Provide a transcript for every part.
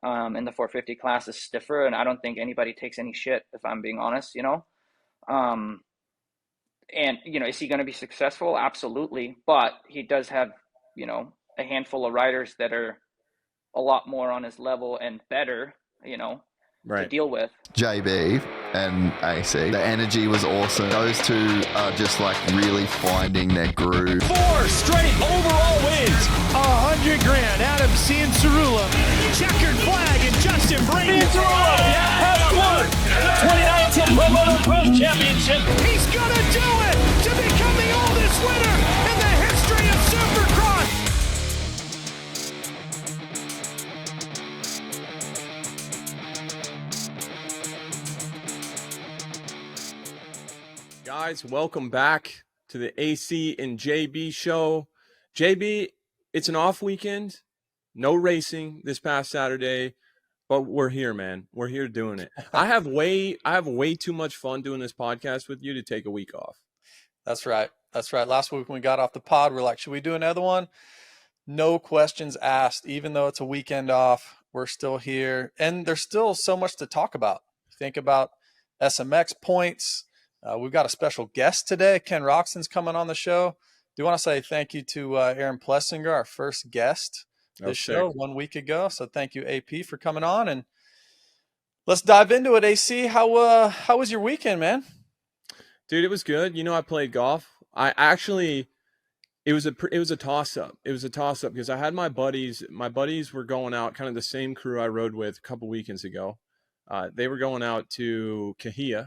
in the 450 class is stiffer, and I don't think anybody takes any shit, if I'm being honest, Um, and, is he going to be successful? Absolutely. But he does have, a handful of riders that are a lot more on his level and better, to deal with. JB and AC, the energy was awesome. Those two are just like really finding their groove. 4 straight overall wins. $100,000. Adam Cianciarulla. Checkered flag and Justin Brayton. Cianciarulla has won the 2019 Pro Motocross Championship. He's gonna do it to become the oldest winner in the history of Supercross. Guys, welcome back to the AC and JB show. JB, it's an off weekend, no racing this past Saturday, but we're here, man. We're here doing it. I have way too much fun doing this podcast with you to take a week off. That's right. Last week when we got off the pod, we're like, should we do another one? No questions asked. Even though it's a weekend off, we're still here, and there's still so much to talk about. Think about SMX points. We've got a special guest today. Ken Roczen's coming on the show. Do want to say thank you to Aaron Plessinger, our first guest this show 1 week ago. So thank you, AP, for coming on. And let's dive into it, AC. How was your weekend, man? Dude, it was good. I played golf. It was a toss-up. It was a toss-up because I had my buddies. My buddies were going out, kind of the same crew I rode with a couple weekends ago. They were going out to Kahia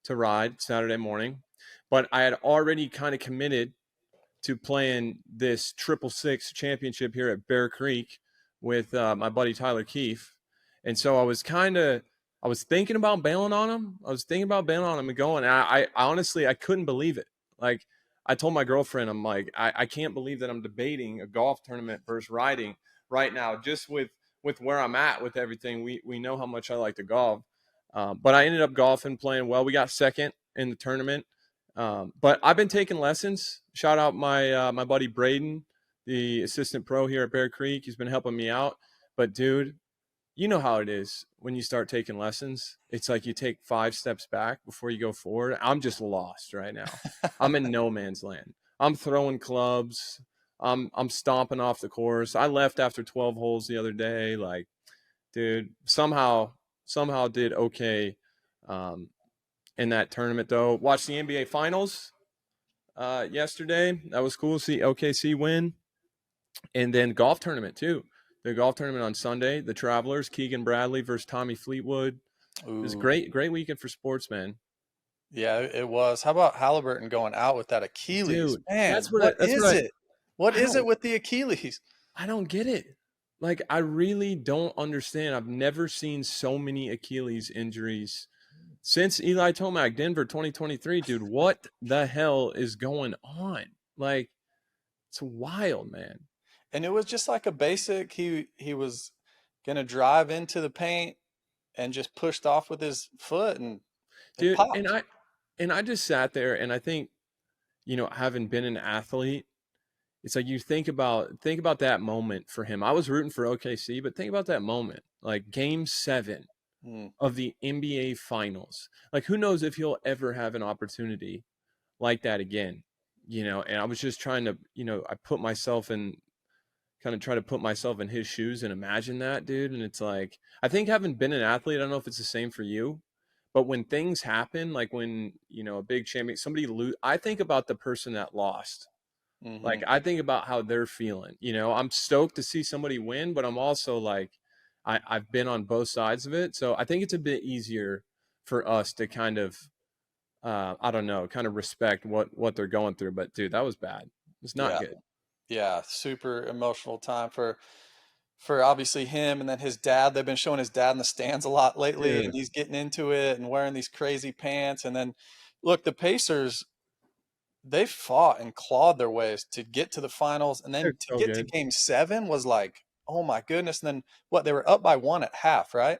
to ride Saturday morning, but I had already kind of committed to playing this 666 championship here at Bear Creek with my buddy Tyler Keefe. And so I was thinking about bailing on him. And going, and I honestly, I couldn't believe it. Like, I told my girlfriend, I'm like, I can't believe that I'm debating a golf tournament versus riding right now, just with where I'm at with everything. We know how much I like to golf. But I ended up golfing, playing well. We got second in the tournament. But I've been taking lessons. Shout out my buddy Braden, the assistant pro here at Bear Creek. He's been helping me out. But, dude, you know how it is when you start taking lessons. It's like you take 5 steps back before you go forward. I'm just lost right now. I'm in no man's land. I'm throwing clubs. I'm stomping off the course. I left after 12 holes the other day. Like, dude, somehow did okay in that tournament, though. Watched the NBA Finals yesterday. That was cool to see OKC win. And then golf tournament, too. The golf tournament on Sunday, the Travelers, Keegan Bradley versus Tommy Fleetwood. Ooh. It was a great weekend for sports, man. Yeah, it was. How about Halliburton going out with that Achilles? Dude, man, what is it with the Achilles? I don't get it. Like, I really don't understand. I've never seen so many Achilles injuries since Eli Tomac, Denver 2023. Dude, what the hell is going on? Like, it's wild, man. And it was just like a basic, he was going to drive into the paint and just pushed off with his foot and dude, popped. and I just sat there, and I think, having been an athlete, it's like you think about that moment for him. I was rooting for OKC, but think about that moment, like Game 7 of the NBA Finals. Like, who knows if he'll ever have an opportunity like that again, and I was just trying to, I put myself in, kind of try to put myself in his shoes and imagine that, dude. And it's like, I think having been an athlete, I don't know if it's the same for you, but when things happen, like when, a big champion, somebody lose, I think about the person that lost. Mm-hmm. Like, I think about how they're feeling. I'm stoked to see somebody win, but I'm also like, I've been on both sides of it. So I think it's a bit easier for us to kind of, I don't know, kind of respect what they're going through. But, dude, that was bad. It's not good. Yeah, super emotional time for obviously him, and then his dad. They've been showing his dad in the stands a lot lately, and he's getting into it and wearing these crazy pants. And then, look, the Pacers, they fought and clawed their ways to get to the finals, and then to Game 7 was like, oh my goodness. And then they were up by 1 at half, right?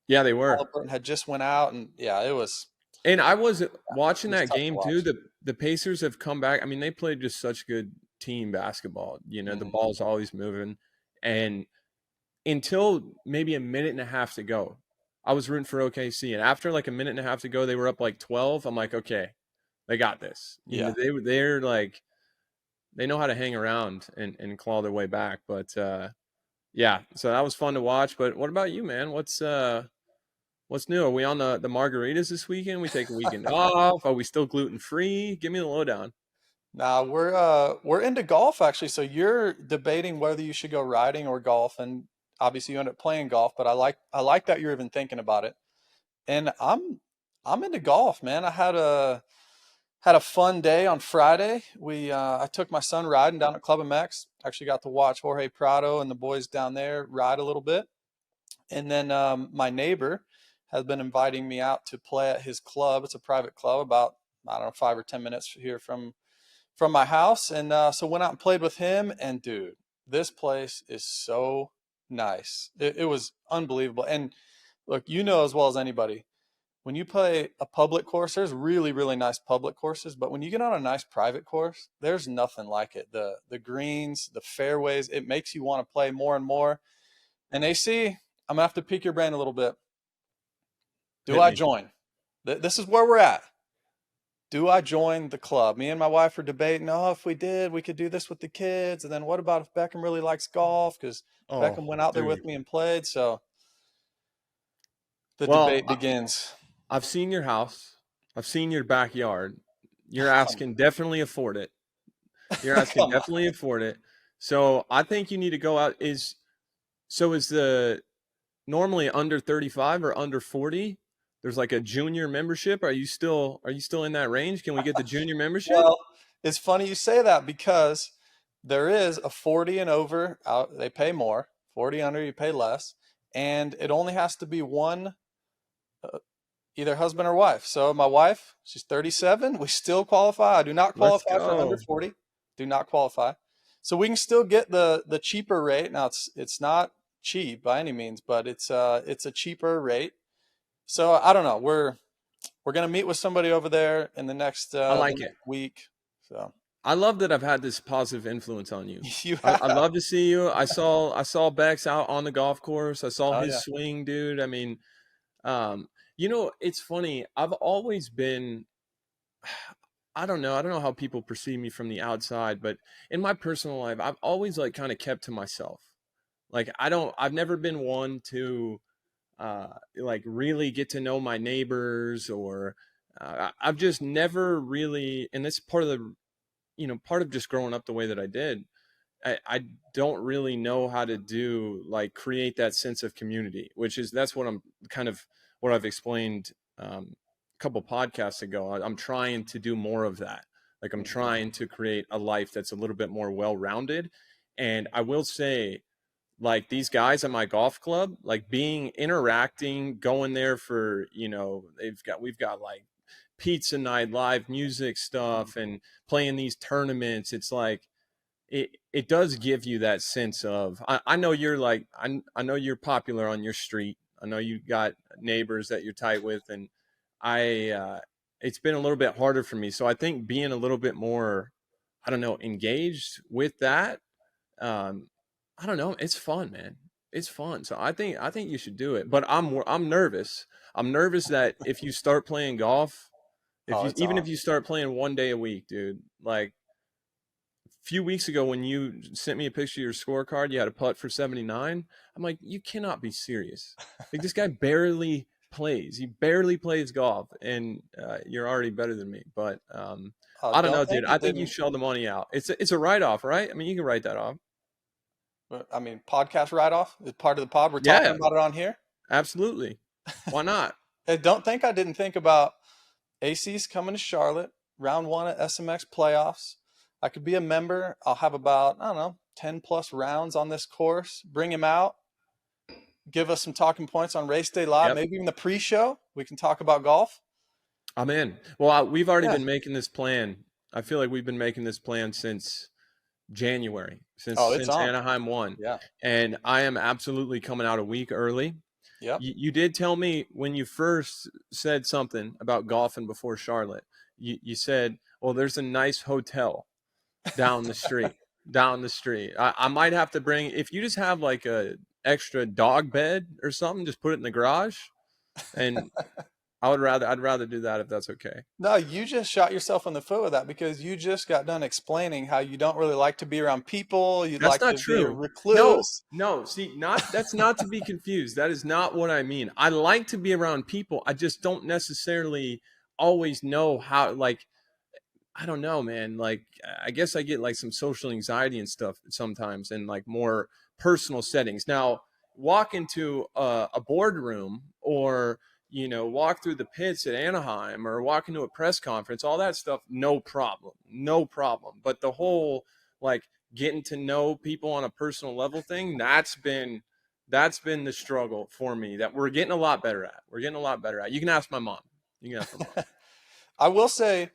Yeah, they were. Halliburton had just went out, and it was. And I was watching that game too. The Pacers have come back. I mean, they played just such good team basketball. The ball's always moving, and until maybe a minute and a half to go, I was rooting for OKC. And after like a minute and a half to go, they were up like 12. I'm like, okay, they got this. You know, they're like, they know how to hang around and claw their way back. But yeah, so that was fun to watch. But what about you, man? What's new? Are we on the margaritas this weekend? We take a weekend off? Are we still gluten free? Give me the lowdown. Now we're into golf actually. So you're debating whether you should go riding or golf, and obviously you end up playing golf. But I like that you're even thinking about it. And I'm into golf, man. I had a fun day on Friday. I took my son riding down at Club MX. Actually got to watch Jorge Prado and the boys down there ride a little bit. And then my neighbor has been inviting me out to play at his club. It's a private club about, I don't know, 5 or 10 minutes here from my house. And so went out and played with him. And dude, this place is so nice. It was unbelievable. And look, you know as well as anybody, when you play a public course, there's really, really nice public courses. But when you get on a nice private course, there's nothing like it. The greens, the fairways, it makes you want to play more and more. And AC, I'm going to have to pick your brain a little bit. Do I join? This is where we're at. Do I join the club? Me and my wife are debating, if we did, we could do this with the kids. And then what about if Beckham really likes golf? Because Beckham went out there with me and played. So the debate begins. I've seen your house. I've seen your backyard. You're asking definitely afford it. You're asking definitely afford it. So I think you need to go out. Is the normally under 35 or under 40? There's like a junior membership. Are you still in that range? Can we get the junior membership? Well, it's funny you say that because there is a 40 and over. They pay more. 40 under, you pay less. And it only has to be one, either husband or wife. So my wife, she's 37. We still qualify. I do not qualify for under 40. Do not qualify. So we can still get the cheaper rate. Now it's not cheap by any means, but it's a cheaper rate. So I don't know. We're gonna meet with somebody over there in the next week. So I love that I've had this positive influence on you. I love to see you. I saw Bex out on the golf course. I saw his swing, dude. I mean, it's funny. I've always been. I don't know how people perceive me from the outside, but in my personal life, I've always like kind of kept to myself. Like I've never been one to like really get to know my neighbors, or I've just never really, and that's part of just growing up the way that I did. I don't really know how to create that sense of community, that's what I've explained a couple podcasts ago. I'm trying to do more of that. Like I'm trying to create a life that's a little bit more well-rounded. And I will say, like these guys at my golf club, like interacting, going there for, we've got like pizza night, live music stuff, and playing these tournaments. It's like, it does give you that sense of, I know you're like, I know you're popular on your street. I know you got neighbors that you're tight with, and it's been a little bit harder for me. So I think being a little bit more, I don't know, engaged with that, I don't know. It's fun, man. It's fun. So I think you should do it. But I'm nervous. I'm nervous that if you start playing golf, if you start playing one day a week, dude, like a few weeks ago when you sent me a picture of your scorecard, you had a putt for 79. I'm like, you cannot be serious. Like this guy barely plays. He barely plays golf, and you're already better than me. But I don't know, dude. I think you shell the money out. It's a write-off, right? I mean, you can write that off. I mean, podcast write-off is part of the pod. We're talking about it on here. Absolutely. Why not? I didn't think about AC's coming to Charlotte, round 1 at SMX playoffs. I could be a member. I'll have about, 10 plus rounds on this course. Bring him out. Give us some talking points on race day live. Yep. Maybe even the pre-show. We can talk about golf. I'm in. Well, we've already been making this plan. I feel like we've been making this plan since January, since Anaheim won. Yeah. And I am absolutely coming out a week early. Yeah. You did tell me when you first said something about golfing before Charlotte, you said, well, there's a nice hotel down the street. I might have to bring, if you just have like a extra dog bed or something, just put it in the garage. And I'd rather do that if that's okay. No, you just shot yourself in the foot with that because you just got done explaining how you don't really like to be around people. You'd That's like not to be a true. recluse. No, see, that's not to be confused. That is not what I mean. I like to be around people. I just don't necessarily always know how, like, I don't know, man. Like, I guess I get like some social anxiety and stuff sometimes in like more personal settings. Now, walk into a boardroom or, walk through the pits at Anaheim or walk into a press conference, all that stuff, no problem. No problem. But the whole, like, getting to know people on a personal level thing, that's been the struggle for me that we're getting a lot better at. You can ask my mom. I will say,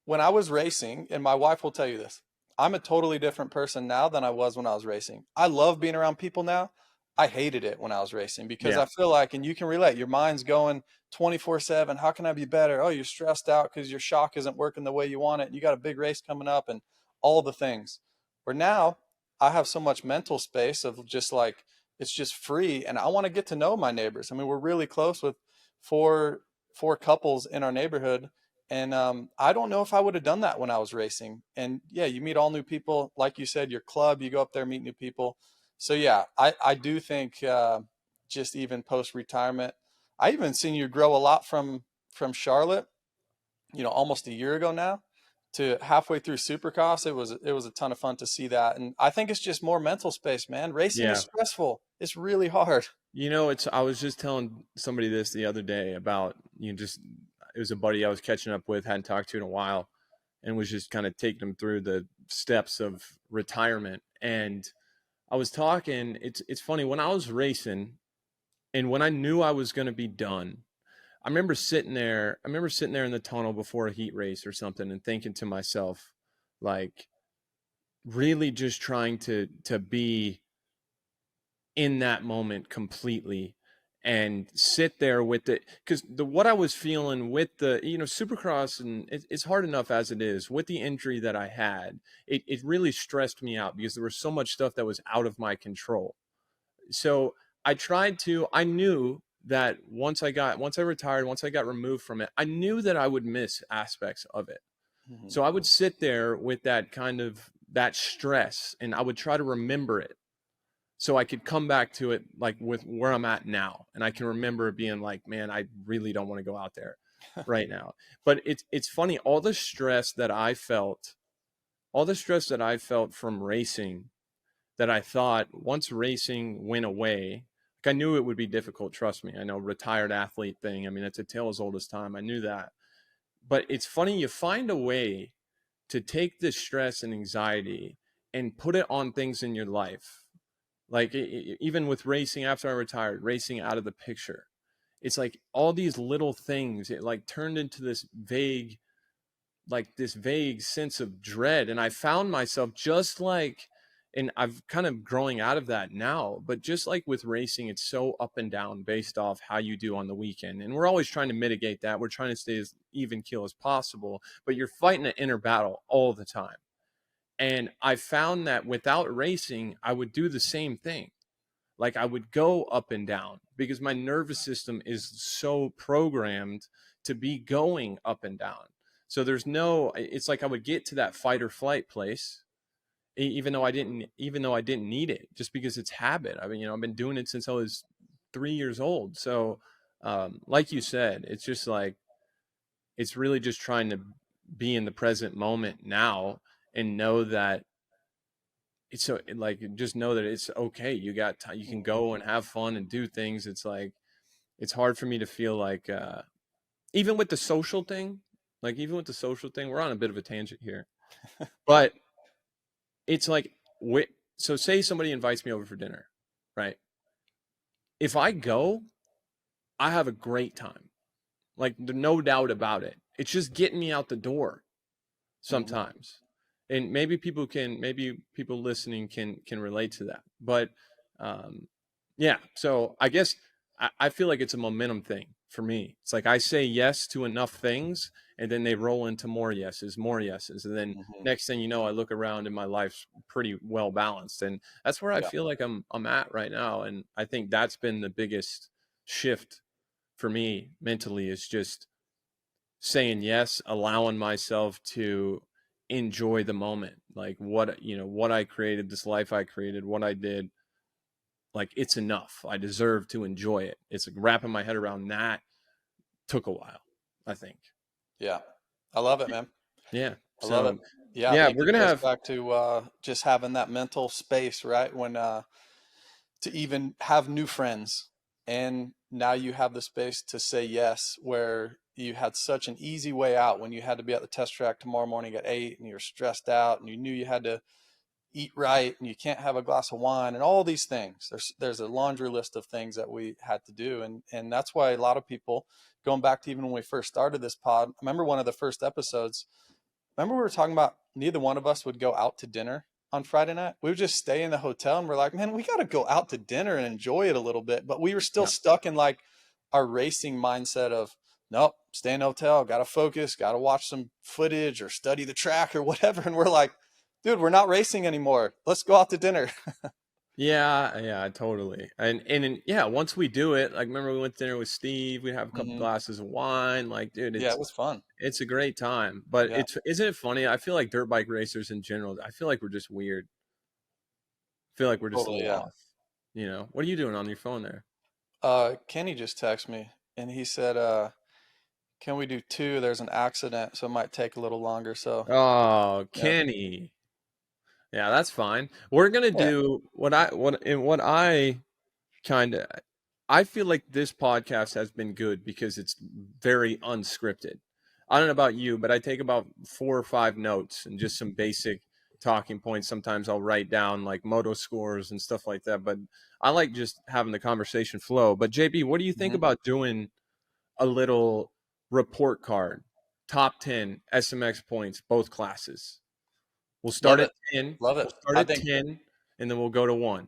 when I was racing, and my wife will tell you this, I'm a totally different person now than I was when I was racing. I love being around people now. I hated it when I was racing because I feel like, and you can relate, your mind's going 24/7. How can I be better? Oh, you're stressed out because your shock isn't working the way you want it. And you got a big race coming up and all the things. Where now I have so much mental space of just like, it's just free. And I want to get to know my neighbors. I mean, we're really close with four couples in our neighborhood. And I don't know if I would have done that when I was racing. And yeah, you meet all new people. Like you said, your club, you go up there, meet new people. So yeah, I do think just even post-retirement, I even seen you grow a lot from Charlotte, almost a year ago now to halfway through Supercross. It was a ton of fun to see that. And I think it's just more mental space, man. Racing is stressful. It's really hard. I was just telling somebody this the other day about, it was a buddy I was catching up with, hadn't talked to in a while, and was just kind of taking him through the steps of retirement. And I was talking, it's funny, when I was racing and when I knew I was going to be done, I remember sitting there in the tunnel before a heat race or something and thinking to myself, like, really just trying to be in that moment completely and sit there with it, because what I was feeling with the Supercross, and it's hard enough as it is with the injury that I had, it really stressed me out because there was so much stuff that was out of my control. So I knew that once I retired, once I got removed from it, I knew that I would miss aspects of it. Mm-hmm. So I would sit there with that stress, and I would try to remember it, so I could come back to it like with where I'm at now. And I can remember being like, man, I really don't want to go out there right now. But it's funny, all the stress that I felt from racing, that I thought once racing went away, like, I knew it would be difficult. Trust me. I know, retired athlete thing. I mean, it's a tale as old as time. I knew that. But it's funny, you find a way to take this stress and anxiety and put it on things in your life. Like, even with racing, after I retired, racing out of the picture, it's like all these little things, it like turned into this vague sense of dread. And I found myself just like, and I've kind of growing out of that now, but just like with racing, it's so up and down based off how you do on the weekend. And we're always trying to mitigate that. We're trying to stay as even keel as possible, but you're fighting an inner battle all the time. And I found that without racing, I would do the same thing. Like, I would go up and down because my nervous system is so programmed to be going up and down. So it's like I would get to that fight or flight place, even though I didn't need it, just because it's habit. I mean, I've been doing it since I was 3 years old. So, like you said, it's just like, it's really just trying to be in the present moment now and know that it's so, like, just know that it's okay. You got time, you can go and have fun and do things. It's like, it's hard for me to feel like, even with the social thing, we're on a bit of a tangent here, but it's like, so say somebody invites me over for dinner, right? If I go, I have a great time. Like, no doubt about it. It's just getting me out the door sometimes. And maybe people listening can relate to that. But yeah, so I guess I feel like it's a momentum thing for me. It's like I say yes to enough things, And then they roll into more yeses. And then next thing you know, I look around and my life's pretty well balanced. And that's where I feel like I'm at right now. And I think that's been the biggest shift for me mentally, is just saying yes, allowing myself to enjoy the moment. Like what I created, this life I created, what I did, like it's enough. I deserve to enjoy it. It's like wrapping my head around that took a while, I think. Yeah. I love it, man. Yeah. I love it. Yeah. Yeah. We're going to have back to just having that mental space, right? When, to even have new friends. And now you have the space to say yes, where you had such an easy way out when you had to be at the test track tomorrow morning at 8 and you're stressed out and you knew you had to eat right and you can't have a glass of wine and all these things. There's a laundry list of things that we had to do. And that's why a lot of people, going back to even when we first started this pod, I remember one of the first episodes, we were talking about neither one of us would go out to dinner on Friday night. We would just stay in the hotel and we're like, man, we got to go out to dinner and enjoy it a little bit. But we were still stuck in like our racing mindset of, nope, stay in the hotel, got to focus, got to watch some footage or study the track or whatever. And we're like, dude, we're not racing anymore. Let's go out to dinner. Yeah, totally. And yeah, once we do it, like remember we went to dinner with Steve, we'd have a couple glasses of wine, like dude, it was fun. It's a great time. But isn't it funny? I feel like dirt bike racers in general, I feel like we're just weird. I feel like we're just a little off. You know, what are you doing on your phone there? Kenny just texted me and he said, can we do 2? There's an accident, so it might take a little longer. So Kenny. Yeah, that's fine. We're gonna do I feel like this podcast has been good because it's very unscripted. I don't know about you, but I take about 4 or 5 notes and just some basic talking points. Sometimes I'll write down like moto scores and stuff like that, but I like just having the conversation flow. But JB, what do you think about doing a little report card, top 10 SMX points, both classes? We'll start at 10. Love it. We'll start at 10, and then we'll go to 1.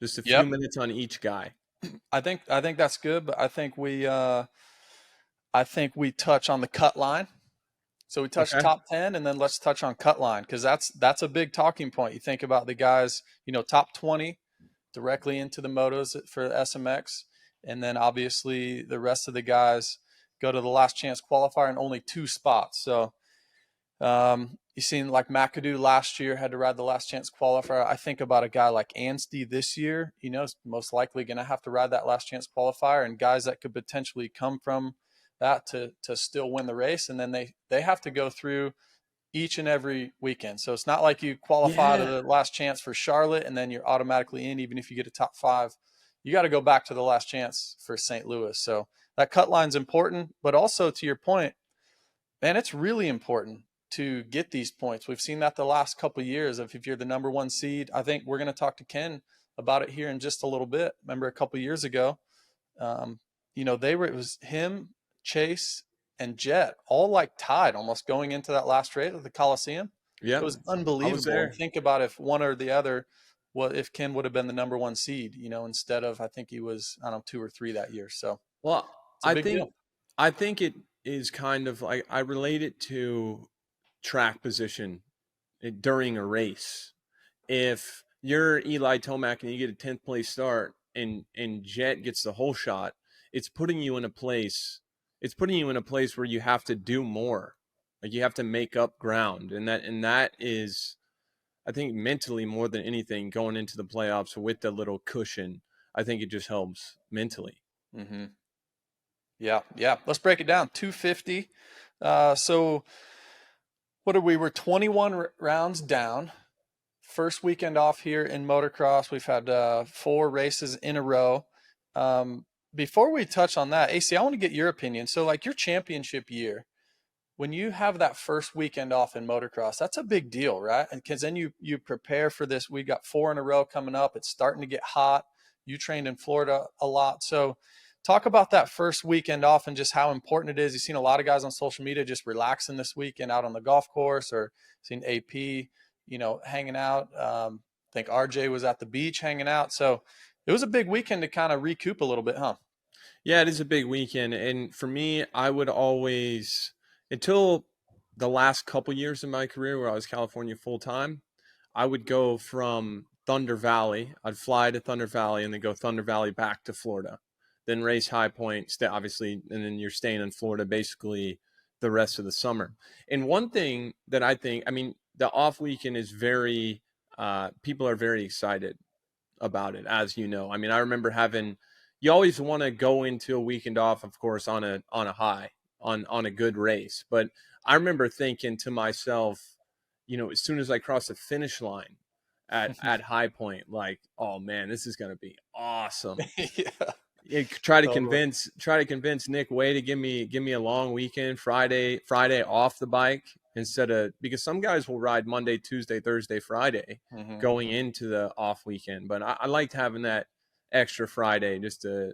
Just a few minutes on each guy. I think that's good, but I think we touch on the cut line. So we touch top 10, and then let's touch on cut line, because that's a big talking point. You think about the guys, top 20 directly into the motos for SMX, and then obviously the rest of the guys go to the last chance qualifier and only 2 spots. So you seen like McAdoo last year had to ride the last chance qualifier. I think about a guy like Anstey this year, is most likely going to have to ride that last chance qualifier, and guys that could potentially come from that to still win the race. And then they have to go through each and every weekend. So it's not like you qualify to the last chance for Charlotte and then you're automatically in, even if you get a top 5. You got to go back to the last chance for St. Louis. So that cut line's important, but also to your point, man, it's really important to get these points. We've seen that the last couple of years of if you're the number 1 seed. I think we're going to talk to Ken about it here in just a little bit. Remember a couple of years ago, it was him, Chase, and Jett all like tied almost going into that last race at the Coliseum. Yeah, it was unbelievable. Think about if one or the other, if Ken would have been the number 1 seed, instead of, I think he was, 2 or 3 that year. So, well, I think it is kind of like, I relate it to track position during a race. If you're Eli Tomac and you get a 10th place start and Jett gets the whole shot, it's putting you in a place where you have to do more. Like you have to make up ground. And that is, I think, mentally more than anything, going into the playoffs with the little cushion, I think it just helps mentally. Mm-hmm. Yeah. Let's break it down. 250. So what are we? We're 21 rounds down. First weekend off here in motocross. We've had 4 races in a row. Before we touch on that, AC, I want to get your opinion. So like your championship year, when you have that first weekend off in motocross, that's a big deal, right? And because then you prepare for this. We got 4 in a row coming up. It's starting to get hot. You trained in Florida a lot. So talk about that first weekend off and just how important it is. You've seen a lot of guys on social media just relaxing this weekend out on the golf course, or seen AP, hanging out. I think RJ was at the beach hanging out. So it was a big weekend to kind of recoup a little bit, huh? Yeah, it is a big weekend. And for me, I would always, until the last couple years of my career where I was California full time, I would go from Thunder Valley. I'd fly to Thunder Valley and then go Thunder Valley back to Florida, then race High Point, obviously, and then you're staying in Florida basically the rest of the summer. And one thing that I think, I mean, the off weekend is very, people are very excited about it, as you know. I mean, I remember you always want to go into a weekend off, of course, on a high, on a good race. But I remember thinking to myself, as soon as I crossed the finish line at High Point, like, oh man, this is going to be awesome. Yeah. Try to convince Nick Way to give me a long weekend, Friday off the bike because some guys will ride Monday, Tuesday, Thursday, Friday going into the off weekend. But I liked having that extra Friday, just a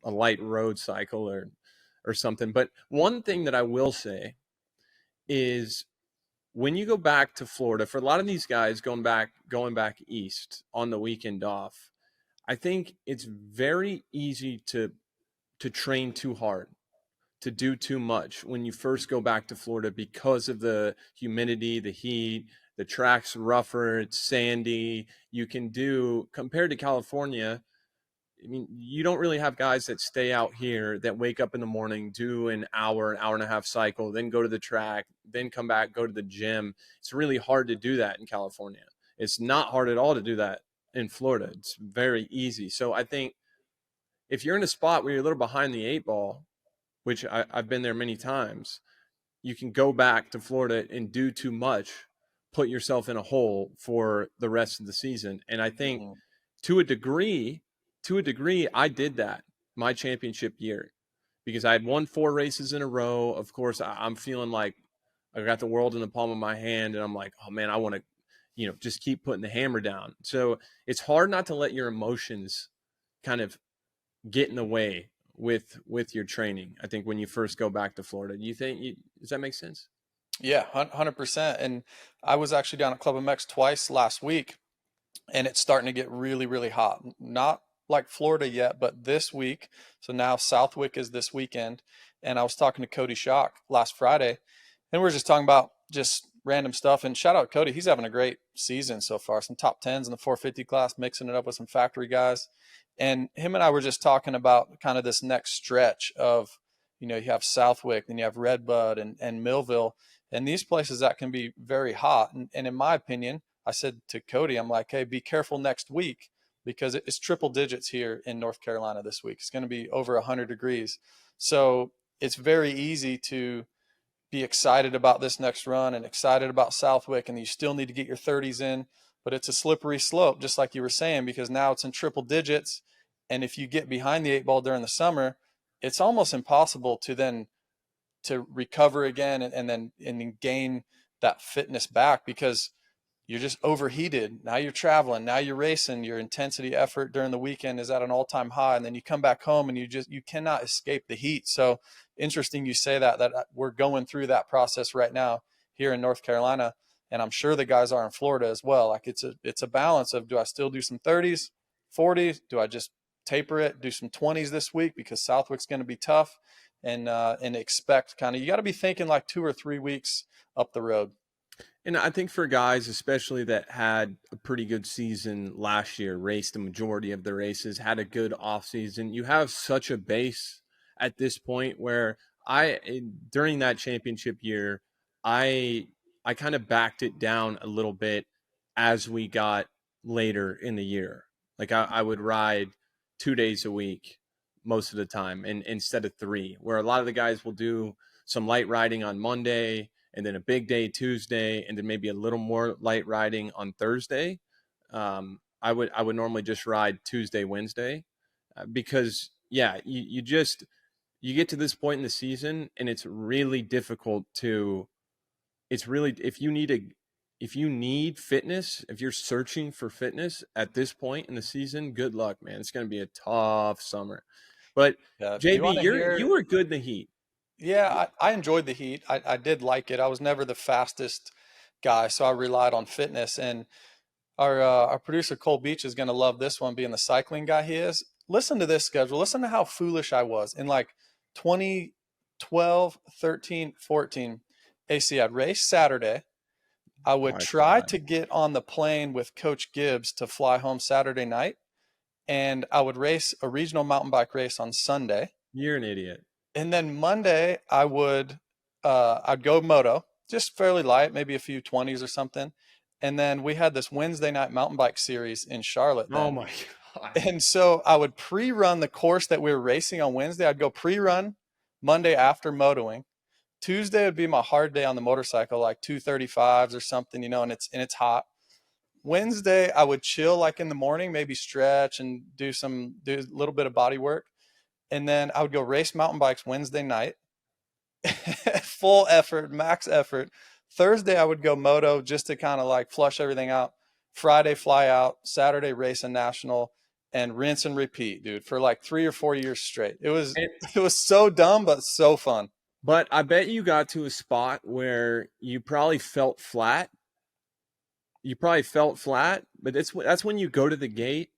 light road cycle or something. But one thing that I will say is, when you go back to Florida, for a lot of these guys going back east on the weekend off, I think it's very easy to train too hard, to do too much when you first go back to Florida because of the humidity, the heat, the track's rougher, it's sandy. You can do, compared to California, I mean, you don't really have guys that stay out here that wake up in the morning, do an hour and a half cycle, then go to the track, then come back, go to the gym. It's really hard to do that in California. It's not hard at all to do that in Florida. It's very easy. So I think if you're in a spot where you're a little behind the 8 ball, which I've been there many times, you can go back to Florida and do too much, put yourself in a hole for the rest of the season. And I think to a degree, I did that my championship year, because I had won 4 races in a row. Of course, I'm feeling like I got the world in the palm of my hand, and I'm like, oh man, I want to, just keep putting the hammer down. So it's hard not to let your emotions kind of get in the way with your training, I think, when you first go back to Florida. Do you think, does that make sense? Yeah, 100%. And I was actually down at Club MX twice last week, and it's starting to get really, really hot. Not like Florida yet, but this week. So now Southwick is this weekend. And I was talking to Cody Schock last Friday, and we were just talking about just random stuff. And shout out Cody, he's having a great season so far. Some top 10s in the 450 class, mixing it up with some factory guys. And him and I were just talking about kind of this next stretch of, you have Southwick, then you have Redbud and Millville, and these places that can be very hot. And in my opinion, I said to Cody, I'm like, hey, be careful next week, because it's triple digits here in North Carolina this week. It's going to be over 100 degrees. So it's very easy to be excited about this next run and excited about Southwick, and you still need to get your 30s in, but it's a slippery slope, just like you were saying, because now it's in triple digits. And if you get behind the 8 ball during the summer, it's almost impossible to recover again and then gain that fitness back, because you're just overheated. Now you're traveling, now you're racing, your intensity effort during the weekend is at an all-time high. And then you come back home and you cannot escape the heat. So interesting you say that we're going through that process right now here in North Carolina. And I'm sure the guys are in Florida as well. Like it's a balance of, do I still do some 30s, 40s? Do I just taper it, do some 20s this week because Southwick's going to be tough, and expect kind of, you got to be thinking like 2 or 3 weeks up the road. And I think for guys, especially that had a pretty good season last year, raced the majority of the races, had a good off season, you have such a base at this point where during that championship year, I kind of backed it down a little bit as we got later in the year. Like I would ride 2 days a week most of the time, and instead of 3, where a lot of the guys will do some light riding on Monday and then a big day Tuesday, and then maybe a little more light riding on Thursday. I would normally just ride Tuesday, Wednesday, because you get to this point in the season, and it's really difficult if you need fitness, if you're searching for fitness at this point in the season, good luck, man. It's going to be a tough summer. But JB, you were good in the heat. Yeah, I enjoyed the heat. I did like it. I was never the fastest guy, so I relied on fitness. And our producer Cole Beach is going to love this one, being the cycling guy he is. Listen to this schedule. Listen to how foolish I was in like 12, 13, 14. AC, I'd race Saturday. I would my try God. to get on the plane with Coach Gibbs to fly home Saturday night. And I would race a regional mountain bike race on Sunday. You're an idiot. And then Monday I'd go moto, just fairly light, maybe a few 20s or something. And then we had this Wednesday night mountain bike series in Charlotte then. Oh my God. And so I would pre-run the course that we were racing on Wednesday. I'd go pre-run Monday after motoing. Tuesday would be my hard day on the motorcycle, like 235s or something, and it's hot. Wednesday I would chill like in the morning, maybe stretch and do a little bit of body work. And then I would go race mountain bikes Wednesday night. Full effort, max effort. Thursday I would go moto just to kind of like flush everything out. Friday fly out, Saturday race a national, and rinse and repeat, dude, for like 3 or 4 years straight. It was so dumb but so fun. But I bet you got to a spot where you probably felt flat. But that's when you go to the gate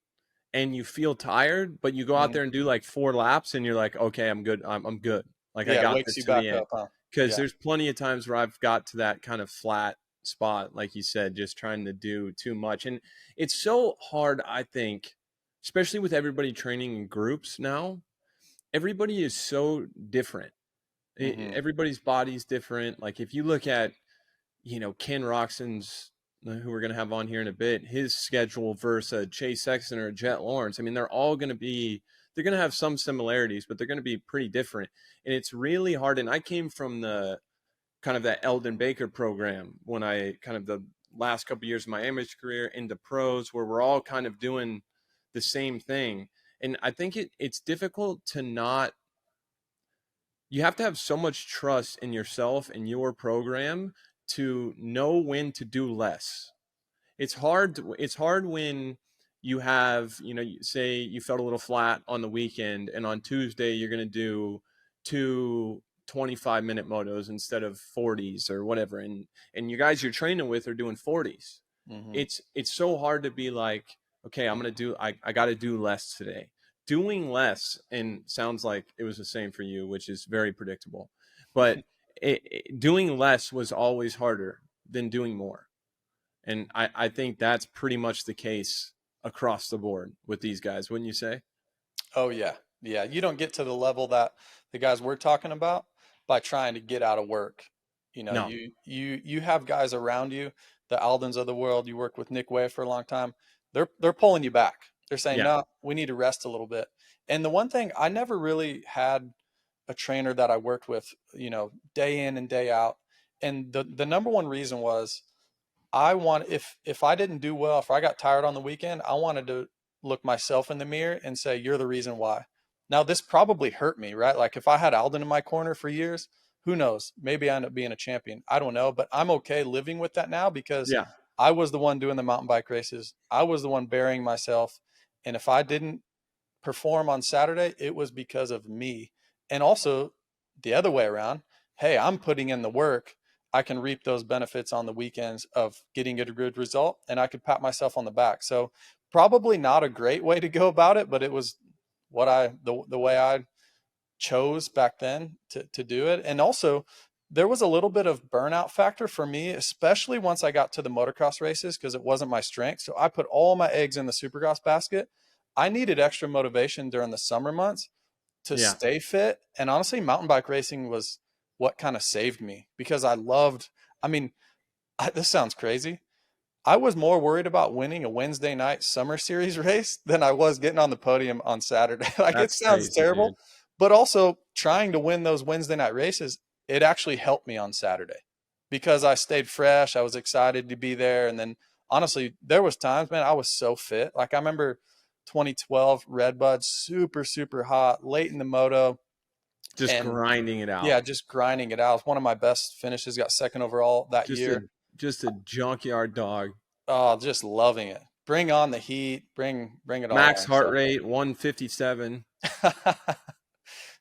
and you feel tired, but you go out there and do like 4 laps and you're like, okay, I'm good. I'm good. Like I got wakes this you to back the end. up, huh? Because Yeah. there's plenty of times where I've got to that kind of flat spot, like you said, just trying to do too much. And it's so hard, I think, especially with everybody training in groups now. Everybody is so different. Everybody's body's different. Like if you look at, Ken Roczen's, who we're going to have on here in a bit, his schedule versus Chase Sexton or Jett Lawrence, I mean, they're going to have some similarities, but they're going to be pretty different. And it's really hard. And I came from the kind of that Eldon Baker program when I kind of the last couple of years of my amateur career into pros, where we're all kind of doing the same thing. And I think it's difficult to not, you have to have so much trust in yourself and your program to know when to do less. It's hard when you have, say you felt a little flat on the weekend and on Tuesday you're going to do 2 25-minute motos instead of 40s or whatever. And you guys you're training with are doing 40s. It's so hard to be like, okay, I got to do less today. Doing less, and sounds like it was the same for you, which is very predictable, but doing less was always harder than doing more. And I think that's pretty much the case across the board with these guys, wouldn't you say? Oh yeah. Yeah. You don't get to the level that the guys we're talking about by trying to get out of work. No. You have guys around you, the Aldens of the world. You work with Nick Way for a long time. They're pulling you back. They're saying, no, we need to rest a little bit. And the one thing, I never really had a trainer that I worked with, day in and day out. And the number one reason was if I didn't do well, if I got tired on the weekend, I wanted to look myself in the mirror and say, you're the reason why. Now this probably hurt me, right? Like if I had Alden in my corner for years, who knows? Maybe I end up being a champion. I don't know, but I'm okay living with that now because I was the one doing the mountain bike races. I was the one burying myself. And if I didn't perform on Saturday, it was because of me. And also the other way around. Hey, I'm putting in the work. I can reap those benefits on the weekends of getting a good result, and I could pat myself on the back. So probably not a great way to go about it, but it was the way I chose back then to do it. And also there was a little bit of burnout factor for me, especially once I got to the motocross races, because it wasn't my strength. So I put all my eggs in the supercross basket. I needed extra motivation during the summer months to stay fit. And honestly, mountain bike racing was what kind of saved me, because this sounds crazy. I was more worried about winning a Wednesday night summer series race than I was getting on the podium on Saturday. It sounds crazy, terrible, dude. But also trying to win those Wednesday night races, it actually helped me on Saturday because I stayed fresh. I was excited to be there. And then honestly, there was times, man, I was so fit. Like I remember 2012 Redbud, super, super hot, late in the moto. Just grinding it out. Yeah, just grinding it out. It was one of my best finishes, got second overall that year. Just a junkyard dog. Oh, just loving it. Bring on the heat. Bring it on. Max heart rate, 157.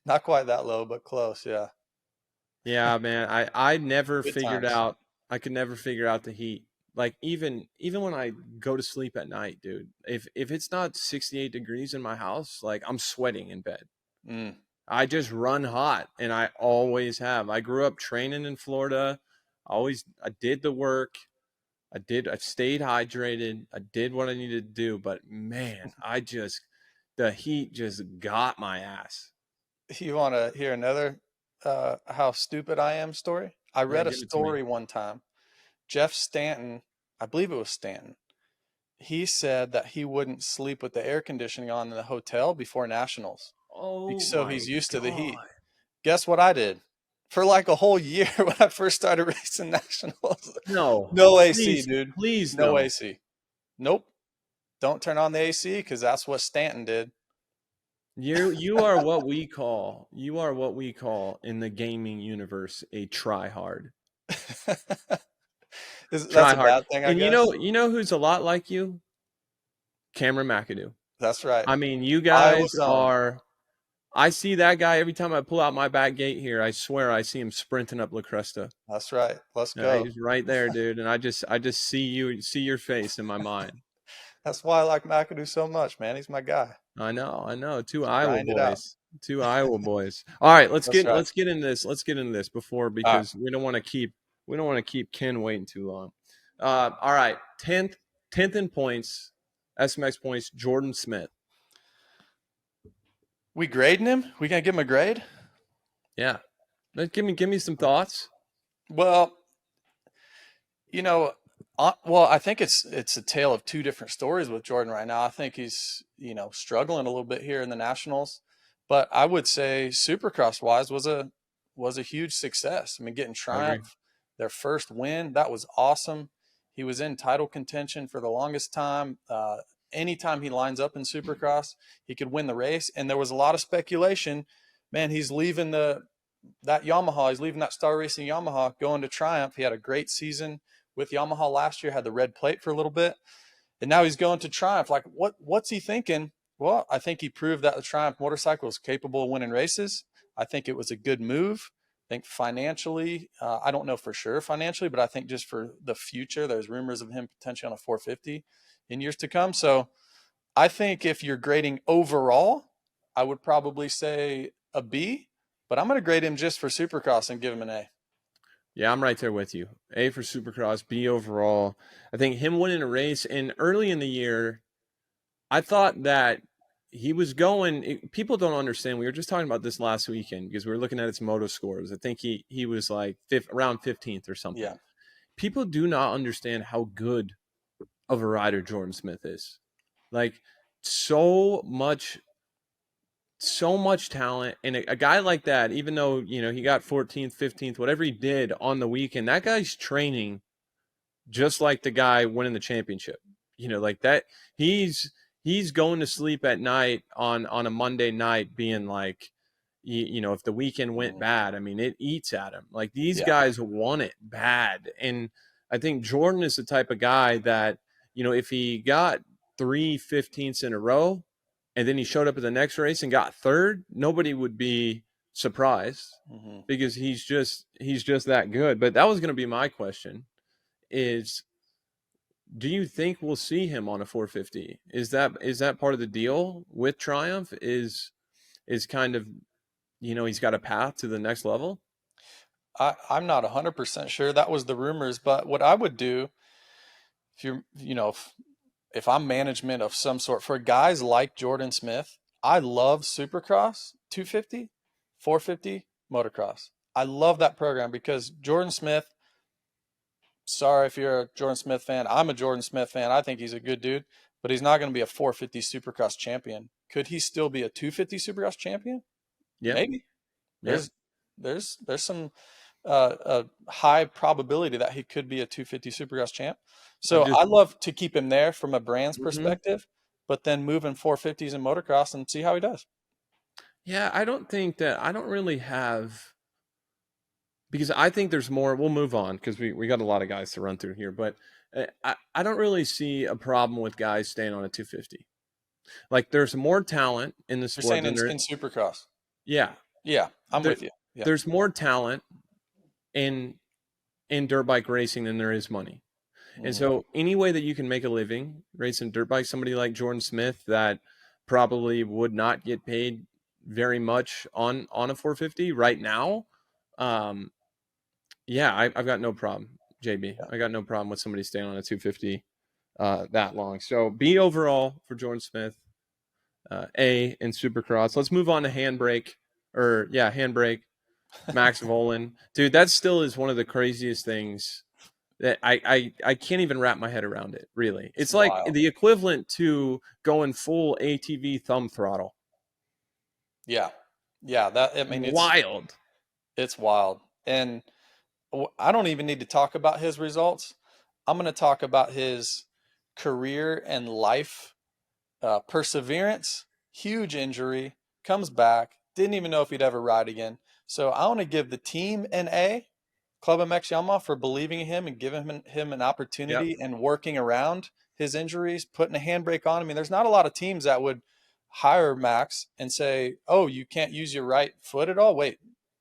Not quite that low, but close, yeah. Yeah, man. I never Good figured times. out, I could never figure out the heat. Like even when I go to sleep at night, dude, if it's not 68 degrees in my house, like I'm sweating in bed. I just run hot, and I always have. I grew up training in Florida. I did the work. I stayed hydrated. I did what I needed to do, but man, the heat just got my ass. You want to hear another how stupid I am story? I read a give it to me. story one time. Jeff Stanton, I believe it was Stanton, he said that he wouldn't sleep with the air conditioning on in the hotel before nationals. Oh, So he's used to the heat. Guess what I did? For like a whole year when I first started racing nationals. No AC, dude. Please, no AC. Nope. Don't turn on the AC because that's what Stanton did. You are what we call in the gaming universe a try-hard. That's a bad thing, I guess. And you know who's a lot like you? Cameron McAdoo. That's right. I mean, you guys are. I see that guy every time I pull out my back gate here. I swear I see him sprinting up La Cresta. That's right. Let's go. He's right there, dude. And I just see your face in my mind. That's why I like McAdoo so much, man. He's my guy. I know. Two Iowa boys. All right, let's get into this. Because we don't want to keep Ken waiting too long. All right, 10th in points, SMX points, Jordon Smith. We grading him? We gonna give him a grade? Yeah. Give me some thoughts. Well, I think it's a tale of two different stories with Jordon right now. I think he's, struggling a little bit here in the Nationals, but I would say Supercross wise was a huge success. I mean, getting Triumph, their first win, that was awesome. He was in title contention for the longest time. Anytime he lines up in Supercross, he could win the race. And there was a lot of speculation, man, he's leaving that Yamaha. He's leaving that Star Racing Yamaha, going to Triumph. He had a great season with Yamaha last year, had the red plate for a little bit. And now he's going to Triumph. Like, what's he thinking? Well, I think he proved that the Triumph motorcycle is capable of winning races. I think it was a good move. I think financially, I don't know for sure financially, but I think just for the future, there's rumors of him potentially on a 450 in years to come. So I think if you're grading overall, I would probably say a B, but I'm going to grade him just for Supercross and give him an A. Yeah, I'm right there with you. A for Supercross, B overall. I think him winning a race, and early in the year, I thought that he was going. People don't understand. We were just talking about this last weekend because we were looking at his moto scores. I think he was like around 15th or something. Yeah. People do not understand how good of a rider Jordon Smith is. Like, so much talent, and a guy like that, even though he got 14th, 15th, whatever he did on the weekend, that guy's training just like the guy winning the championship. Like that, he's going to sleep at night on a Monday night being like, if the weekend went bad, I mean, it eats at him. Like, these guys want it bad. And I think Jordon is the type of guy that, if he got 3 15ths in a row and then he showed up at the next race and got third, nobody would be surprised because he's just that good. But that was going to be my question is, do you think we'll see him on a 450? Is that part of the deal with Triumph is kind of, he's got a path to the next level? I'm not 100% sure. That was the rumors, but what I would do if I'm management of some sort for guys like Jordon Smith, I love Supercross 250, 450, motocross. I love that program because Jordon Smith, sorry if you're a Jordon Smith fan, I'm a Jordon Smith fan. I think he's a good dude, but he's not going to be a 450 Supercross champion. Could he still be a 250 Supercross champion? Yeah. Maybe. Yeah. There's some a high probability that he could be a 250 Supercross champ. So I love to keep him there from a brand's perspective, but then moving 450s in motocross and see how he does. Yeah, I don't really have, because I think there's more. We'll move on because we got a lot of guys to run through here, but I don't really see a problem with guys staying on a 250. Like, there's more talent in the sport. You're saying in Supercross? Yeah. Yeah, I'm with you. Yeah. There's more talent in dirt bike racing than there is money. And so any way that you can make a living racing dirt bike, somebody like Jordon Smith that probably would not get paid very much on a 450 right now. Yeah, I've got no problem, JB. I got no problem with somebody staying on a 250 that long. So B overall for Jordon Smith, A in Supercross. Let's move on to handbrake. Max Vohland. Dude, that still is one of the craziest things that I can't even wrap my head around it, really. It's like wild. the equivalent to going full ATV thumb throttle. Yeah. That, I mean, wild. It's wild. And I don't even need to talk about his results. I'm going to talk about his career and life, perseverance, huge injury, comes back, didn't even know if he'd ever ride again. So I want to give the team an A, Club MX Yamaha, for believing in him and giving him an opportunity and working around his injuries, putting a handbrake on. I mean, there's not a lot of teams that would hire Max and say, "Oh, you can't use your right foot at all." Wait,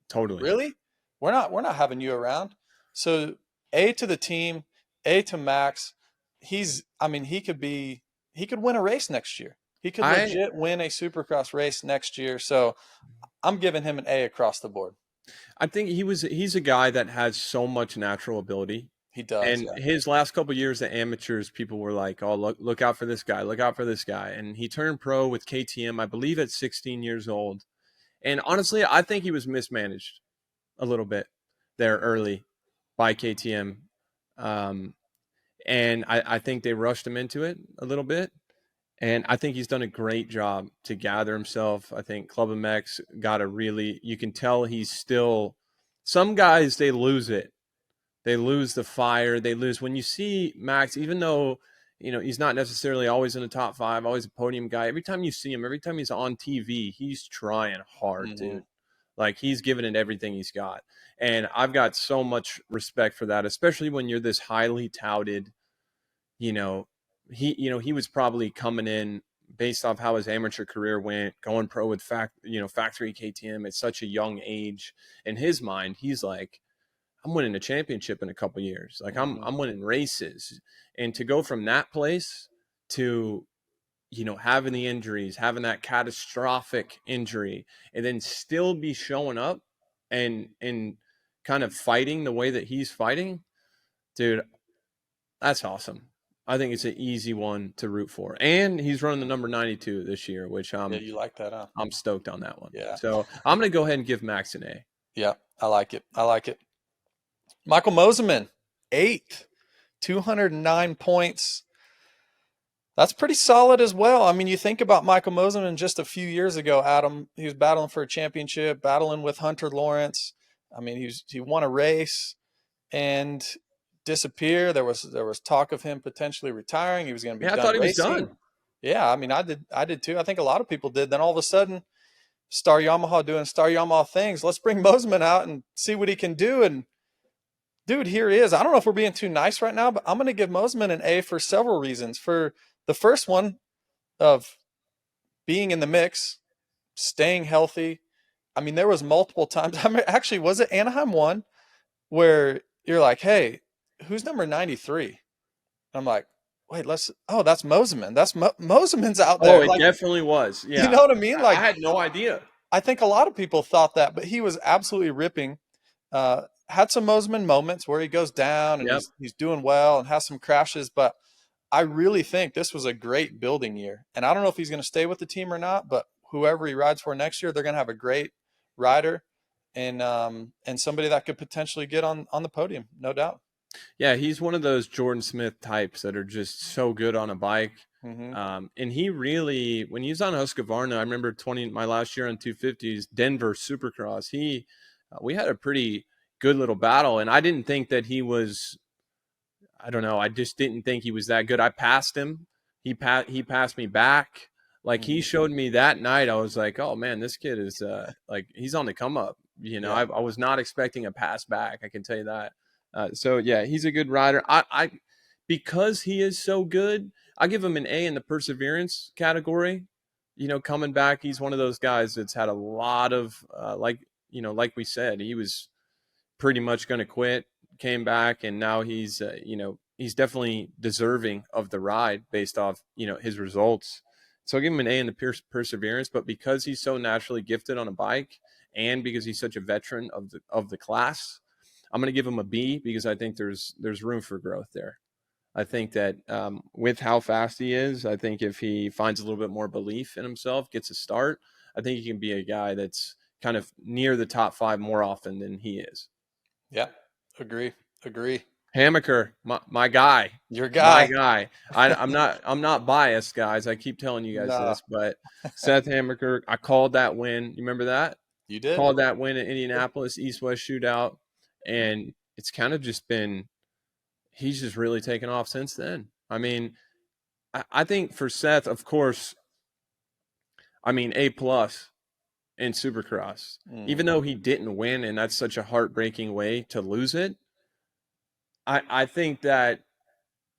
totally. Really? We're not having you around. So A to the team, A to Max. He could win a race next year. He could legit win a Supercross race next year. So I'm giving him an A across the board. I think he's a guy that has so much natural ability. He does. And his last couple of years at amateurs, people were like, "Oh, look out for this guy! Look out for this guy!" And he turned pro with KTM, I believe, at 16 years old. And honestly, I think he was mismanaged a little bit there early by KTM, and I think they rushed him into it a little bit. And I think he's done a great job to gather himself. I think Club MX you can tell he's still, some guys, they lose it. They lose the fire. They lose when you see Max, even though, he's not necessarily always in the top 5, always a podium guy. Every time you see him, every time he's on TV, he's trying hard, dude. Like, he's giving it everything he's got. And I've got so much respect for that, especially when you're this highly touted, he was probably coming in based off how his amateur career went, going pro with factory KTM at such a young age. In his mind, he's like, I'm winning a championship in a couple years. Like, I'm winning races. And to go from that place to, having the injuries, having that catastrophic injury, and then still be showing up and kind of fighting the way that he's fighting, dude, that's awesome. I think it's an easy one to root for. And he's running the number 92 this year, which you like that, huh? I'm stoked on that one. Yeah. So I'm going to go ahead and give Max an A. Yeah, I like it. Michael Mosiman, 8th, 209 points. That's pretty solid as well. I mean, you think about Michael Mosiman just a few years ago, Adam, he was battling for a championship, battling with Hunter Lawrence. I mean, he won a race and disappear. There was talk of him potentially retiring. He was going to be done. I thought he racing. was done. Yeah, I mean, I did too. I think a lot of people did. Then all of a sudden, Star Yamaha doing Star Yamaha things. Let's bring Mosiman out and see what he can do. And dude, here he is. I don't know if we're being too nice right now, but I'm going to give Mosiman an A for several reasons. For the first one of being in the mix, staying healthy. I mean, there was multiple times. I mean, actually, was it Anaheim 1 where you're like, hey, who's number 93? I'm like, wait, that's Mosiman. That's Mosiman's out there. Oh, it definitely was. Yeah. You know what I mean? Like, I had no idea. I think a lot of people thought that, but he was absolutely ripping. Had some Mosiman moments where he goes down and he's doing well and has some crashes, but I really think this was a great building year. And I don't know if he's going to stay with the team or not, but whoever he rides for next year, they're going to have a great rider and somebody that could potentially get on the podium, no doubt. Yeah, he's one of those Jordon Smith types that are just so good on a bike. And he really, when he was on Husqvarna, I remember my last year on 250s, Denver Supercross, we had a pretty good little battle. And I didn't think that he was, I don't know, I just didn't think he was that good. I passed him. He passed me back. Like, he showed me that night, I was like, oh man, this kid is like, he's on the come up. I was not expecting a pass back. I can tell you that. So yeah, he's a good rider. I because he is so good, I give him an A in the perseverance category. Coming back, he's one of those guys that's had a lot of like we said, he was pretty much going to quit, came back, and now he's he's definitely deserving of the ride based off his results. So I'll give him an A in the perseverance, but because he's so naturally gifted on a bike and because he's such a veteran of the class, I'm going to give him a B because I think there's room for growth there. I think that with how fast he is, I think if he finds a little bit more belief in himself, gets a start, I think he can be a guy that's kind of near the top 5 more often than he is. Yeah, agree. Hammaker, my guy. Your guy. My guy. I'm not biased, guys. I keep telling you guys this, but Seth Hammaker, I called that win. You remember that? You did. Called that win at Indianapolis East-West Shootout, and it's kind of just been he's just really taken off since then. I mean, I think for Seth, of course, I mean, A+ in Supercross. Even though he didn't win, and that's such a heartbreaking way to lose it, I think that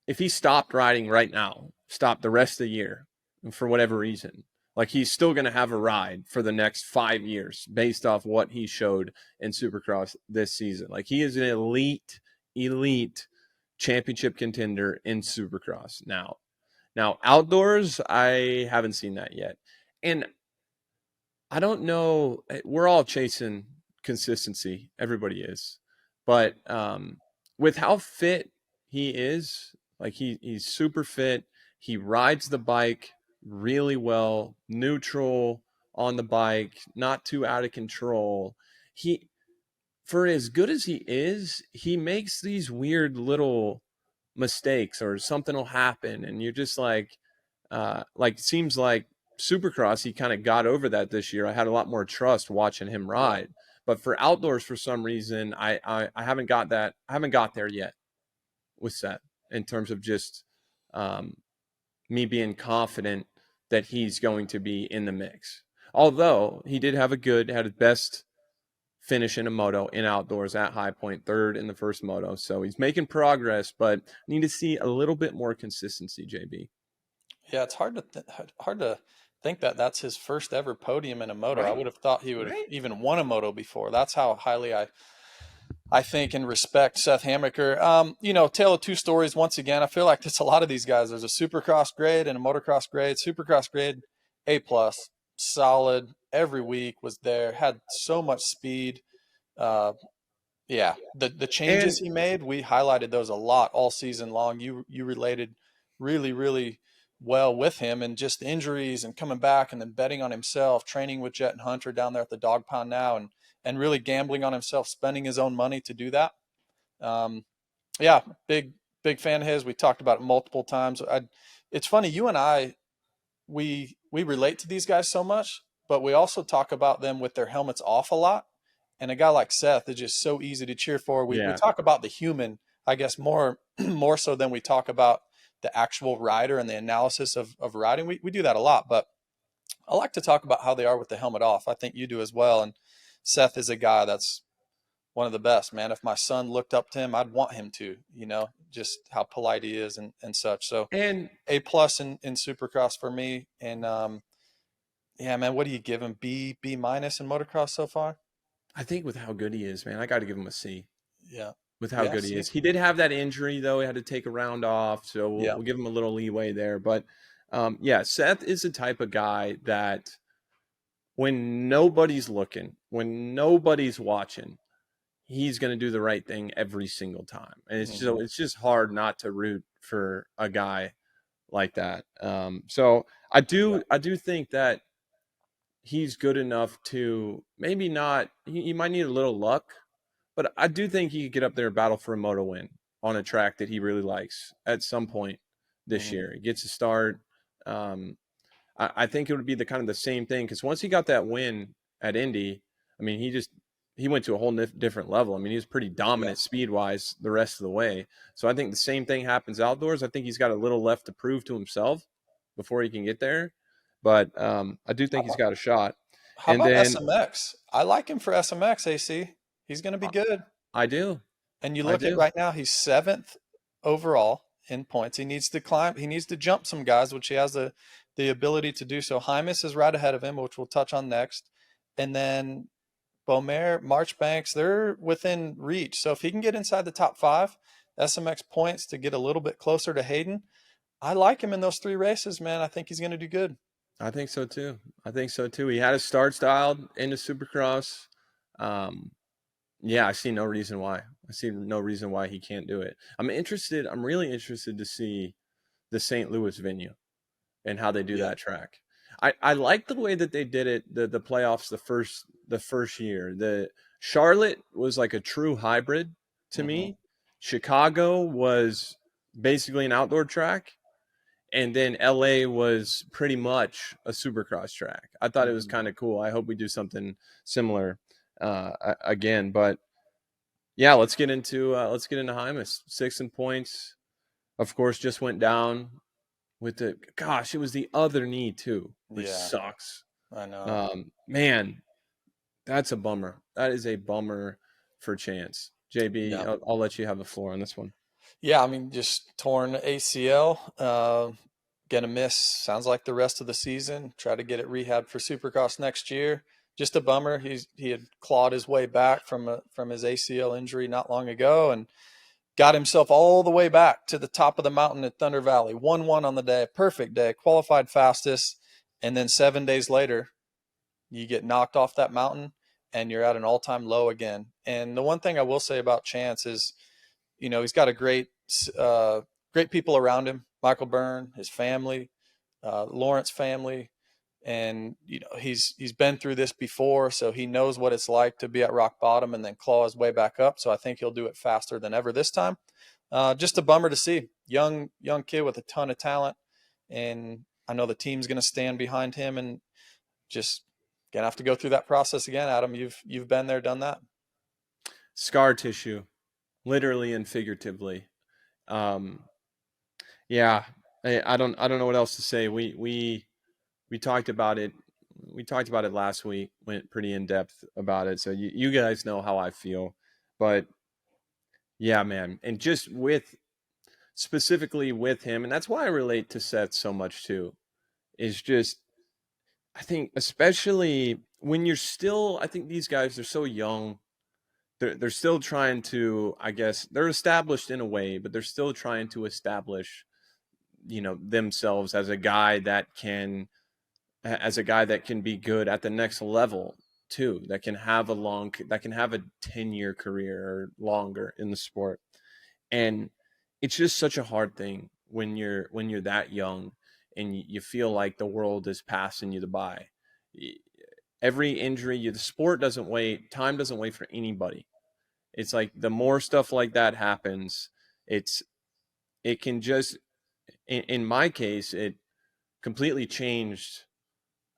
if he stopped riding right now, stopped the rest of the year for whatever reason, like he's still going to have a ride for the next 5 years based off what he showed in Supercross this season. Like he is an elite championship contender in Supercross now. Now, outdoors, I haven't seen that yet. And I don't know. We're all chasing consistency. Everybody is. But with how fit he is, like he's super fit. He rides the bike really well, neutral on the bike, not too out of control. For as good as he is, he makes these weird little mistakes or something will happen. And you're just like it seems like Supercross, he kind of got over that this year. I had a lot more trust watching him ride. But for outdoors, for some reason, I haven't got that. I haven't got there yet with Seth in terms of just me being confident that he's going to be in the mix. Although he did have had his best finish in a moto in outdoors at High Point, 3rd in the first moto. So he's making progress, but need to see a little bit more consistency, JB. Yeah, it's hard to think that that's his first ever podium in a moto. Right. I would have thought he would have even won a moto before. That's how highly I think and respect Seth Hammaker. Tale of two stories once again. I feel like it's a lot of these guys. There's a Supercross grade and a motocross grade. Supercross grade, A+, solid every week, was there, had so much speed. The changes he made, we highlighted those a lot all season long. You related really, really well with him, and just injuries and coming back and then betting on himself, training with Jett and Hunter down there at the dog pound now, and really gambling on himself, spending his own money to do that. Big fan of his. We talked about it multiple times. It's funny, you and I, we relate to these guys so much, but we also talk about them with their helmets off a lot. And a guy like Seth is just so easy to cheer for. We talk about the human, I guess, more so than we talk about the actual rider and the analysis of riding. We do that a lot, but I like to talk about how they are with the helmet off. I think you do as well. And Seth is a guy that's one of the best, man. If my son looked up to him, I'd want him to, just how polite he is and such. So, and A+ in Supercross for me. And man, what do you give him? B- in motocross so far? I think with how good he is, man, I got to give him a C. Yeah. With how good he is. He did have that injury, though. He had to take a round off, so we'll give him a little leeway there. But, Seth is the type of guy that when nobody's looking, when nobody's watching, he's going to do the right thing every single time. And it's just hard not to root for a guy like that. So I do think that he's good enough to maybe not – he might need a little luck. But I do think he could get up there and battle for a moto win on a track that he really likes at some point this year. He gets a start. I think it would be the same thing because once he got that win at Indy, I mean, he went to a whole different level. I mean, he was pretty dominant speed-wise the rest of the way. So I think the same thing happens outdoors. I think he's got a little left to prove to himself before he can get there. But I do think he's got a shot. How about SMX? I like him for SMX, AC. He's going to be good. I do. And you look at right now, he's 7th overall in points. He needs to climb. He needs to jump some guys, which he has the ability to do so. Hymas is right ahead of him, which we'll touch on next. And then Beaumer, Marchbanks, they're within reach. So if he can get inside the top 5, SMX points to get a little bit closer to Haiden, I like him in those 3 races, man. I think he's going to do good. I think so too. He had his start styled into Supercross. Yeah, I see no reason why. He can't do it. I'm really interested to see the St. Louis venue and how they do that track. I like the way that they did it, the playoffs the first year. The Charlotte was like a true hybrid to me. Chicago was basically an outdoor track, and then LA was pretty much a Supercross track. I thought it was kind of cool. I hope we do something similar again. But yeah, let's get into Hymas. 6 in points, of course, just went down with it was the other knee too, which sucks. I know. Man, that's a bummer. That is a bummer for Chance. JB, I'll let you have the floor on this one. Yeah, I mean, just torn ACL. Gonna miss, sounds like, the rest of the season. Try to get it rehabbed for Supercross next year. Just a bummer. He had clawed his way back from his ACL injury not long ago and got himself all the way back to the top of the mountain at Thunder Valley. 1-1 on the day, perfect day, qualified fastest. And then 7 days later, you get knocked off that mountain and you're at an all-time low again. And the one thing I will say about Chance is, he's got a great people around him. Michael Byrne, his family, Lawrence family. And, he's been through this before, so he knows what it's like to be at rock bottom and then claw his way back up. So I think he'll do it faster than ever this time. Just a bummer to see. Young kid with a ton of talent. And I know the team's going to stand behind him and just going to have to go through that process again. Adam, you've been there, done that. Scar tissue, literally and figuratively. Yeah, I don't know what else to say. We talked about it. We talked about it last week. Went pretty in depth about it. So you guys know how I feel. But yeah, man, and just specifically with him, and that's why I relate to Seth so much too. Is just, I think, especially when you're still, I think these guys, they're so young. They're still trying to, I guess, they're established in a way, but they're still trying to establish, themselves as a guy that can be good at the next level too, that can have a 10-year career or longer in the sport. And it's just such a hard thing when you're that young and you feel like the world is passing you by. Every injury, the sport doesn't wait. Time doesn't wait for anybody. It's like the more stuff like that happens, it can just, in my case, it completely changed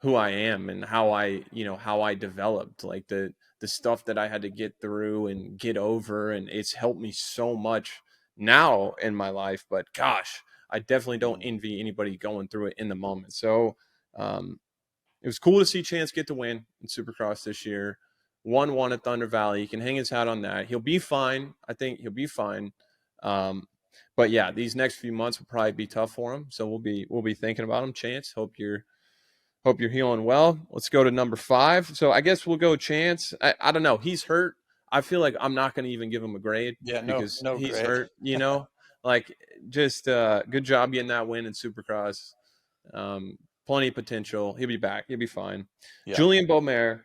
who I am and how I developed, like the stuff that I had to get through and get over. And it's helped me so much now in my life, but gosh, I definitely don't envy anybody going through it in the moment. So, it was cool to see Chance get to win in Supercross this year. 1-1 at Thunder Valley. He can hang his hat on that. He'll be fine. I think he'll be fine. But yeah, these next few months will probably be tough for him. So we'll be thinking about him. Chance, hope you're healing well. Let's go to number 5. So I guess we'll go Chance. I don't know. He's hurt. I feel like I'm not going to even give him a grade because he's grade. hurt. Like, just good job getting that win in Supercross. Plenty of potential. He'll be back. He'll be fine. Yeah. Julien Beaumer,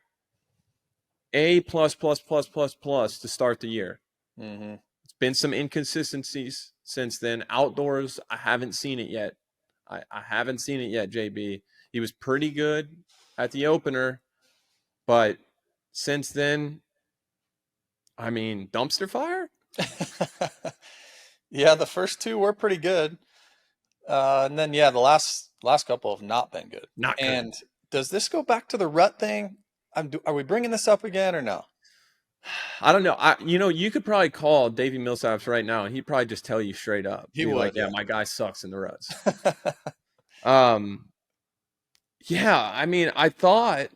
A++++ to start the year. Mm-hmm. It's been some inconsistencies since then. Outdoors, I haven't seen it yet. I haven't seen it yet, JB. He was pretty good at the opener, but since then, I mean, dumpster fire? Yeah, the first 2 were pretty good. And then, the last couple have not been good. Not good. And does this go back to the rut thing? Are we bringing this up again or no? I don't know. You could probably call Davey Millsaps right now, and he'd probably just tell you straight up. He would. Like, yeah, my guy sucks in the ruts. Yeah, I mean, I thought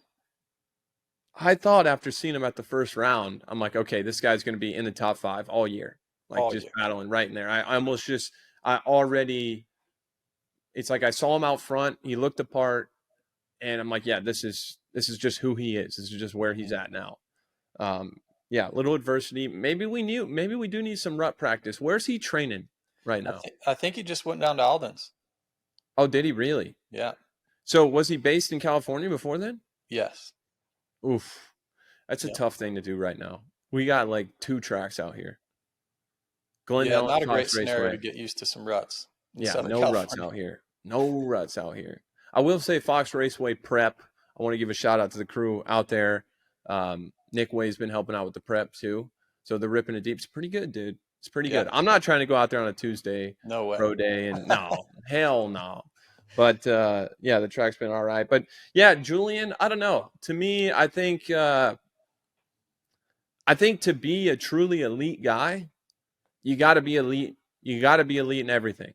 after seeing him at the first round, I'm like, okay, this guy's going to be in the top 5 all year, battling right in there. It's like I saw him out front. He looked the part, and I'm like, yeah, this is just who he is. This is just where he's at now. Yeah, little adversity. Maybe we do need some rut practice. Where's he training right now? I think he just went down to Alden's. Oh, did he really? Yeah. So was he based in California before then? Yes. Oof. That's a Yeah. tough thing to do right now. We got like 2 tracks out here. Yeah, Glendale not and a great Fox scenario Raceway. to get used to some ruts in Yeah, Southern no ruts California. out here. No ruts out here. I will say Fox Raceway prep. I want to give a shout out to the crew out there. Nick Way's been helping out with the prep too. So they're ripping it deep. It's pretty good, dude. It's pretty Yeah. good. I'm not trying to go out there on a Tuesday No way. pro day and no, hell no. But yeah, the track's been all right. But yeah, Julien, I don't know. To me, I think to be a truly elite guy, you got to be elite. You got to be elite in everything.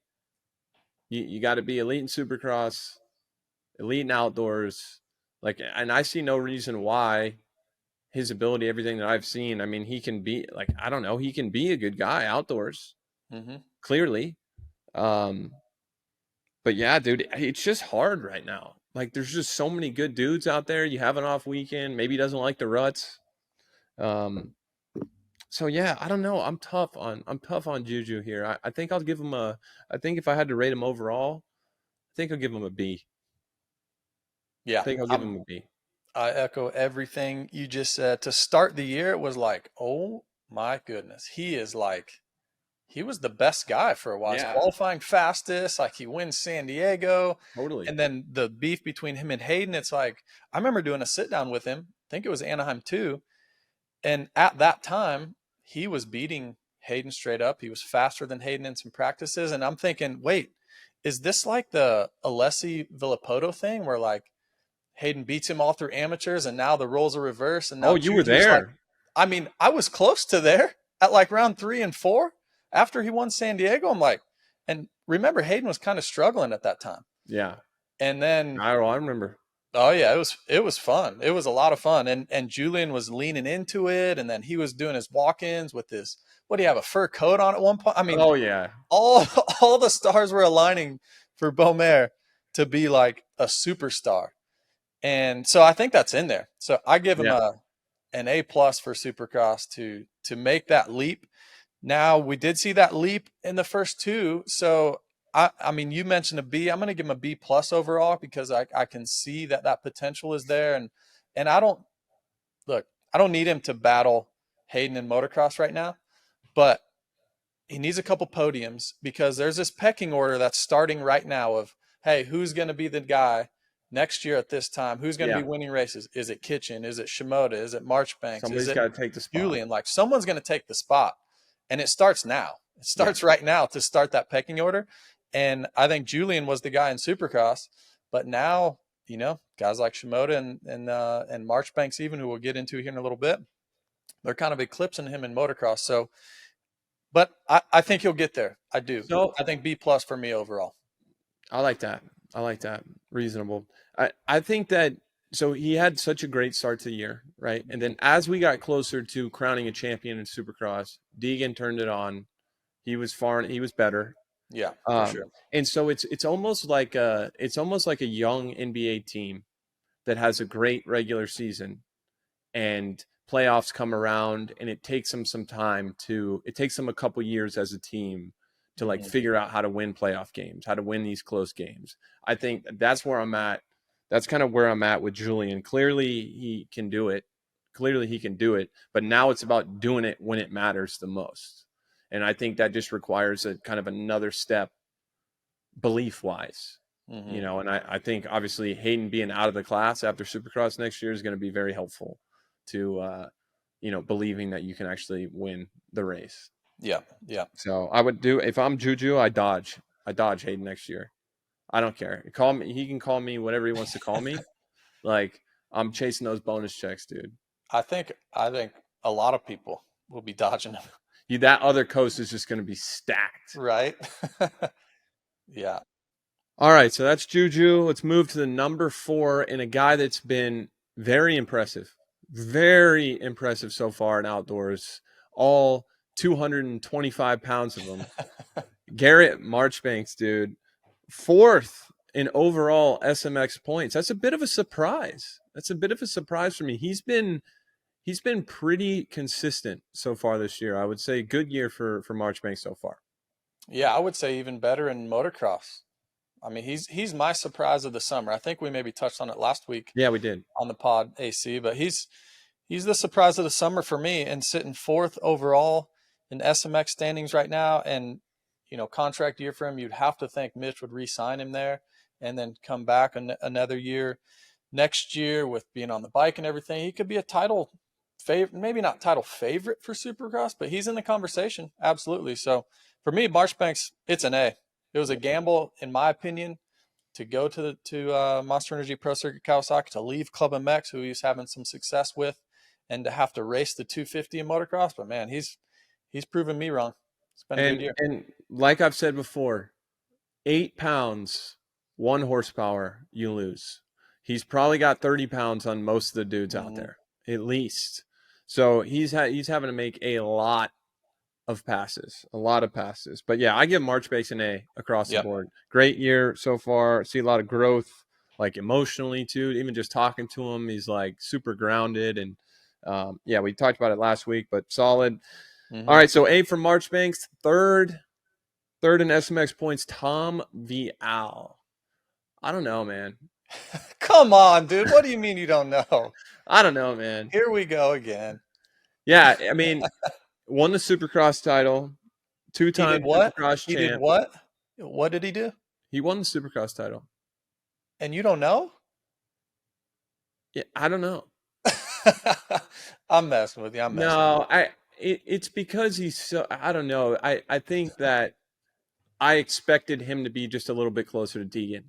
You got to be elite in Supercross, elite in outdoors. Like, and I see no reason why his ability, everything that I've seen, I mean, he can be like, I don't know, he can be a good guy outdoors, clearly. But yeah, dude, it's just hard right now. Like, there's just so many good dudes out there. You have an off weekend. Maybe he doesn't like the ruts. So yeah, I don't know. I'm tough on Juju here. I think I'll give him I think if I had to rate him overall, I think I'll give him a B. Yeah. I think I'll give him a B. I echo everything you just said. To start the year, it was like, oh my goodness. He was the best guy for a while. Yeah. He's qualifying fastest. Like, he wins San Diego. Totally. And then the beef between him and Haiden, it's like, I remember doing a sit down with him. I think it was Anaheim too. And at that time, he was beating Haiden straight up. He was faster than Haiden in some practices. And I'm thinking, wait, is this like the Alessi Villapoto thing where like Haiden beats him all through amateurs and now the roles are reversed? And now You were Juju's there. Like, I mean, I was close to there at like round 3 and 4 after he won San Diego. I'm like, and remember, Haiden was kind of struggling at that time. Yeah. And then I remember. Oh yeah, it was fun. It was a lot of fun. And Julien was leaning into it, and then he was doing his walk-ins with his, what do you have, a fur coat on at one point? I mean, oh yeah. All the stars were aligning for Beaumer to be like a superstar. And so I think that's in there. So I give him an A+ for Supercross to make that leap. Now, we did see that leap in the first 2. So I mean, you mentioned a B. I'm going to give him a B+ overall because I can see that potential is there. And I don't need him to battle Haiden in motocross right now, but he needs a couple podiums because there's this pecking order that's starting right now of, hey, who's going to be the guy next year at this time? Who's going to be winning races? Is it Kitchen? Is it Shimoda? Is it Marchbanks? Somebody's got to take the spot. Julien? Like, someone's going to take the spot. And it starts now. It starts right now to start that pecking order. And I think Julien was the guy in Supercross, but now, you know, guys like Shimoda and Marchbanks, even, who we'll get into here in a little bit, they're kind of eclipsing him in motocross. So, but I think he'll get there. I do. So I think B+ for me overall. I like that. Reasonable. I think that, so he had such a great start to the year, right? And then as we got closer to crowning a champion in Supercross, Deegan turned it on. He was better. Yeah, for sure. And so it's almost like a young NBA team that has a great regular season, and playoffs come around, and it takes them a couple years as a team to like figure out how to win playoff games, how to win these close games. I think that's where I'm at. That's kind of where I'm at with Julien. Clearly he can do it. But now it's about doing it when it matters the most. And I think that just requires a kind of another step belief-wise, you know, and I think obviously Haiden being out of the class after Supercross next year is going to be very helpful to, you know, believing that you can actually win the race. Yeah, yeah. So I would do, if I'm Juju, I dodge Haiden next year. I don't care. He can call me whatever he wants to call me. Like, I'm chasing those bonus checks, dude. I think a lot of people will be dodging him. That other coast is just going to be stacked. Right. Yeah. All right. So that's Juju. Let's move to the number 4 and a guy that's been very impressive so far in outdoors. All 225 pounds of them. Garrett Marchbanks, dude. 4th in overall SMX points. That's a bit of a surprise. For me. He's been pretty consistent so far this year. I would say good year for Marchbanks so far. Yeah, I would say even better in motocross. I mean, he's my surprise of the summer. I think we maybe touched on it last week. Yeah, we did on the pod AC, but he's the surprise of the summer for me, and sitting 4th overall in SMX standings right now. And, contract year for him, you'd have to think Mitch would re-sign him there and then come back another year next year with being on the bike and everything. He could be a title favorite, maybe not title favorite for Supercross, but he's in the conversation. Absolutely. So for me, Marchbanks, it's an A. It was a gamble, in my opinion, to go to Monster Energy Pro Circuit Kawasaki, to leave Club MX, who he's having some success with, and to have to race the 250 in motocross. But man, he's proven me wrong. It's been a good year. And like I've said before, 8 pounds, 1 horsepower, you lose. He's probably got 30 pounds on most of the dudes out there, at least. So he's having to make a lot of passes. But yeah, I give Marchbanks an A across the board. Great year so far. See a lot of growth, like emotionally too. Even just talking to him, he's like super grounded. And we talked about it last week, but solid. All right, so A for Marchbanks. Third in SMX points, Tom Vialle. I don't know, man. Come on, dude. What do you mean you don't know? I don't know, man. Here we go again. Yeah, I mean, won the Supercross title, 2-time Supercross champ. He did what? What did he do? He won the Supercross title. And you don't know? Yeah, I don't know. I'm messing with you. It's because he's so, I don't know. I think that I expected him to be just a little bit closer to Deegan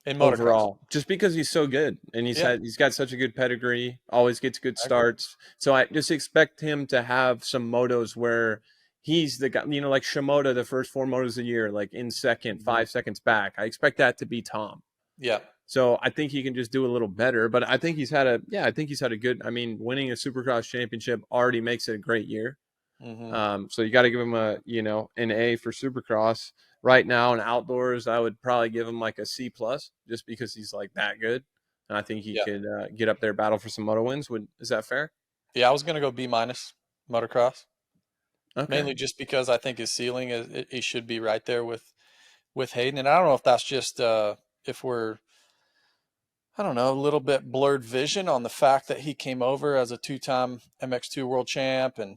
in motocross. Overall, just because he's so good and he's got such a good pedigree, always gets good starts. So I just expect him to have some motos where he's the guy, like Shimoda, the first 4 motos of the year, like in second, 5 seconds back. I expect that to be Tom. Yeah. So I think he can just do a little better, but I think he's had a good, winning a Supercross championship already makes it a great year. So you got to give him an A for Supercross right now. In outdoors, I would probably give him like a C+, just because he's like that good. And I think he could get up there, battle for some moto wins. Is that fair? Yeah. I was going to go B- motocross. Okay. Mainly just because I think his ceiling he should be right there with Haiden. And I don't know if that's just, if we're, I don't know, a little bit blurred vision on the fact that he came over as a 2-time MX2 world champ and,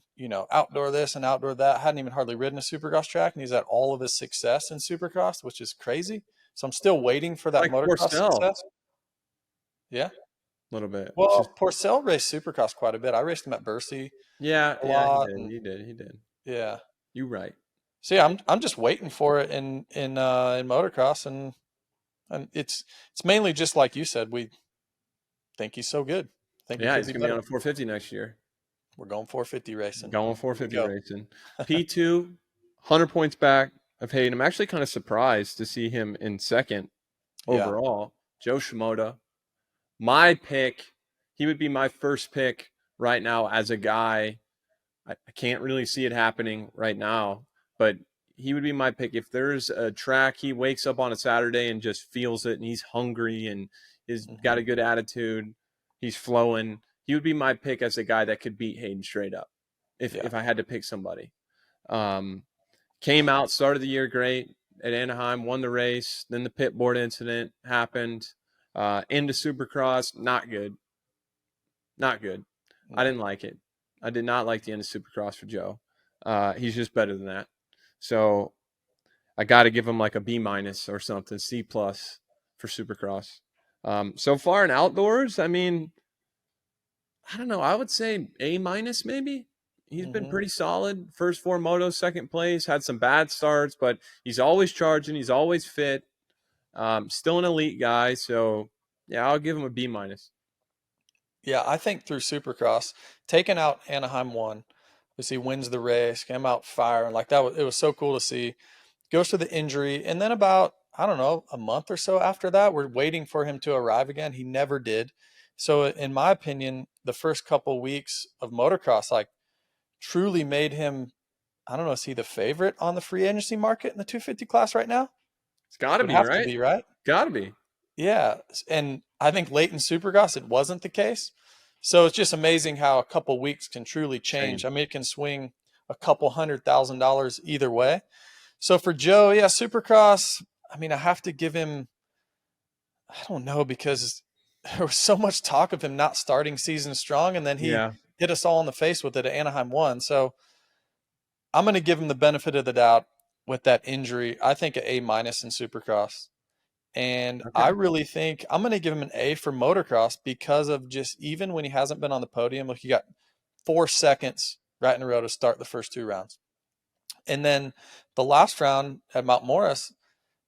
outdoor this and outdoor that. Hadn't even hardly ridden a Supercross track, and he's had all of his success in Supercross, which is crazy. So I'm still waiting for that motocross success. Yeah. A little bit. Well, Porcel raced Supercross quite a bit. I raced him at Bercy. Yeah, he did. Yeah. You're right. So yeah, I'm just waiting for it in motocross, and it's mainly just like you said. We think he's so good. He's gonna be on a 450 next year. We're going 450 racing. Going 450 racing. P2, 100 points back of Haiden. I'm actually kind of surprised to see him in second overall. Joe Shimoda, my pick. He would be my first pick right now as a guy. I can't really see it happening right now, but he would be my pick. If there's a track, he wakes up on a Saturday and just feels it, and he's hungry and he's got a good attitude, he's flowing. He would be my pick as a guy that could beat Haiden straight up if I had to pick somebody. Came out, started the year great at Anaheim, won the race. Then the pit board incident happened. Into Supercross, not good. Not good. I didn't like it. I did not like the end of Supercross for Joe. He's just better than that. So I got to give him like a B- or something, C+ for Supercross. So far in outdoors, I don't know. I would say A- maybe. He's been pretty solid. First 4 motos, second place, had some bad starts, but he's always charging. He's always fit. Still an elite guy. So yeah, I'll give him a B-. Yeah, I think through Supercross, taking out Anaheim 1, as he wins the race, came out firing like that. It was so cool to see. Goes to the injury, and then about, I don't know, a month or so after that, we're waiting for him to arrive again. He never did. So in my opinion, the first couple weeks of motocross, like, truly made him, I don't know, is he the favorite on the free agency market in the 250 class right now? It's got to be, right? Have to be, right? Got to be. Yeah, and I think late in Supercross, it wasn't the case. So it's just amazing how a couple weeks can truly change. It can swing a couple $100,000 either way. So for Joe, yeah, Supercross, I mean, I have to give him, I don't know, because there was so much talk of him not starting season strong, and then he hit us all in the face with it at Anaheim 1. So I'm going to give him the benefit of the doubt with that injury. I think an A- in Supercross. And I really think I'm going to give him an A for motocross because of just, even when he hasn't been on the podium, look, he got 4 seconds right in a row to start the first 2 rounds. And then the last round at Mount Morris,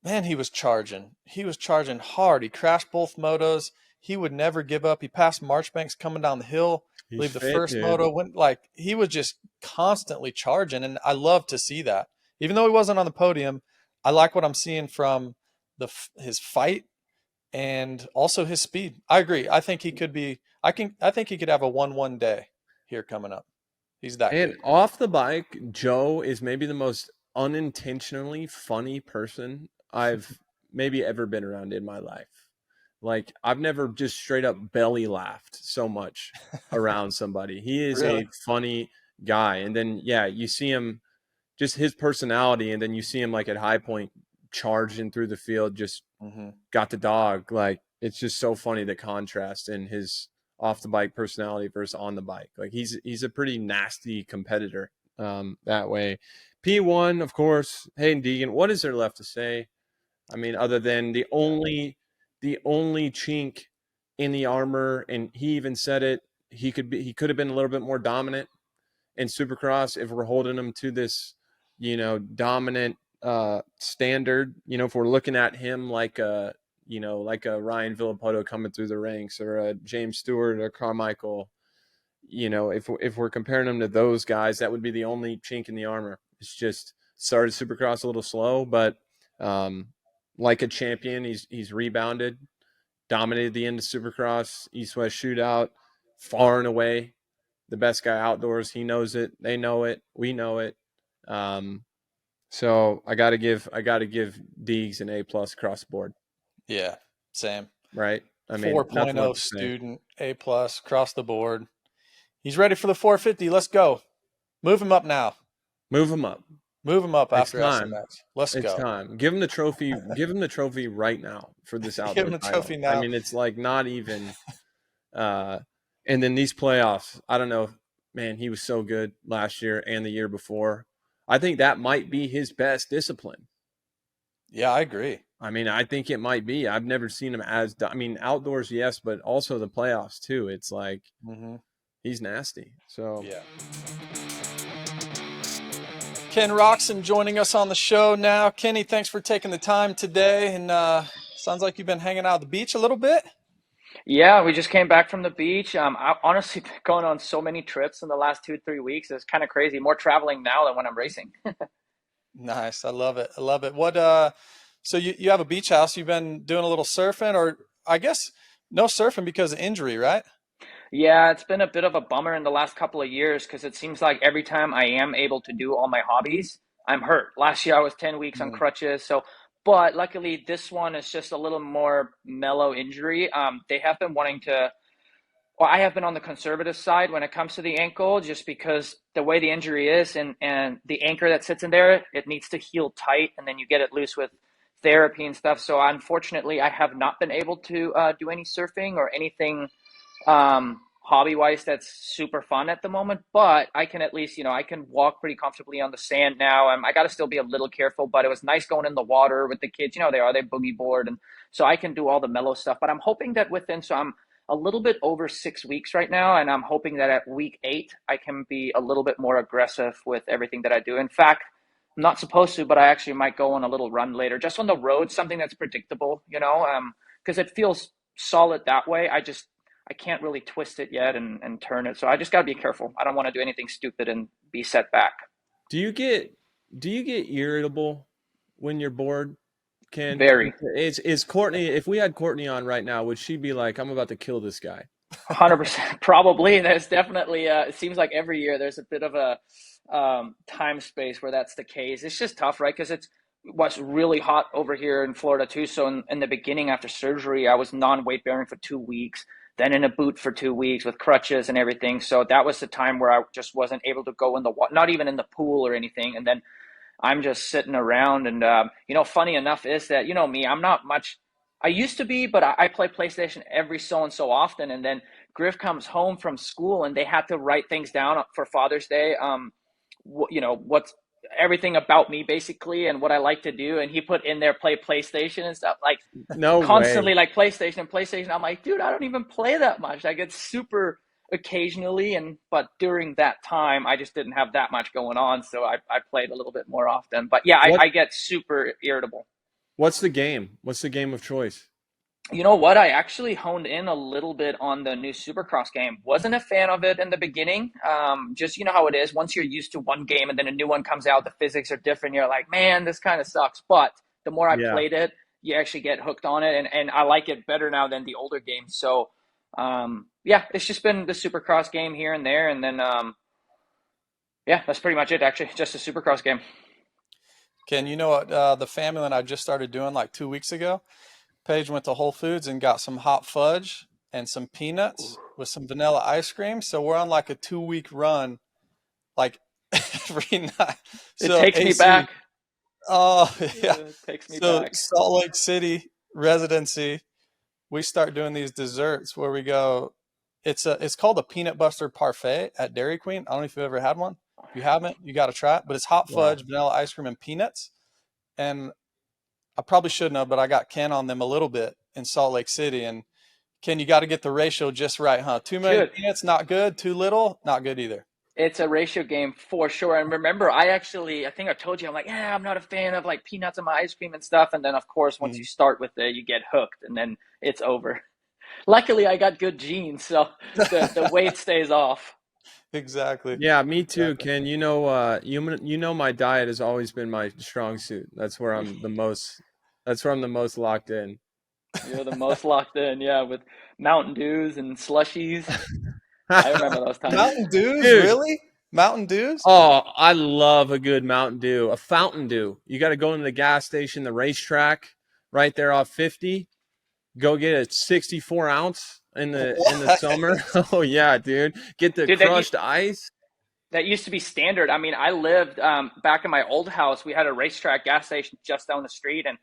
man, he was charging. He was charging hard. He crashed both motos. He would never give up. He passed Marchbanks coming down the hill. I believe the first moto went, like, he was just constantly charging. And I love to see that. Even though he wasn't on the podium, I like what I'm seeing from his fight and also his speed. I agree. I think he could be, I think he could have a 1-1 day here coming up. He's that good. And off the bike, Joe is maybe the most unintentionally funny person I've maybe ever been around in my life. Like, I've never just straight up belly laughed so much around somebody. He is Really? a funny guy. And then, yeah, you see him, just his personality, and then you see him like at High Point charging through the field, just got the dog. Like, it's just so funny, the contrast in his off the bike personality versus on the bike. Like, he's a pretty nasty competitor that way. P1, of course, Haiden Deegan. What is there left to say? I mean, other than the only chink in the armor, and he even said it, he could have been a little bit more dominant in Supercross if we're holding him to this, dominant standard. If we're looking at him like a Ryan Villapoto coming through the ranks, or a James Stewart or Carmichael, if we're comparing him to those guys, that would be the only chink in the armor. It's just started Supercross a little slow, but like a champion, he's rebounded, dominated the end of Supercross, East-West shootout, far and away the best guy outdoors. He knows it. They know it. We know it. So I gotta give Deegs an A+ across the board. Yeah, same. Right. I mean, 4.0 student, A+ across the board. He's ready for the 450. Let's go. Move him up now. Move him up. Move him up after time. SMX. Let's go. It's time. Give him the trophy. Give him the trophy right now for this outdoor. Give him the trophy now. I mean, it's like not even. And then these playoffs, I don't know, man, he was so good last year and the year before. I think that might be his best discipline. Yeah, I agree. I mean, I think it might be. I've never seen him outdoors, yes, but also the playoffs too. It's like he's nasty. So yeah. Ken Roczen joining us on the show now. Kenny, thanks for taking the time today. And sounds like you've been hanging out at the beach a little bit. Yeah, we just came back from the beach. I honestly been going on so many trips in the last 2-3 weeks. It's kind of crazy. More traveling now than when I'm racing. Nice. I love it. I love it. What, so you have a beach house. You've been doing a little surfing, or I guess no surfing because of injury, right? Yeah, it's been a bit of a bummer in the last couple of years because it seems like every time I am able to do all my hobbies, I'm hurt. Last year I was 10 weeks on crutches. But luckily this one is just a little more mellow injury. They have been I have been on the conservative side when it comes to the ankle, just because the way the injury is and the anchor that sits in there, it needs to heal tight, and then you get it loose with therapy and stuff. So unfortunately, I have not been able to do any surfing or anything hobby-wise that's super fun at the moment. But I can at least, I can walk pretty comfortably on the sand now. I got to still be a little careful, but it was nice going in the water with the kids. They boogie board, and so I can do all the mellow stuff. But I'm hoping that so I'm a little bit over 6 weeks right now, and I'm hoping that at week 8 I can be a little bit more aggressive with everything that I do. In fact, I'm not supposed to, but I actually might go on a little run later, just on the road, something that's predictable, because it feels solid that way. I can't really twist it yet and turn it, so I just got to be careful. I don't want to do anything stupid and be set back. Do you get irritable when you're bored? Ken, very. Is Courtney, if we had Courtney on right now, would she be like, I'm about to kill this guy? 100%, probably. There's definitely it seems like every year there's a bit of a time space where that's the case. It's just tough, right? Because it was really hot over here in Florida too. So in the beginning, after surgery, I was non-weight bearing for 2 weeks, then in a boot for 2 weeks with crutches and everything. So that was the time where I just wasn't able to go in the water, not even in the pool or anything. And then I'm just sitting around. And, funny enough is that, me, I'm not much, I used to be, but I play PlayStation every so and so often. And then Griff comes home from school and they had to write things down for Father's Day. What's everything about me basically and what I like to do. And he put in there play PlayStation and stuff, like No constantly way. like PlayStation. I'm like, dude, I don't even play that much. I get super occasionally, but during that time I just didn't have that much going on, so I played a little bit more often. But yeah, What I get super irritable. what's the game? What's the game of choice? You know what? I actually honed in a little bit on the new Supercross game. Wasn't a fan of it in the beginning. Just you know how it is. Once you're used to one game and then a new one comes out, the physics are different. You're like, man, this kind of sucks. But the more I Yeah. played it, you actually get hooked on it, and I like it better now than the older games. So, yeah, it's just been the Supercross game here and there, and then yeah, that's pretty much it. Actually, just a Supercross game. Ken, you know what the family and I just started doing like 2 weeks ago? Paige went to Whole Foods and got some hot fudge and some peanuts with some vanilla ice cream. So we're on like a 2 week run, like every night. It So takes me AC, back. oh yeah. It takes me So back. Salt Lake City residency, we start doing these desserts where we go. It's called a peanut butter parfait at Dairy Queen. I don't know if you've ever had one. If you haven't, you got to try it. But it's hot Wow. fudge, vanilla ice cream, and peanuts. And I probably shouldn't have, but I got Ken on them a little bit in Salt Lake City. And Ken, you got to get the ratio just right, huh? Too many Dude, peanuts, not good. Too little, not good either. it's a ratio game for sure. And remember, I think I told you, I'm like, yeah, I'm not a fan of like peanuts in my ice cream and stuff. And then, of course, once you start with it, you get hooked and then it's over. Luckily, I got good genes, so the weight stays off. Exactly. Yeah, me too, Exactly. Ken. You know my diet has always been my strong suit. That's where I'm the most locked in. You're the most locked in, yeah, with Mountain Dews and slushies. I remember those times. Mountain Dews, Dude. really? Mountain Dews? Oh, I love a good Mountain Dew, a Fountain Dew. You got to go into the gas station, the racetrack, right there off 50. Go get a 64 ounce in the summer. Oh yeah, dude. Get the Dude, crushed ice. that used to be standard. I mean, I lived back in my old house. We had a racetrack gas station just down the street, and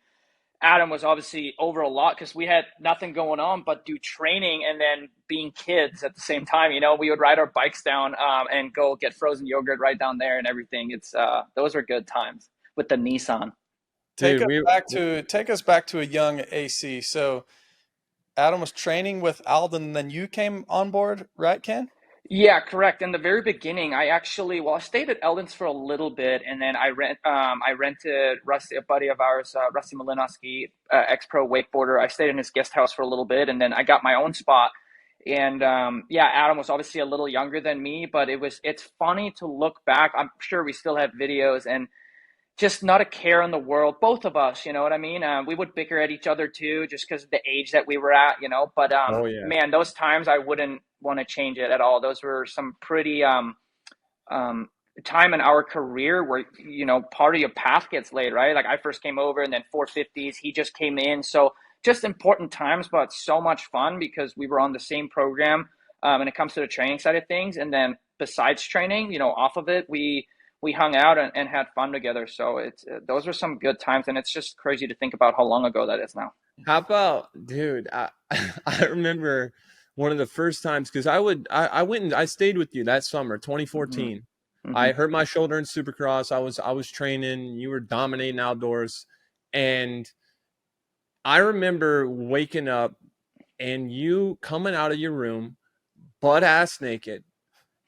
Adam was obviously over a lot because we had nothing going on but do training and then being kids at the same time. We would ride our bikes down and go get frozen yogurt right down there and everything. It's those were good times with the Nissan. Dude, Take us back to a young AC. So Adam was training with Alden, then you came on board, right, Ken? Yeah, correct. In the very beginning, I stayed at Eldon's for a little bit, and then I rented Rusty, a buddy of ours, Rusty Malinowski, ex-pro wakeboarder. I stayed in his guest house for a little bit, and then I got my own spot. And yeah, Adam was obviously a little younger than me, but it's funny to look back. I'm sure we still have videos, and just not a care in the world, both of us, you know what I mean? We would bicker at each other too, just because of the age that we were at, but oh yeah. man, those times I wouldn't want to change it at all. Those were some pretty time in our career where, part of your path gets laid, right? Like I first came over and then 450s, he just came in. So just important times, but so much fun because we were on the same program when it comes to the training side of things. And then besides training, off of it, we hung out and had fun together. So those were some good times, and it's just crazy to think about how long ago that is now. How about, dude? I remember one of the first times because I went and I stayed with you that summer, 2014. Mm-hmm. I hurt my shoulder in Supercross. I was training. You were dominating outdoors, and I remember waking up and you coming out of your room, butt ass naked,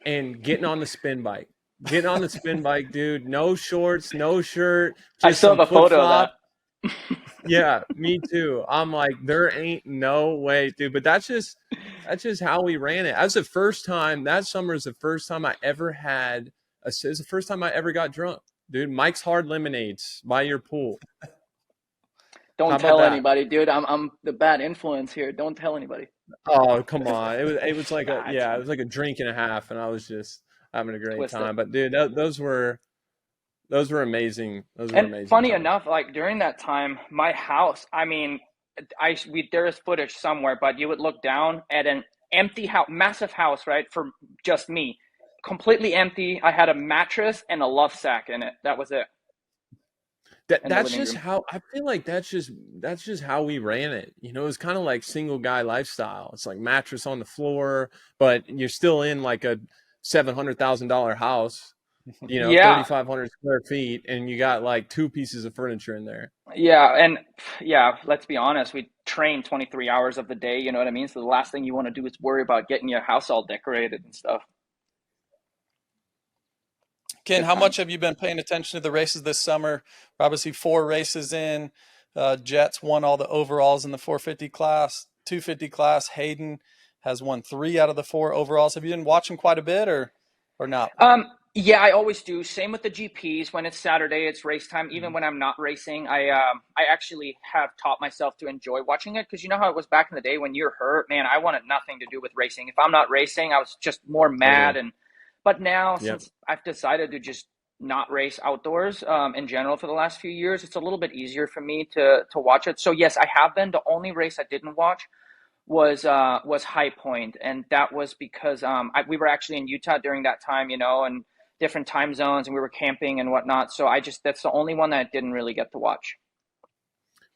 and getting on the spin bike. Getting on the spin bike, dude. No shorts, no shirt. Just I still have a photo of that. Yeah, me too. I'm like, there ain't no way, dude. But that's just how we ran it. That summer is the first time I ever had it's the first time I ever got drunk. Dude, Mike's Hard Lemonades by your pool. Don't tell anybody, dude. I'm the bad influence here. Don't tell anybody. Oh, come on. It was like it was like a drink and a half, and I was just having a great time. But dude, those were amazing. Those were amazing. Funny enough, like during that time, my house, I mean, there is footage somewhere, but you would look down at an empty house, massive house, right? For just me, completely empty. I had a mattress and a love sack in it. That was it. in the That's living just room. how I feel like that's just how we ran it. You know, it's kind of like single guy lifestyle. It's like mattress on the floor, but you're still in like a $700,000 house, you know, Yeah, 3,500 square feet, and you got like 2 pieces of furniture in there. yeah, and yeah, let's be honest. We train 23 hours of the day. You know what I mean? So the last thing you want to do is worry about getting your house all decorated and stuff. Ken, Good how much times. have you been paying attention to the races this summer? We're obviously 4 races in. Jett's won all the overalls in the 450 class, 250 class. Haiden has won 3 out of the 4 overalls. Have you been watching quite a bit or not? Yeah, I always do. Same with the GPs. When it's Saturday, it's race time. Even when I'm not racing, I actually have taught myself to enjoy watching it because you know how it was back in the day when you're hurt, man. I wanted nothing to do with racing. If I'm not racing, I was just more mad. Totally. But now Yep. since I've decided to just not race outdoors in general for the last few years, it's a little bit easier for me to watch it. So yes, I have been. The only race I didn't watch was High Point, and that was because we were actually in Utah during that time, you know, and different time zones, and we were camping and whatnot. So that's the only one that I didn't really get to watch.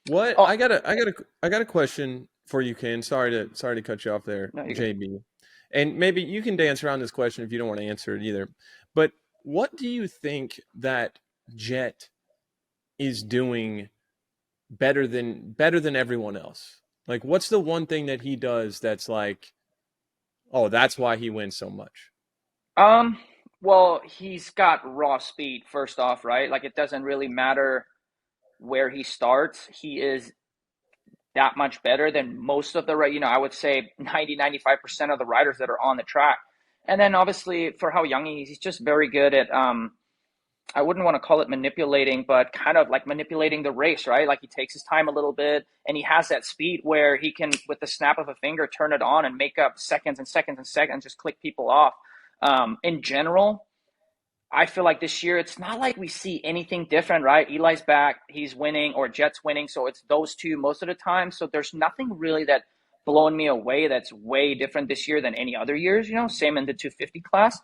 What Oh I got a question for you, Ken. Sorry to cut you off there, no, you're good. JB. And maybe you can dance around this question if you don't want to answer it either. But what do you think that Jett is doing better than everyone else? Like, what's the one thing that he does that's like, oh, that's why he wins so much? Um, well, he's got raw speed first off, right? Like it doesn't really matter where he starts. He is that much better than most of the, you know, I would say 90-95% of the riders that are on the track. And then obviously for how young he is, he's just very good at I wouldn't want to call it manipulating, but kind of like manipulating the race, right? Like he takes his time a little bit and he has that speed where he can, with the snap of a finger, turn it on and make up seconds and seconds and seconds, just click people off. In general, I feel like this year, it's not like we see anything different, right? Eli's back, he's winning, or Jett's winning. So it's those two most of the time. So there's nothing really that blown me away that's way different this year than any other years, you know, same in the 250 class.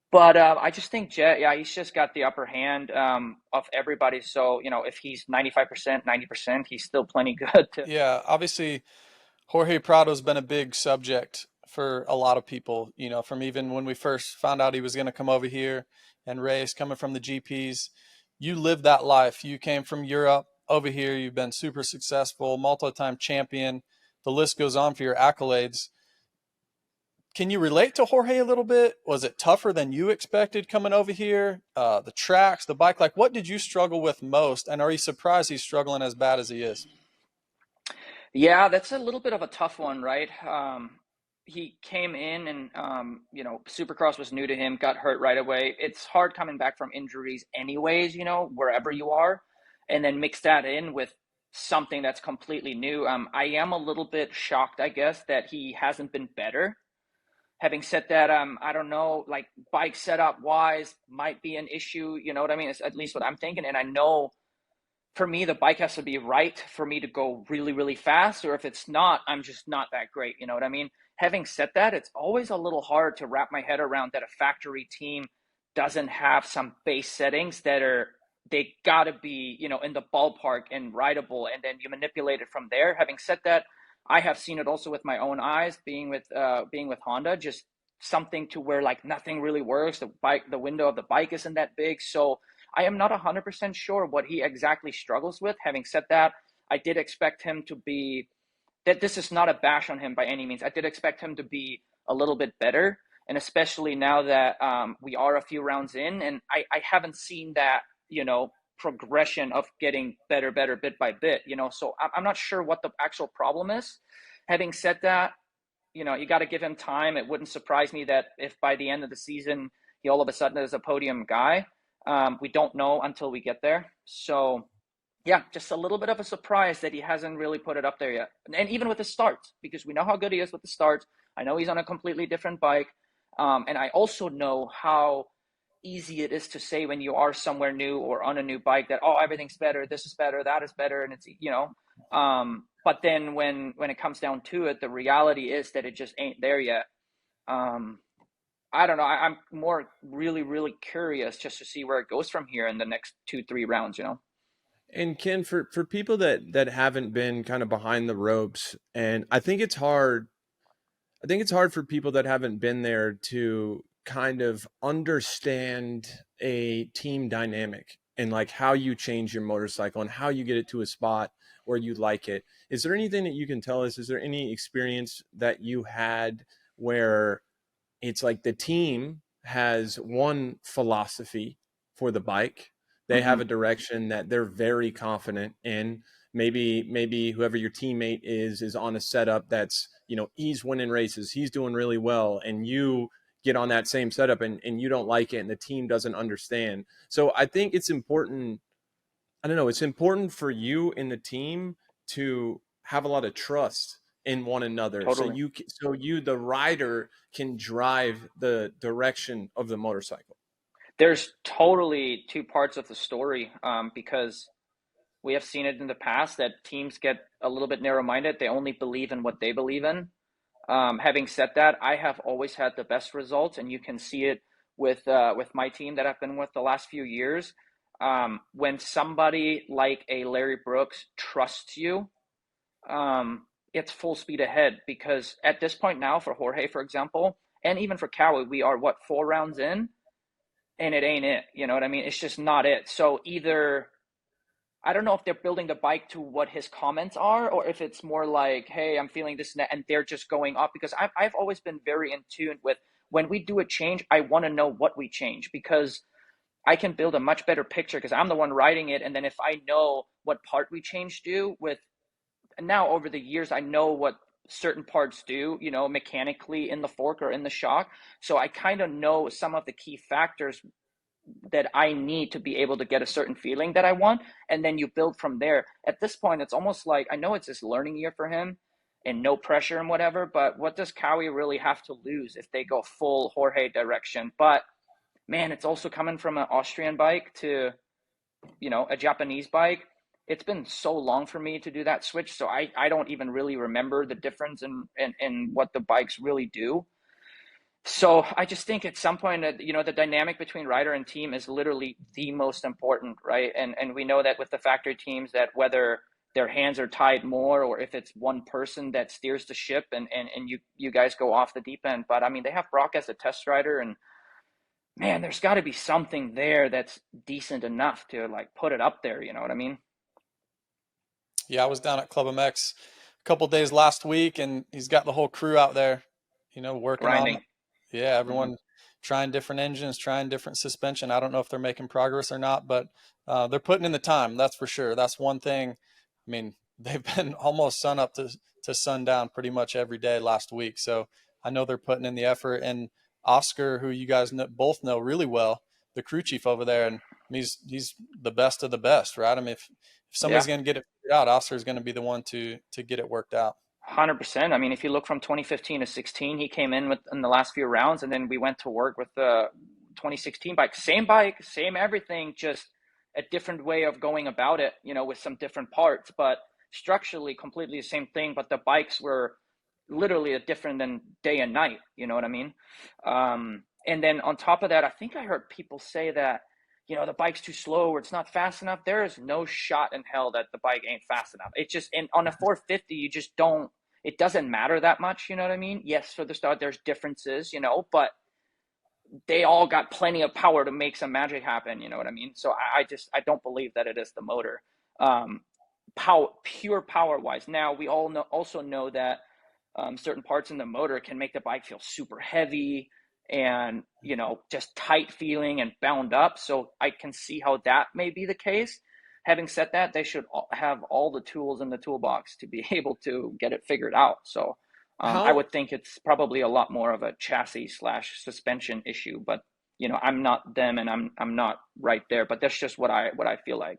But I just think Jett, yeah, he's just got the upper hand of everybody. So, you know, if he's 95%, 90%, he's still plenty good to. Yeah, obviously Jorge Prado's been a big subject for a lot of people, you know, from even when we first found out he was going to come over here and race, coming from the GPs. You lived that life. You came from Europe over here. You've been super successful, multi-time champion. The list goes on for your accolades. Can you relate to Jorge a little bit? Was it tougher than you expected coming over here? The tracks, the bike, like what did you struggle with most? And are you surprised he's struggling as bad as he is? Yeah, that's a little bit of a tough one, right? He came in and, you know, Supercross was new to him, got hurt right away. It's hard coming back from injuries anyways, you know, wherever you are, and then mix that in with something that's completely new. I am a little bit shocked, I guess, that he hasn't been better. Having said that, I don't know, like bike setup wise might be an issue, you know what I mean? It's at least what I'm thinking. And I know for me, the bike has to be right for me to go really, really fast. Or if it's not, I'm just not that great. You know what I mean? Having said that, it's always a little hard to wrap my head around that a factory team doesn't have some base settings that are, they gotta be, you know, in the ballpark and rideable, and then you manipulate it from there. Having said that, I have seen it also with my own eyes, being with Honda, just something to where like nothing really works. The window of the bike isn't that big, so I am not 100% sure what he exactly struggles with. Having said that, I did expect him to be, that this is not a bash on him by any means. I did expect him to be a little bit better. And especially now that we are a few rounds in, and I haven't seen that, you know, progression of getting better, bit by bit, you know. So I'm not sure what the actual problem is. Having said that, you know, you got to give him time. It wouldn't surprise me that if by the end of the season, he all of a sudden is a podium guy. We don't know until we get there. So, yeah, just a little bit of a surprise that he hasn't really put it up there yet. And even with the starts, because we know how good he is with the starts. I know he's on a completely different bike. And I also know how easy it is to say when you are somewhere new or on a new bike that, oh, everything's better, this is better, that is better. And it's, you know, but then when it comes down to it, the reality is that it just ain't there yet. I don't know. I'm more really, really curious just to see where it goes from here in the next 2-3 rounds, you know? And Ken, for people that haven't been kind of behind the ropes, and I think it's hard. I think it's hard for people that haven't been there to kind of understand a team dynamic and like how you change your motorcycle and how you get it to a spot where you like it. Is there anything that you can tell us? Is there any experience that you had where it's like the team has one philosophy for the bike? They have Mm-hmm. a direction that they're very confident in. Maybe whoever your teammate is on a setup that's, he's winning races, he's doing really well, and you get on that same setup and you don't like it and the team doesn't understand. So I think it's important. I don't know. It's important for you and the team to have a lot of trust in one another. Totally. So the rider can drive the direction of the motorcycle. There's totally two parts of the story, because we have seen it in the past that teams get a little bit narrow-minded. They only believe in what they believe in. Having said that, I have always had the best results, and you can see it with my team that I've been with the last few years. When somebody like a Larry Brooks trusts you, it's full speed ahead, because at this point now, for Jorge, for example, and even for Cowie, we are 4 rounds in, and it ain't it. You know what I mean? It's just not it. So either, I don't know if they're building the bike to what his comments are, or if it's more like, hey, I'm feeling this and that, and they're just going up, because I've always been very in tune with, when we do a change, I want to know what we change, because I can build a much better picture because I'm the one writing it. And then if I know what part we changed and now over the years, I know what certain parts do, mechanically in the fork or in the shock. So I kind of know some of the key factors that I need to be able to get a certain feeling that I want. And then you build from there. At this point, it's almost like, I know it's this learning year for him and no pressure and whatever, but what does Cowie really have to lose if they go full Jorge direction? But man, it's also coming from an Austrian bike to, a Japanese bike. It's been so long for me to do that switch. So I don't even really remember the difference in what the bikes really do. So I just think at some point that, the dynamic between rider and team is literally the most important, right? And we know that with the factory teams, that whether their hands are tied more or if it's one person that steers the ship and you guys go off the deep end. But I mean, they have Brock as a test rider, and man, there's got to be something there that's decent enough to like put it up there. You know what I mean? Yeah, I was down at Club MX a couple days last week, and he's got the whole crew out there, working Grinding. on. Yeah, everyone trying different engines, trying different suspension. I don't know if they're making progress or not, but they're putting in the time. That's for sure. That's one thing. I mean, they've been almost sun up to sundown pretty much every day last week. So I know they're putting in the effort. And Oscar, who you guys both know really well, the crew chief over there, and he's the best of the best, right? I mean, if somebody's going to get it figured out, Oscar's going to be the one to get it worked out. 100%. I mean, if you look from 2015 to 16, he came in the last few rounds, and then we went to work with the 2016 bike, same everything, just a different way of going about it, with some different parts, but structurally completely the same thing. But the bikes were literally different than day and night. You know what I mean? And then on top of that, I think I heard people say that, the bike's too slow or it's not fast enough. There is no shot in hell that the bike ain't fast enough. It's just, and on a 450, you just don't, it doesn't matter that much. You know what I mean? Yes, for the start, there's differences, but they all got plenty of power to make some magic happen. You know what I mean? So I don't believe that it is the motor. Pure power wise. Now we all also know that certain parts in the motor can make the bike feel super heavy and, just tight feeling and bound up. So I can see how that may be the case. Having said that, they should have all the tools in the toolbox to be able to get it figured out. So I would think it's probably a lot more of a chassis / suspension issue, but I'm not them and I'm not right there, but that's just what I feel like.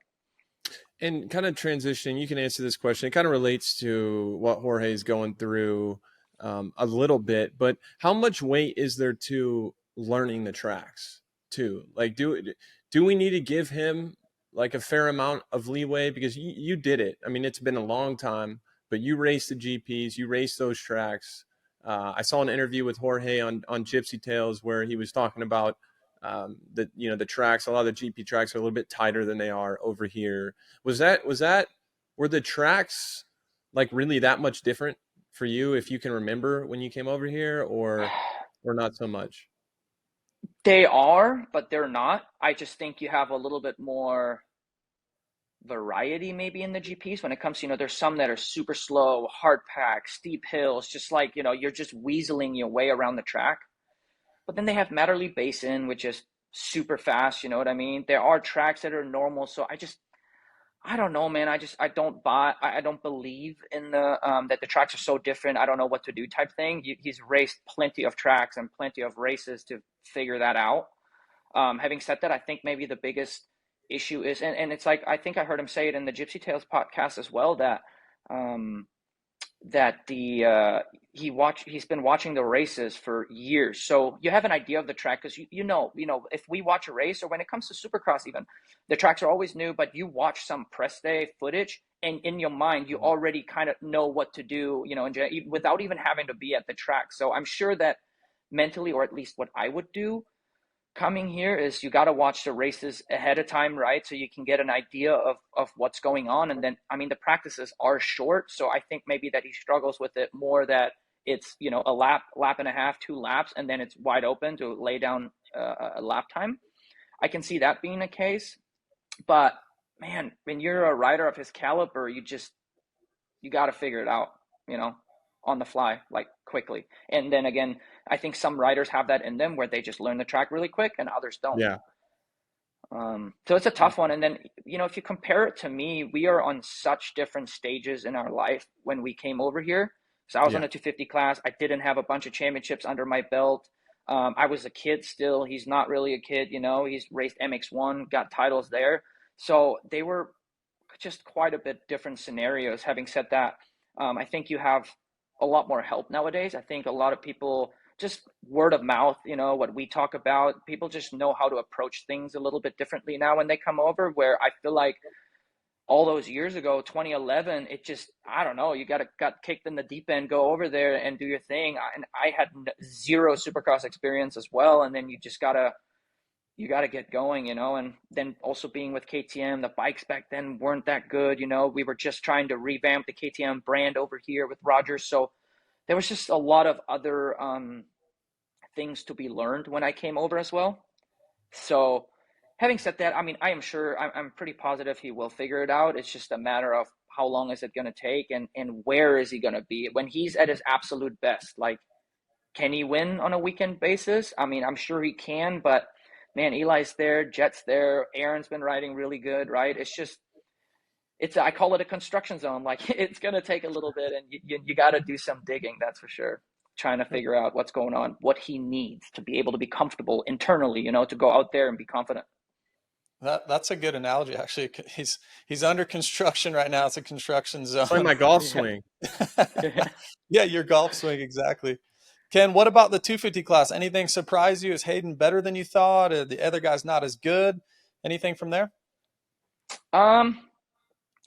And kind of transitioning, you can answer this question. It kind of relates to what Jorge is going through a little bit, but how much weight is there to learning the tracks too? Like, do we need to give him like a fair amount of leeway? Because you did it. I mean, it's been a long time, but you raced the GPs, you raced those tracks. I saw an interview with Jorge on Gypsy Tales where he was talking about that, you know, the tracks, a lot of the GP tracks are a little bit tighter than they are over here. Were the tracks like really that much different for you, if you can remember, when you came over here, or not so much? They are, but they're not. I just think you have a little bit more variety maybe in the GPs when it comes to, you know, there's some that are super slow, hard pack, steep hills, just like, you know, you're just weaseling your way around the track. But then they have Matterley Basin, which is super fast, you know what I mean? There are tracks that are normal, so I don't know, man. I don't believe in the that the tracks are so different, I don't know what to do type thing. He's raced plenty of tracks and plenty of races to figure that out. Having said that, I think maybe the biggest issue is, and it's like, I think I heard him say it in the Gypsy Tales podcast as well, that he's been watching the races for years, so you have an idea of the track, because you know if we watch a race, or when it comes to Supercross even, the tracks are always new, but you watch some press day footage and in your mind you already kind of know what to do, you know, without even having to be at the track. So I'm sure that mentally, or at least what I would do coming here, is you got to watch the races ahead of time, right? So you can get an idea of what's going on. And then, I mean, the practices are short, so I think maybe that he struggles with it more, that it's, you know, a lap and a half, 2 laps, and then it's wide open to lay down a lap time. I can see that being the case. But man, when you're a rider of his caliber, you got to figure it out, you know, on the fly, like quickly. And then again, I think some riders have that in them where they just learn the track really quick and others don't. Yeah. So it's a tough one. And then, you know, if you compare it to me, we are on such different stages in our life when we came over here. So I was on a 250 class. I didn't have a bunch of championships under my belt. I was a kid still. He's not really a kid, you know, he's raced MX1, got titles there. So they were just quite a bit different scenarios. Having said that, I think you have a lot more help nowadays. I think a lot of people, just word of mouth, you know, what we talk about, people just know how to approach things a little bit differently now when they come over, where I feel like all those years ago, 2011, it just, I don't know, you got kicked in the deep end, go over there and do your thing. And I had zero Supercross experience as well. And then you just gotta get going, you know. And then also being with KTM, the bikes back then weren't that good, you know. We were just trying to revamp the KTM brand over here with Rogers. So there was just a lot of other things to be learned when I came over as well. So having said that, I mean, I am sure, I'm pretty positive he will figure it out. It's just a matter of how long is it going to take, and where is he going to be when he's at his absolute best? Like, can he win on a weekend basis? I mean, I'm sure he can, but man, Eli's there, Jett's there, Aaron's been riding really good, right? It's just, I call it a construction zone. Like, it's going to take a little bit, and you got to do some digging, that's for sure. Trying to figure out what's going on, what he needs to be able to be comfortable internally, you know, to go out there and be confident. That's a good analogy, actually. He's under construction right now. It's a construction zone. It's like my golf swing. Yeah, your golf swing, exactly. Ken, what about the 250 class? Anything surprise you? Is Haiden better than you thought? Are the other guys not as good? Anything from there? Am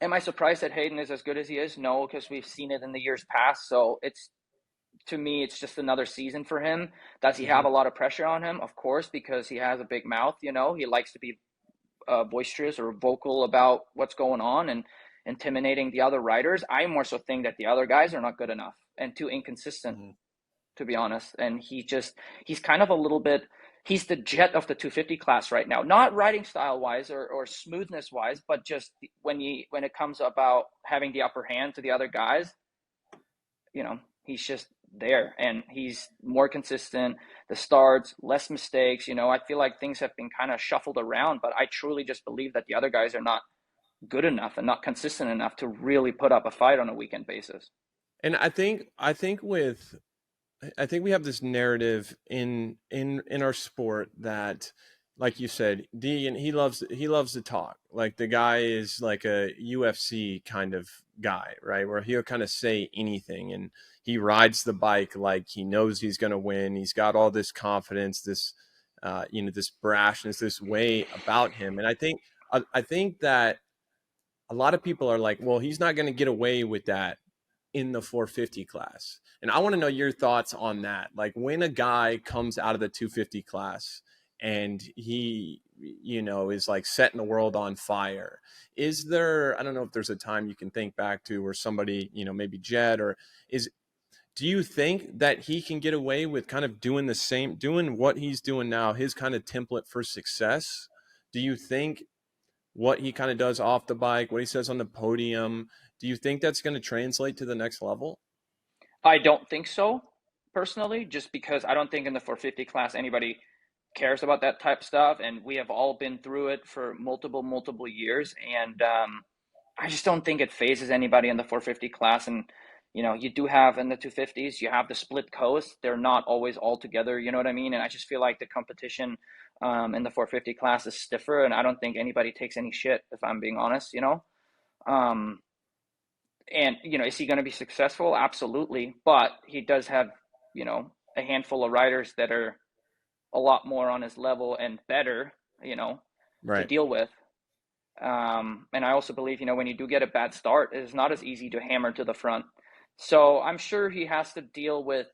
I surprised that Haiden is as good as he is? No, because we've seen it in the years past. So to me, it's just another season for him. Does he have a lot of pressure on him? Of course, because he has a big mouth, you know. He likes to be boisterous or vocal about what's going on and intimidating the other riders. I more so think that the other guys are not good enough and too inconsistent, to be honest. And he's kind of a little bit, he's the Jett of the 250 class right now, not riding style wise or smoothness wise, but just when it comes about having the upper hand to the other guys, you know, he's just there, and he's more consistent, the starts, less mistakes. You know, I feel like things have been kind of shuffled around, but I truly just believe that the other guys are not good enough and not consistent enough to really put up a fight on a weekend basis. And I think we have this narrative in our sport that, like you said, Deegan, he loves to talk. Like, the guy is like a UFC kind of guy, right? Where he'll kind of say anything, and he rides the bike like he knows he's going to win. He's got all this confidence, this, this brashness, this way about him. And I think that a lot of people are like, well, he's not going to get away with that in the 450 class. And I want to know your thoughts on that. Like, when a guy comes out of the 250 class and he, is like setting the world on fire. Is there, I don't know if there's a time you can think back to where somebody, maybe Jett do you think that he can get away with kind of doing what he's doing now, his kind of template for success? Do you think what he kind of does off the bike, what he says on the podium, do you think that's going to translate to the next level? I don't think so, personally, just because I don't think in the 450 class anybody cares about that type of stuff, and we have all been through it for multiple years, and I just don't think it phases anybody in the 450 class. And you do have in the 250s, you have the split coast. They're not always all together, you know what I mean? And I just feel like the competition in the 450 class is stiffer, and I don't think anybody takes any shit, if I'm being honest, And, is he going to be successful? Absolutely. But he does have, a handful of riders that are a lot more on his level and better, to Right. deal with. And I also believe, when you do get a bad start, it's not as easy to hammer to the front. So I'm sure he has to deal with,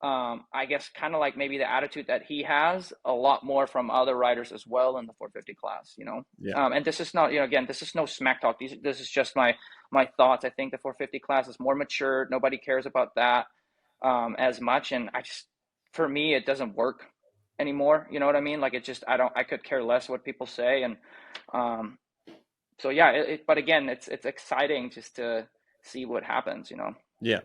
I guess, kind of like maybe the attitude that he has a lot more from other riders as well in the 450 class, Yeah. And this is not, again, this is no smack talk. This is just my thoughts. I think the 450 class is more mature. Nobody cares about that as much. And for me, it doesn't work anymore. You know what I mean? Like I could care less what people say. And so, yeah, but again, it's exciting just to see what happens, Yeah.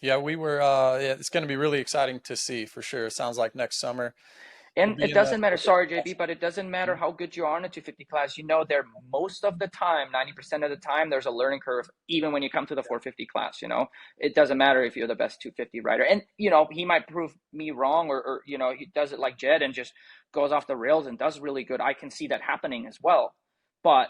Yeah, it's going to be really exciting to see for sure. It sounds like next summer. And it doesn't matter, sorry, JB, but it doesn't matter how good you are in a 250 class. There most of the time, 90% of the time, there's a learning curve, even when you come to the 450 class, It doesn't matter if you're the best 250 rider. And, he might prove me wrong or he does it like Jett and just goes off the rails and does really good. I can see that happening as well. But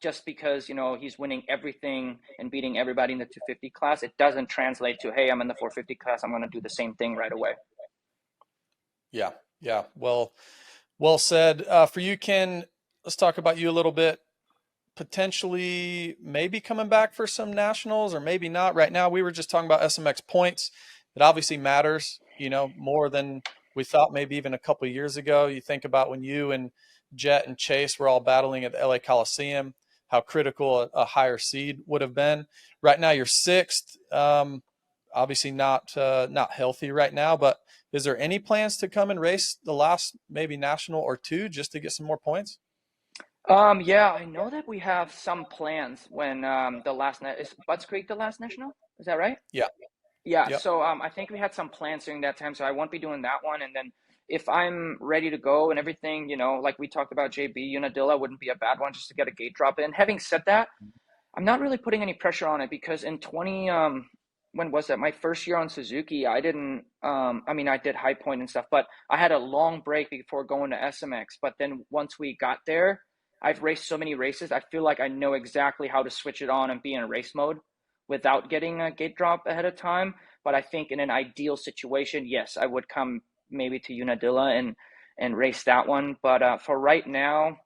just because, he's winning everything and beating everybody in the 250 class, it doesn't translate to, hey, I'm in the 450 class, I'm going to do the same thing right away. Yeah. Yeah. Well said. For you, Ken, let's talk about you a little bit. Potentially maybe coming back for some nationals or maybe not. Right now, we were just talking about SMX points. It obviously matters, more than we thought maybe even a couple of years ago. You think about when you and Jett and Chase were all battling at the LA Coliseum, how critical a higher seed would have been. Right now, you're sixth. Obviously not healthy right now, but is there any plans to come and race the last maybe national or two just to get some more points? Yeah, I know that we have some plans when is Butts Creek the last national? Is that right? Yeah. Yeah. Yep. So I think we had some plans during that time, so I won't be doing that one. And then if I'm ready to go and everything, like we talked about, JB, Unadilla wouldn't be a bad one just to get a gate drop in. Having said that, I'm not really putting any pressure on it because in when was that? My first year on Suzuki, I didn't, I did high point and stuff, but I had a long break before going to SMX. But then once we got there, I've raced so many races. I feel like I know exactly how to switch it on and be in race mode without getting a gate drop ahead of time. But I think in an ideal situation, yes, I would come maybe to Unadilla and race that one. But for right now,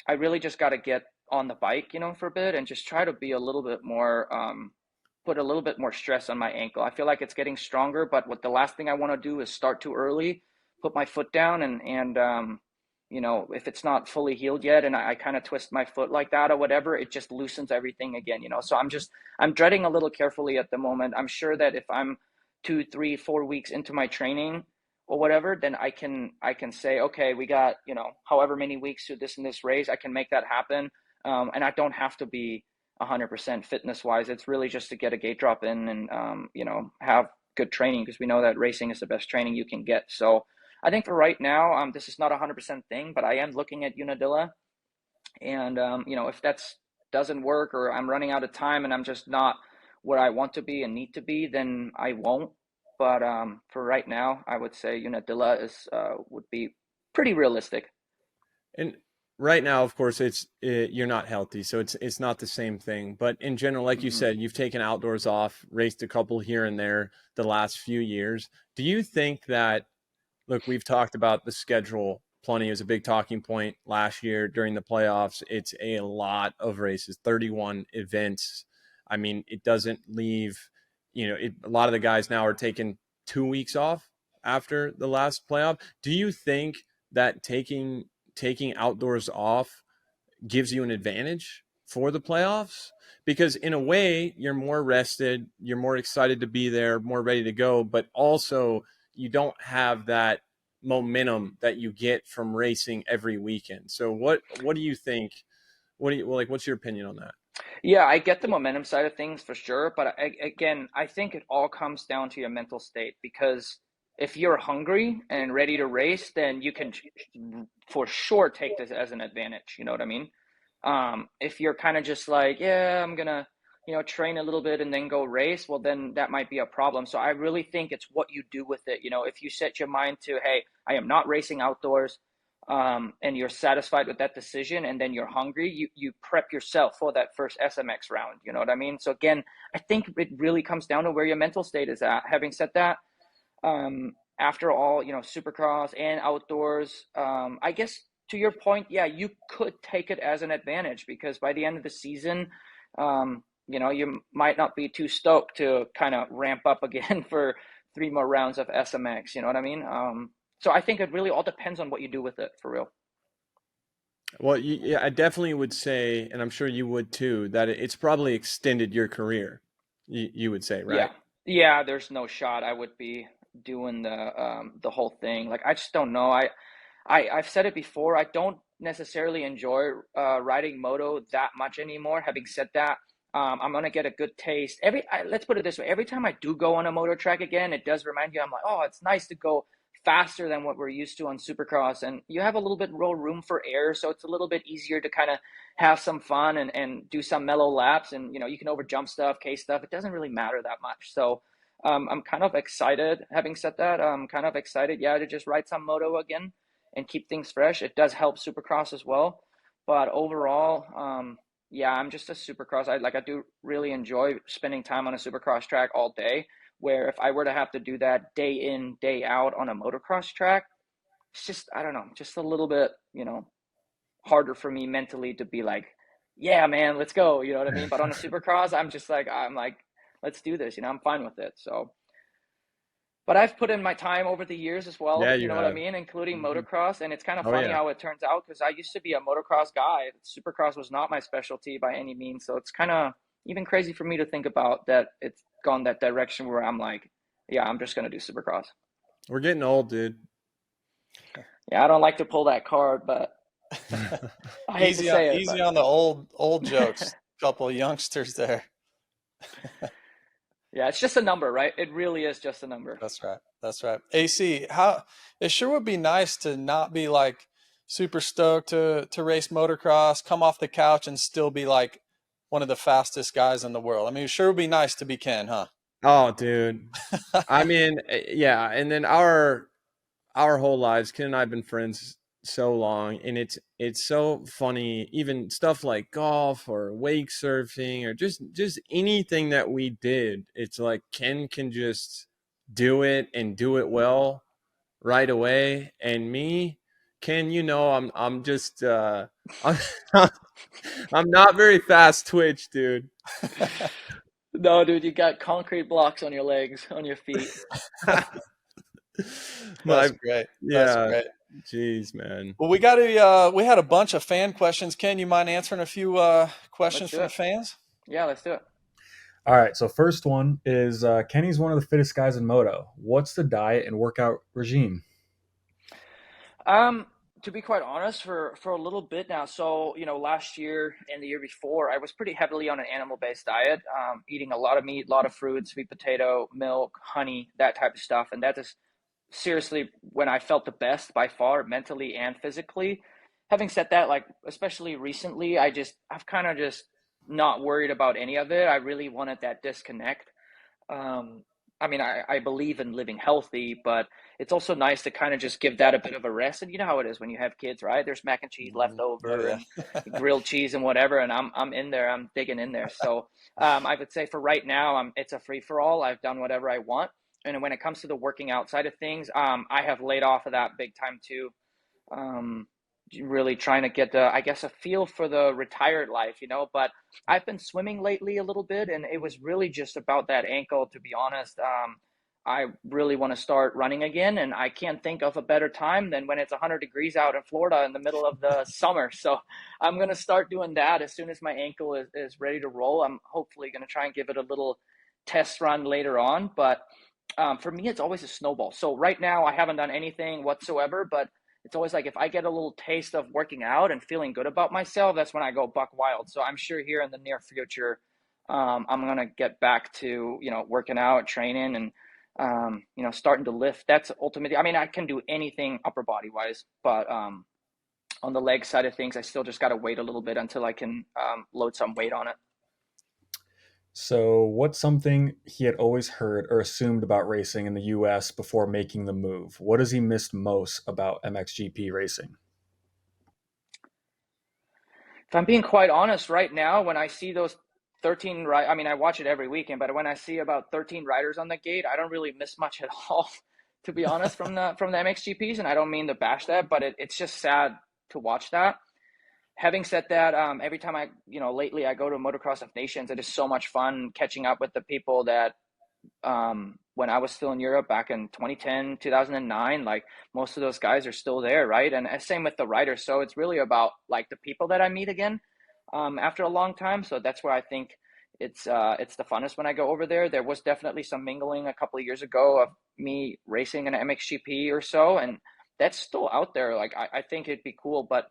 I really just got to get on the bike, for a bit and just try to be a little bit more, put a little bit more stress on my ankle. I feel like it's getting stronger, but what the last thing I want to do is start too early, put my foot down and if it's not fully healed yet and I kind of twist my foot like that or whatever, it just loosens everything again, So I'm dreading a little carefully at the moment. I'm sure that if I'm 2, 3, 4 weeks into my training or whatever, then I can say, okay, we got, however many weeks to this and this race, I can make that happen. And I don't have to be 100% fitness wise. It's really just to get a gate drop in and, have good training because we know that racing is the best training you can get. So I think for right now, this is not 100% thing, but I am looking at Unadilla. And, if that doesn't work or I'm running out of time and I'm just not where I want to be and need to be, then I won't. But for right now, I would say Unadilla would be pretty realistic. And right now, of course, you're not healthy, so it's not the same thing. But in general, like you said, you've taken outdoors off, raced a couple here and there the last few years. Do you think that, look, we've talked about the schedule plenty. It was a big talking point last year during the playoffs. It's a lot of races, 31 events. I mean, it doesn't leave, a lot of the guys now are taking 2 weeks off after the last playoff. Do you think that taking outdoors off gives you an advantage for the playoffs? Because in a way, you're more rested, you're more excited to be there, more ready to go, but also you don't have that momentum that you get from racing every weekend. So what do you think? What's your opinion on that? Yeah, I get the momentum side of things for sure, but again, I think it all comes down to your mental state, because if you're hungry and ready to race, then you can for sure take this as an advantage. You know what I mean? If you're kind of just like, yeah, I'm gonna, train a little bit and then go race, well, then that might be a problem. So I really think it's what you do with it. If you set your mind to, hey, I am not racing outdoors, and you're satisfied with that decision, and then you're hungry, you prep yourself for that first SMX round. You know what I mean? So again, I think it really comes down to where your mental state is at. Having said that, after all, Supercross and outdoors, I guess to your point, yeah, you could take it as an advantage, because by the end of the season, you might not be too stoked to kind of ramp up again for 3 more rounds of SMX. You know what I mean? So I think it really all depends on what you do with it, for real. Well, yeah, I definitely would say, and I'm sure you would too, that it's probably extended your career. You would say, right? Yeah. There's no shot I would be doing the whole thing. Like, I just don't know. I've said it before. I don't necessarily enjoy riding moto that much anymore. Having said that, I'm gonna get a good taste. Let's put it this way: every time I do go on a moto track again, it does remind you. I'm like, oh, it's nice to go faster than what we're used to on Supercross, and you have a little bit more room for air, so it's a little bit easier to kind of have some fun and do some mellow laps, and you can over jump stuff, case stuff. It doesn't really matter that much. So I'm kind of excited. Having said that, I'm kind of excited, to just ride some moto again and keep things fresh. It does help Supercross as well, but overall, I'm just a Supercross. I do really enjoy spending time on a Supercross track all day, where if I were to have to do that day in, day out on a motocross track, it's just, I don't know, just a little bit, harder for me mentally to be like, yeah, man, let's go. You know what I mean? But on a Supercross, I'm like, let's do this. I'm fine with it. So, but I've put in my time over the years as well. Yeah, you know what I mean? Including motocross. And it's kind of funny yeah. how it turns out, because I used to be a motocross guy. Supercross was not my specialty by any means. So it's kind of even crazy for me to think about that it's gone that direction where I'm like, yeah, I'm just going to do Supercross. We're getting old, dude. Yeah, I don't like to pull that card, but I hate to say it. Easy on the old jokes. Couple of youngsters there. Yeah, it's just a number, right? It really is just a number. That's right. AC, it sure would be nice to not be like super stoked to race motocross, come off the couch and still be like one of the fastest guys in the world. I mean, it sure would be nice to be Ken, huh? Oh, dude. I mean, yeah. And then our whole lives, Ken and I have been friends so long, and it's so funny, even stuff like golf or wake surfing or just anything that we did. It's like Ken can just do it and do it well right away. And me, Ken, I'm just I'm not very fast twitch, dude. No, dude, you got concrete blocks on your legs, on your feet. That's great. Yeah. That's great. Jeez, man. Well, we had a bunch of fan questions. Ken, you mind answering a few questions from the fans? Yeah, let's do it. All right. So first one is Kenny's one of the fittest guys in moto. What's the diet and workout regime? To be quite honest, for a little bit now. So, last year and the year before, I was pretty heavily on an animal-based diet, eating a lot of meat, a lot of fruit, sweet potato, milk, honey, that type of stuff. And that is seriously when I felt the best by far, mentally and physically. Having said that, like, especially recently, I've kind of just not worried about any of it. I really wanted that disconnect. I mean, I believe in living healthy, but it's also nice to kind of just give that a bit of a rest. And you know how it is when you have kids, right? There's mac and cheese left over and grilled cheese and whatever, and I'm in there, I'm digging in there. So I would say for right now, it's a free for all. I've done whatever I want. And when it comes to the working out side of things, I have laid off of that big time too. Really trying to get a feel for the retired life, but I've been swimming lately a little bit, and it was really just about that ankle, to be honest. I really want to start running again, and I can't think of a better time than when it's 100 degrees out in Florida in the middle of the summer. So I'm going to start doing that as soon as my ankle is ready to roll. I'm hopefully going to try and give it a little test run later on, but for me, it's always a snowball. So right now I haven't done anything whatsoever, but it's always like if I get a little taste of working out and feeling good about myself, that's when I go buck wild. So I'm sure here in the near future, I'm going to get back to, working out, training, and, starting to lift. That's ultimately, I mean, I can do anything upper body wise, but on the leg side of things, I still just got to wait a little bit until I can load some weight on it. So, what's something he had always heard or assumed about racing in the U.S. before making the move? What has he missed most about MXGP racing? If I'm being quite honest, right now, when I see those 13, I mean, I watch it every weekend, but when I see about 13 riders on the gate, I don't really miss much at all, to be honest, from the MXGPs. And I don't mean to bash that, but it's just sad to watch that. Having said that, every time lately I go to Motocross of Nations, it is so much fun catching up with the people that when I was still in Europe back in 2010, 2009, like most of those guys are still there, right? And same with the riders. So it's really about like the people that I meet again after a long time. So that's where I think it's the funnest when I go over there. There was definitely some mingling a couple of years ago of me racing an MXGP or so, and that's still out there. Like I think it'd be cool, but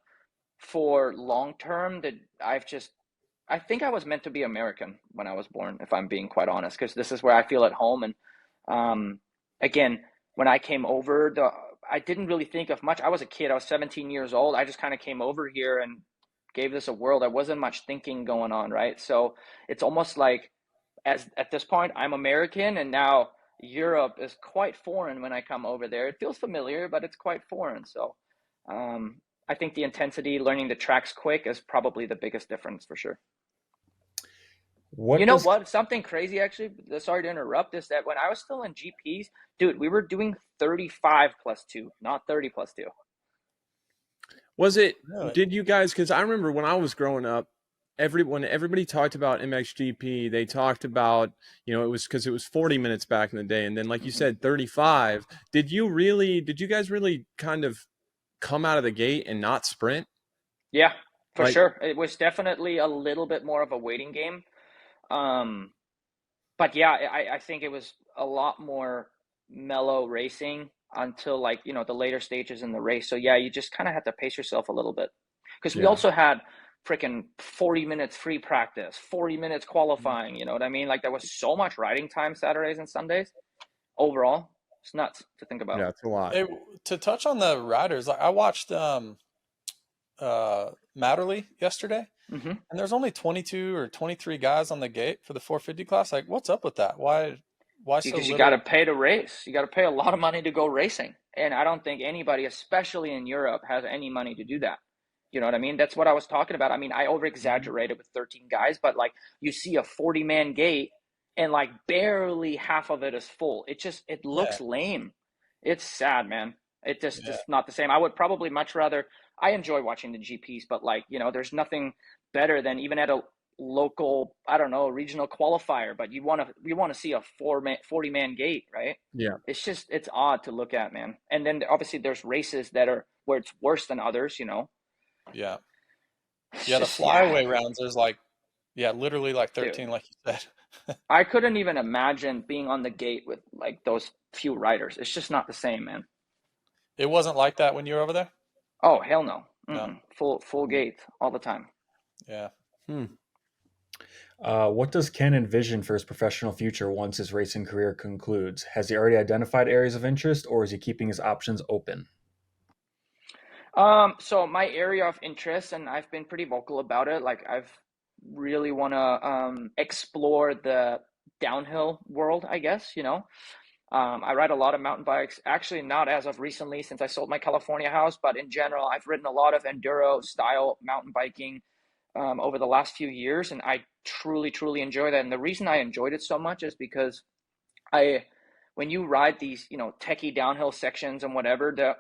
for long term, I think I was meant to be American when I was born, if I'm being quite honest, because this is where I feel at home. And again, when I came over, I didn't really think of much. I was a kid. I was 17 years old. I just kind of came over here and gave this a whirl. There wasn't much thinking going on, right? So it's almost like at this point, I'm American, and now Europe is quite foreign when I come over there. It feels familiar, but it's quite foreign. So I think the intensity, learning the tracks quick is probably the biggest difference for sure. What? Something crazy, actually, sorry to interrupt, is that when I was still in GPs, dude, we were doing 35 plus 2, not 30 plus 2. Was it, Really? Did you guys, because I remember when I was growing up, when everybody talked about MXGP, they talked about, it was because it was 40 minutes back in the day. And then, like you said, 35. Did you guys really kind of come out of the gate and not sprint? Yeah, for sure. It was definitely a little bit more of a waiting game. But yeah, I think it was a lot more mellow racing until the later stages in the race. So yeah, you just kind of have to pace yourself a little bit, because we also had freaking 40 minutes free practice, 40 minutes qualifying, you know what I mean? Like there was so much riding time Saturdays and Sundays overall. It's nuts to think about. Yeah, it's a lot. Hey, to touch on the riders, I watched Matterley yesterday, and there's only 22 or 23 guys on the gate for the 450 class. Like, what's up with that? Why so little? Because you got to pay to race. You got to pay a lot of money to go racing, and I don't think anybody, especially in Europe, has any money to do that. You know what I mean? That's what I was talking about. I mean, I over-exaggerated with 13 guys, but like you see a 40-man gate, and like barely half of it is full. It looks lame. It's sad, man. It's just not the same. I would probably much rather, I enjoy watching the GPs, but there's nothing better than even at a local, I don't know, regional qualifier, but we want to see a 40-man gate, right? Yeah. It's odd to look at, man. And then obviously there's races that are where it's worse than others, Yeah. Yeah, the flyaway rounds, there's literally 13, dude, like you said. I couldn't even imagine being on the gate with those few riders. It's just not the same, man. It wasn't like that when you were over there? Oh, hell no. No. Full gate all the time. Yeah. What does Ken envision for his professional future once his racing career concludes? Has he already identified areas of interest, or is he keeping his options open? So my area of interest, and I've been pretty vocal about it, I've really want to explore the downhill world, I guess. I ride a lot of mountain bikes, actually not as of recently since I sold my California house, but in general, I've ridden a lot of enduro style mountain biking over the last few years, and I truly, truly enjoy that. And the reason I enjoyed it so much is because when you ride these, techie downhill sections and whatever,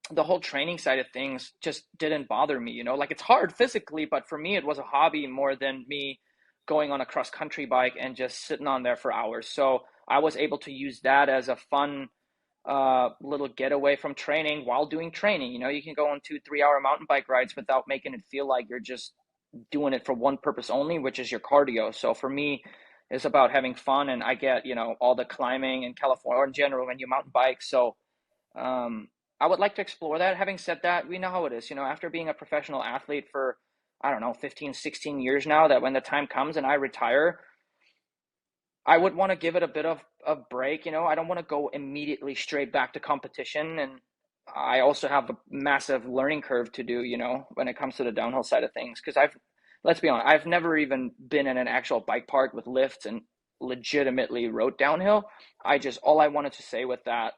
the whole training side of things just didn't bother me, it's hard physically, but for me, it was a hobby more than me going on a cross country bike and just sitting on there for hours. So I was able to use that as a fun little getaway from training while doing training. You know, you can go on 2-3 hour mountain bike rides without making it feel like you're just doing it for one purpose only, which is your cardio. So for me, it's about having fun, and I get, you know, all the climbing in California or in general when you mountain bike. So I would like to explore that. Having said that, we know how it is, you know, after being a professional athlete for, I don't know, 15, 16 years now, that when the time comes and I retire, I would want to give it a bit of a break. You know, I don't want to go immediately straight back to competition. And I also have a massive learning curve to do, you know, when it comes to the downhill side of things. Because let's be honest, I've never even been in an actual bike park with lifts and legitimately rode downhill. All I wanted to say with that,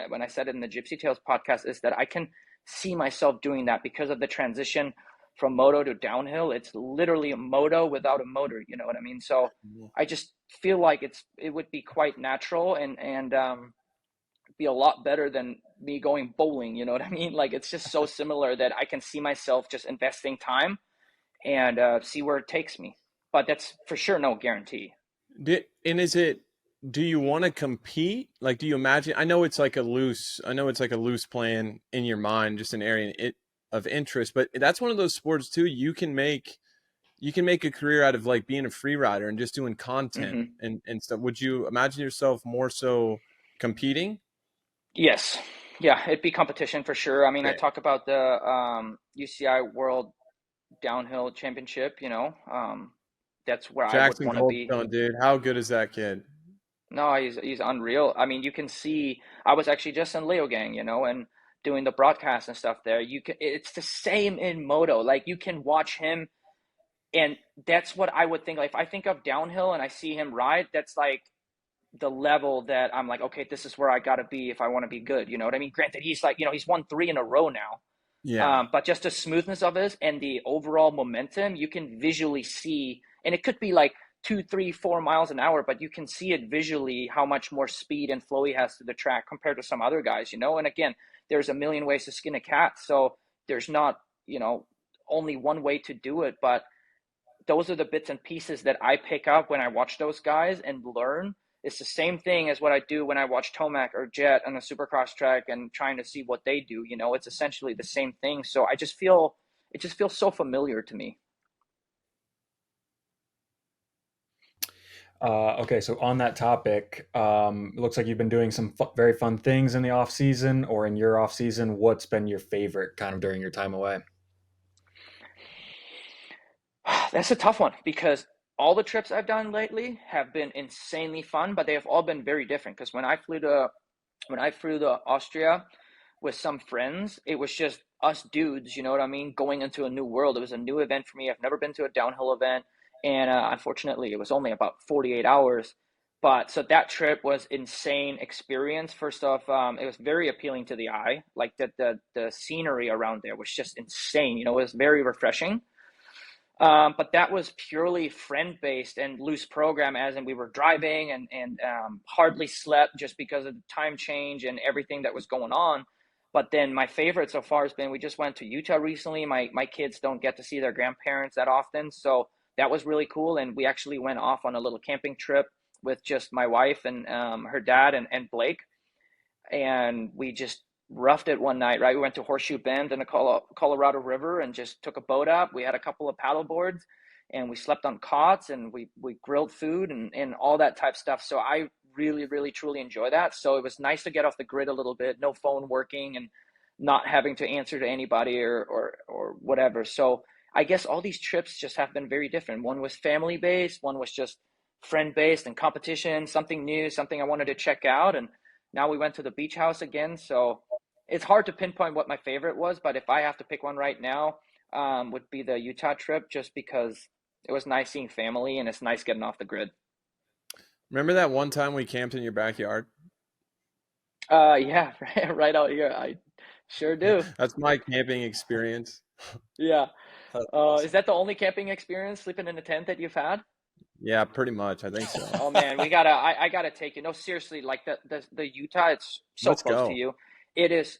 when I said it in the Gypsy Tales podcast, is that I can see myself doing that because of the transition from moto to downhill. It's literally a moto without a motor, you know what I mean? So I just feel like it would be quite natural and be a lot better than me going bowling, you know what I mean? Like, it's just so similar that I can see myself just investing time and see where it takes me. But that's for sure no guarantee. Do you want to compete? Like, do you imagine, I know it's like a loose plan in your mind, just an area of interest, but that's one of those sports too. You can make a career out of like being a free rider and just doing content and stuff. Would you imagine yourself more so competing? Yes. Yeah, it'd be competition for sure. I mean, Great. I talk about the UCI World Downhill Championship, you know. That's where Jackson I would want to be. Goldstone, dude. How good is that kid? No, he's unreal. I mean, you can see, I was actually just in Leogang, you know, and doing the broadcast and stuff there. It's the same in moto. Like, you can watch him, and that's what I would think. Like, if I think of downhill and I see him ride, that's like the level that I'm like, okay, this is where I got to be if I want to be good. You know what I mean? Granted, he's like, you know, he's won 3 in a row now. Yeah. But just the smoothness of it and the overall momentum, you can visually see, and it could be like 2, 3, 4 miles an hour, but you can see it visually how much more speed and flow he has to the track compared to some other guys, you know? And again, there's a million ways to skin a cat. So there's not, you know, only one way to do it, but those are the bits and pieces that I pick up when I watch those guys and learn. It's the same thing as what I do when I watch Tomac or Jett on a supercross track and trying to see what they do. You know, it's essentially the same thing. So it just feels so familiar to me. Okay, so on that topic, it looks like you've been doing some very fun things in the off season or in your off season. What's been your favorite kind of during your time away? That's a tough one because all the trips I've done lately have been insanely fun, but they have all been very different. Because when I flew to Austria with some friends, it was just us dudes, you know what I mean, going into a new world. It was a new event for me. I've never been to a downhill event, and unfortunately, it was only about 48 hours. But so that trip was insane experience. First off, it was very appealing to the eye. Like the scenery around there was just insane. You know, it was very refreshing. But that was purely friend-based and loose program, as in we were driving and hardly slept just because of the time change and everything that was going on. But then my favorite so far has been, we just went to Utah recently. My kids don't get to see their grandparents that often, so that was really cool. And we actually went off on a little camping trip with just my wife and her dad and Blake. And we just roughed it one night, right? We went to Horseshoe Bend in the Colorado River and just took a boat up. We had a couple of paddle boards and we slept on cots and we grilled food and all that type stuff. So I really, really, truly enjoy that. So it was nice to get off the grid a little bit, no phone working and not having to answer to anybody or whatever. So I guess all these trips just have been very different. One was family based, one was just friend based and competition, something new, something I wanted to check out. And now we went to the beach house again. So it's hard to pinpoint what my favorite was, but if I have to pick one right now, would be the Utah trip, just because it was nice seeing family and it's nice getting off the grid. Remember that one time we camped in your backyard? Yeah, right out here. I sure do. That's my camping experience. Yeah. Awesome. Is that the only camping experience, sleeping in a tent, that you've had? Yeah, pretty much. I think so. Oh man, I gotta take you. No, seriously, like the Utah, it's so Let's close go. to you. It is.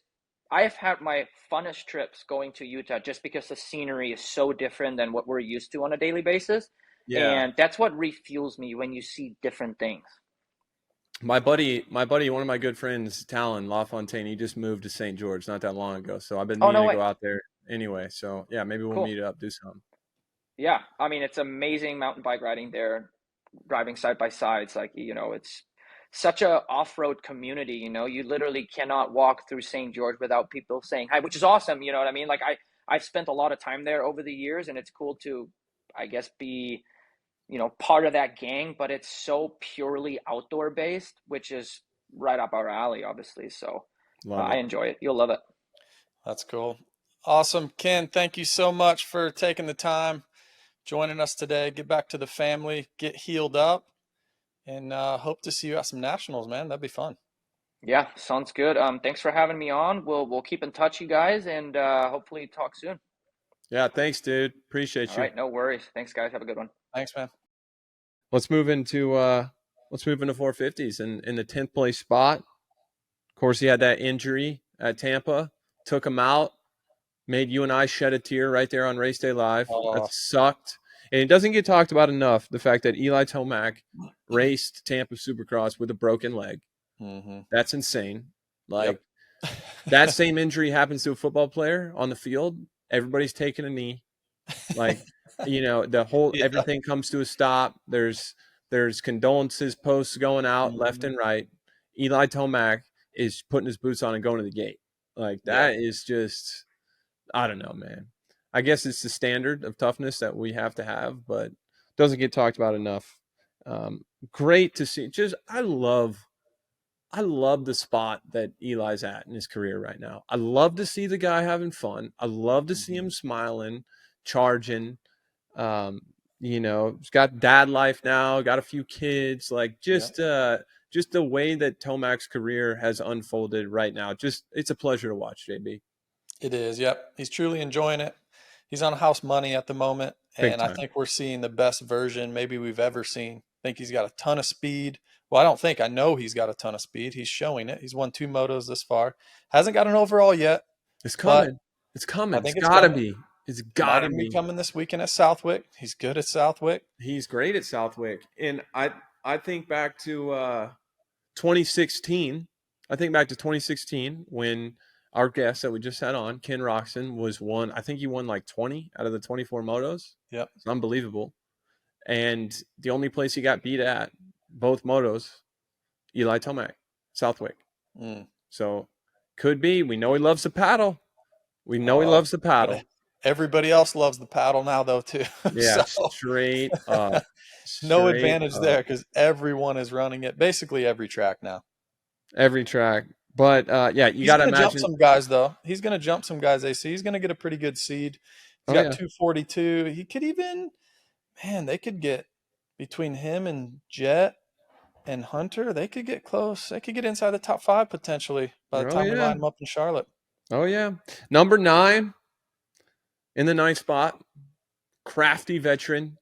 I have had my funnest trips going to Utah just because the scenery is so different than what we're used to on a daily basis. Yeah. And that's what refuels me when you see different things. My buddy, one of my good friends, Talon LaFontaine, he just moved to St. George not that long ago. So I've been Oh, meaning no to way. go out there anyway. So yeah, maybe we'll Cool. meet up, do something. Yeah, I mean, it's amazing mountain bike riding there, driving side by side. It's like, it's such a off-road community, you literally cannot walk through St. George without people saying hi, which is awesome, you know what I mean? Like I've spent a lot of time there over the years, and it's cool to, I guess, be, part of that gang, but it's so purely outdoor based, which is right up our alley, obviously. So Love I it. enjoy it. You'll love it. That's cool. Awesome. Ken, thank you so much for taking the time, joining us today. Get back to the family, get healed up, and hope to see you at some nationals, man. That'd be fun. Yeah, sounds good. Thanks for having me on. We'll keep in touch, you guys, and hopefully talk soon. Yeah, thanks, dude. Appreciate All you. right, no worries. Thanks, guys. Have a good one. Thanks, man. Let's move into 450s in the 10th place spot. Of course, he had that injury at Tampa, took him out, made you and I shed a tear right there on Race Day Live. That sucked. And it doesn't get talked about enough, the fact that Eli Tomac raced Tampa Supercross with a broken leg. Mm-hmm. That's insane. Like, that same injury happens to a football player on the field. Everybody's taking a knee. Like, the whole everything comes to a stop. There's condolences posts going out left and right. Eli Tomac is putting his boots on and going to the gate. Like, that is just, I don't know, man. I guess it's the standard of toughness that we have to have, but doesn't get talked about enough. Great to see. Just I love the spot that Eli's at in his career right now. I love to see the guy having fun. I love to see him smiling, charging. He's got dad life now, got a few kids. Like, just the way that Tomac's career has unfolded right now. Just, it's a pleasure to watch, JB. It is. Yep. He's truly enjoying it. He's on house money at the moment. And I think we're seeing the best version maybe we've ever seen. I think he's got a ton of speed. Well, I know he's got a ton of speed. He's showing it. He's won 2 motos this far. Hasn't got an overall yet. It's coming. It's coming. I think it's gotta be. It's gotta be coming this weekend at Southwick. He's good at Southwick. He's great at Southwick. And I think back to 2016. I think back to 2016 when our guest that we just had on, Ken Roczen, I think he won like 20 out of the 24 motos. Yep. It's unbelievable. And the only place he got beat at, both motos, Eli Tomac, Southwick. So could be. We know he loves the paddle. He loves the paddle. Everybody else loves the paddle now, though, too. Yeah, straight up. No advantage there because everyone is running it. Basically every track now. Every track. But, you got to imagine. Jump some guys, though. He's going to jump some guys, AC. He's going to get a pretty good seed. He's got 242. He could even, they could get between him and Jett and Hunter, they could get close. They could get inside the top 5 potentially by the time we line them up in Charlotte. Oh, yeah. Number 9 in the 9th spot, crafty veteran,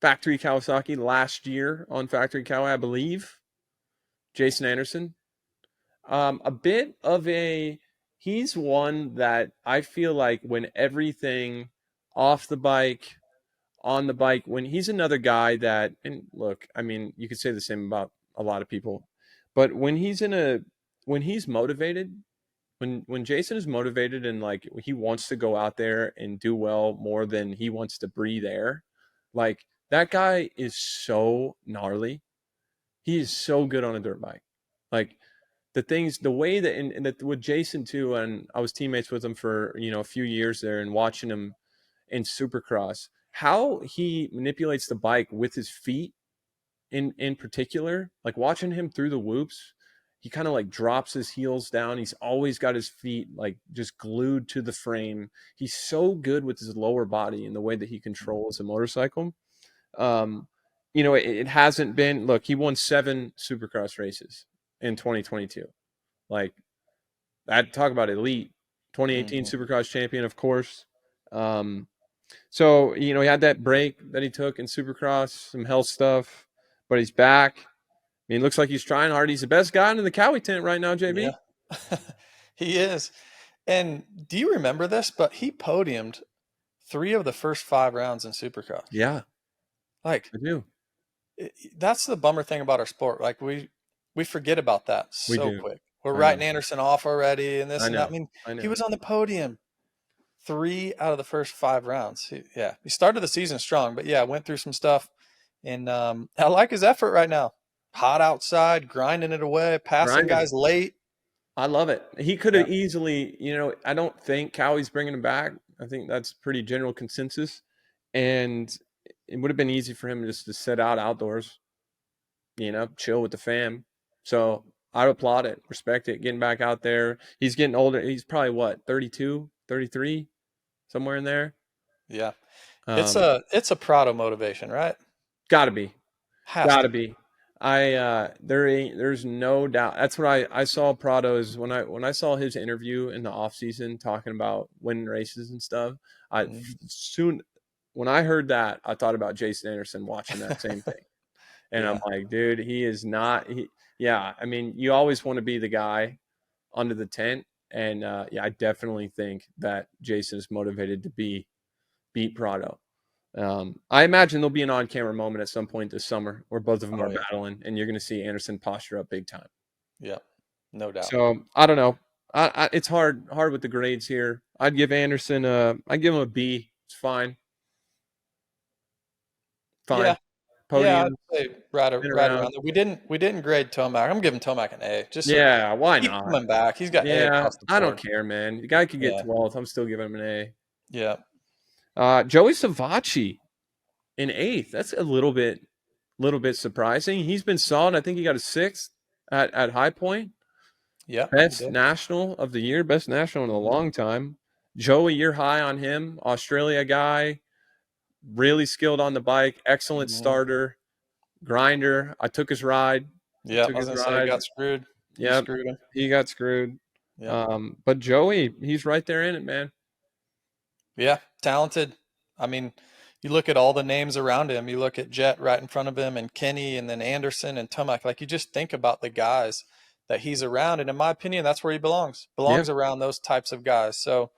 Factory Kawasaki last year on Factory Kawa, I believe, Jason Anderson. A bit of he's one that I feel like when everything off the bike, on the bike, when he's another guy that, and look, I mean, you could say the same about a lot of people, but when he's motivated, when Jason is motivated and like he wants to go out there and do well more than he wants to breathe air, like that guy is so gnarly. He is so good on a dirt bike. Like the way that, and that with Jason too, and I was teammates with him for, a few years there and watching him in Supercross, how he manipulates the bike with his feet in particular, like watching him through the whoops, he kind of like drops his heels down. He's always got his feet like just glued to the frame. He's so good with his lower body and the way that he controls a motorcycle. It hasn't been, look, he won 7 Supercross races in 2022. Like, I'd talk about elite. 2018 Supercross champion, of course. So, he had that break that he took in Supercross, some health stuff, but he's back. I mean, it looks like he's trying hard. He's the best guy in the Cowie tent right now, JB. Yeah. He is. And do you remember this? But he podiumed 3 of the first 5 rounds in Supercross. Yeah. Like, I do. That's the bummer thing about our sport. Like, we forget about that We so do. quick. We're I writing know. Anderson off already and this I and that. know. I mean, I know. he was on the podium 3 out of the first 5 rounds. He started the season strong, but went through some stuff. And I like his effort right now. Hot outside, grinding it away, passing Grinding. guys late. I love it. He could have easily, I don't think Cowie's bringing him back. I think that's pretty general consensus. And it would have been easy for him just to sit out outdoors, chill with the fam. So I applaud it, respect it, getting back out there. He's getting older. He's probably what, 32, 33, somewhere in there. Yeah. It's a Prado motivation, right? Gotta be. Has Gotta to be. There's no doubt. That's what I saw Prado's when I saw his interview in the off season talking about winning races and stuff. When I heard that, I thought about Jason Anderson watching that same thing. And I'm like, dude, he is not. I mean, you always want to be the guy under the tent. And I definitely think that Jason is motivated to beat Prado. I imagine there'll be an on-camera moment at some point this summer where both of them are battling, and you're going to see Anderson posture up big time. Yeah, no doubt. So I don't know. It's hard with the grades here. I'd give Anderson I'd give him a B. It's fine. Yeah. Podium. I'd say right around there. We didn't grade Tomac. I'm giving Tomac an A. Just why keep not? coming back. He's got A across the board. I don't care, man. The guy could get 12th. I'm still giving him an A. Yeah. Joey Savatgy in 8th. That's a little bit surprising. He's been solid. I think he got a 6th at High Point. Yeah. Best national of the year. Best national in a long time. Joey, you're high on him. Australia guy. Really skilled on the bike. Excellent starter. Grinder. I took his ride. Yeah, I was going to say he got screwed. Yeah, he got screwed. Yeah. But Joey, he's right there in it, man. Yeah, talented. I mean, you look at all the names around him. You look at Jett right in front of him and Kenny and then Anderson and Tomac. Like, you just think about the guys that he's around. And in my opinion, that's where he belongs. Around those types of guys. So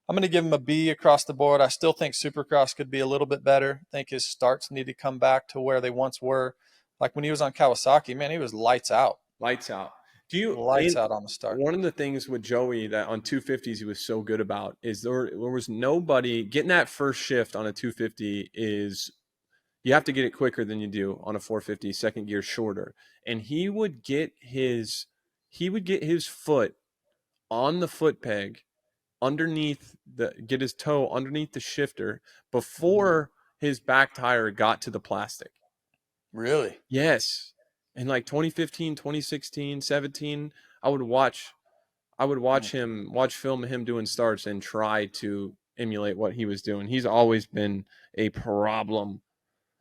I'm going to give him a B across the board. I still think Supercross could be a little bit better. I think his starts need to come back to where they once were. Like when he was on Kawasaki, man, he was lights out. Lights out. Lights out on the start. One of the things with Joey that on 250s he was so good about is there was nobody getting that first shift on a 250 is you have to get it quicker than you do on a 450 second gear shorter. And he would get his foot on the foot peg get his toe underneath the shifter before his back tire got to the plastic. Really? Yes. In like 2015, 2016, 17, I would watch film of him doing starts and try to emulate what he was doing. He's always been a problem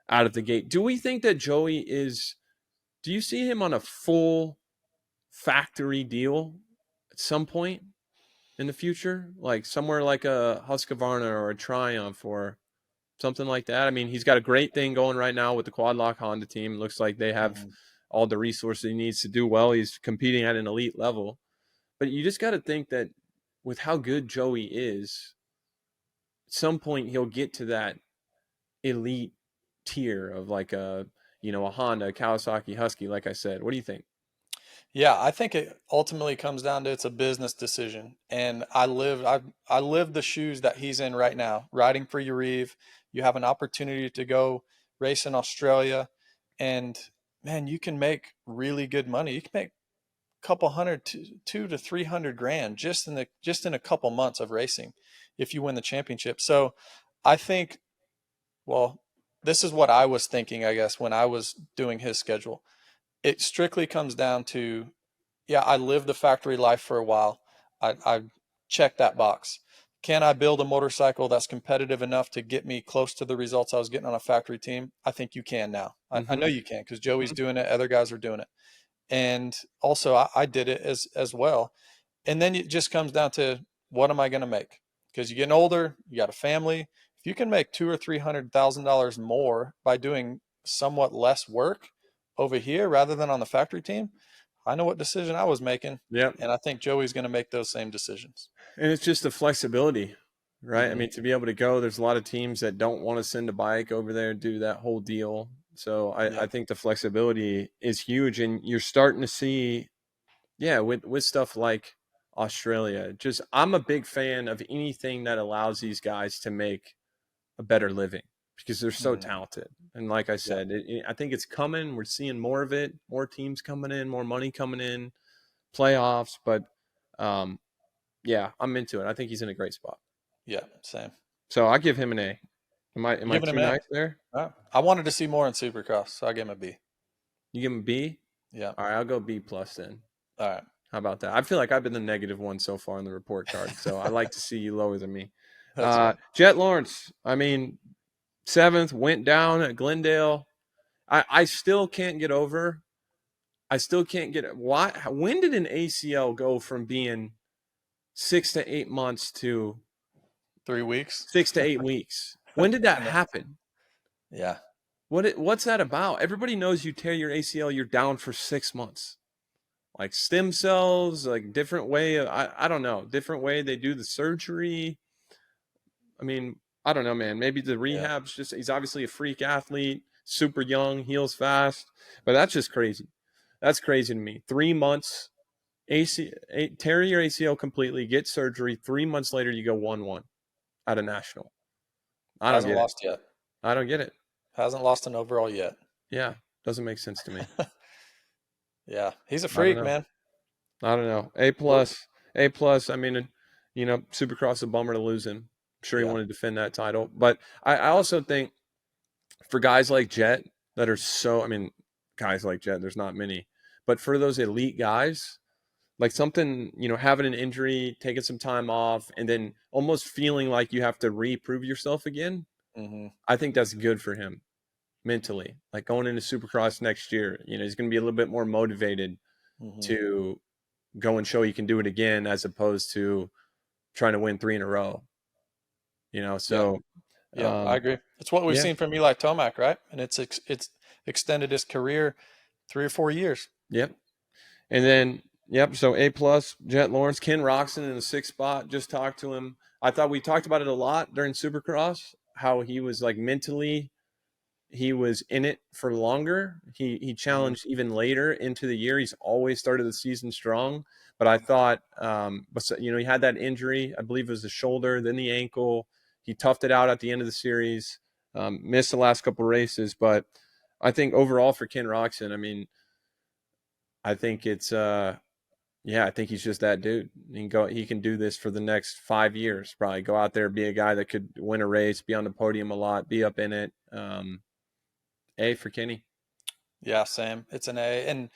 out of the gate. Do we think that do you see him on a full factory deal at some point in the future? Like somewhere like a Husqvarna or a Triumph or something like that? I mean, he's got a great thing going right now with the Quad Lock Honda team. It looks like they have all the resources he needs to do well. He's competing at an elite level. But you just got to think that with how good Joey is, at some point he'll get to that elite tier of like a Honda, a Kawasaki, Husky, like I said. What do you think? Yeah, I think it ultimately comes down to it's a business decision. And I live the shoes that he's in right now, riding for Urive. You have an opportunity to go race in Australia, and man, you can make really good money. You can make a couple hundred, $200 to $300 just in a couple months of racing if you win the championship. So I think, well, this is what I was thinking, I guess, when I was doing his schedule. It strictly comes down to, I lived the factory life for a while. I checked that box. Can I build a motorcycle that's competitive enough to get me close to the results I was getting on a factory team? I think you can now. I know you can because Joey's doing it. Other guys are doing it. And also I did it as well. And then it just comes down to, what am I going to make? Because you're getting older, you got a family. If you can make $200,000 or $300,000 more by doing somewhat less work over here rather than on the factory team, I know what decision I was making. Yep. And I think Joey's going to make those same decisions. And it's just the flexibility, right? I mean, to be able to go, there's a lot of teams that don't want to send a bike over there and do that whole deal. So I think the flexibility is huge, and you're starting to see, with stuff like Australia. Just I'm a big fan of anything that allows these guys to make a better living because they're so talented. And like I said, I think it's coming. We're seeing more of it, more teams coming in, more money coming in, playoffs. But I'm into it. I think he's in a great spot. Yeah, same. So I give him an A. Am I too nice there? I wanted to see more in Supercross, so I gave him a B. You give him a B? Yeah. All right, I'll go B plus then. All right. How about that? I feel like I've been the negative one so far on the report card, so I like to see you lower than me. Jett Lawrence, I mean, 7th, went down at Glendale. I still can't get over. Why? When did an ACL go from being 6 to 8 months to 3 weeks? 6 to 8 weeks? When did that happen? Yeah. What's that about? Everybody knows you tear your ACL, you're down for 6 months. Like stem cells, like different way. I don't know. Different way they do the surgery. I mean, I don't know, man. Maybe the rehab's just, he's obviously a freak athlete, super young, heals fast. But that's just crazy. That's crazy to me. 3 months, tear your ACL completely, get surgery. 3 months later, you go 1-1 at a national. I don't get it. Hasn't lost yet. I don't get it. Hasn't lost an overall yet. Yeah, doesn't make sense to me. Yeah, he's a freak, man. I don't know. A plus. I mean, Supercross is a bummer to lose him. I'm sure he wanted to defend that title. But I also think for guys like Jett that are guys like Jett, there's not many. But for those elite guys, like something, having an injury, taking some time off, and then almost feeling like you have to reprove yourself again, I think that's good for him mentally. Like going into Supercross next year, he's going to be a little bit more motivated to go and show you can do it again, as opposed to trying to win 3 in a row. So I agree. It's what we've seen from Eli Tomac, right? And it's extended his career 3 or 4 years. Yep. And then so A plus, Jett Lawrence. Ken Roczen in the 6th spot. Just talked to him. I thought we talked about it a lot during Supercross, how he was like mentally, he was in it for longer. He challenged even later into the year. He's always started the season strong. But I thought, he had that injury. I believe it was the shoulder, then the ankle. He toughed it out at the end of the series, missed the last couple races. But I think overall for Ken Roczen, I mean, I think it's I think he's just that dude. He can do this for the next 5 years, probably go out there, be a guy that could win a race, be on the podium a lot, be up in it. A for Kenny. Yeah, same. It's an A. And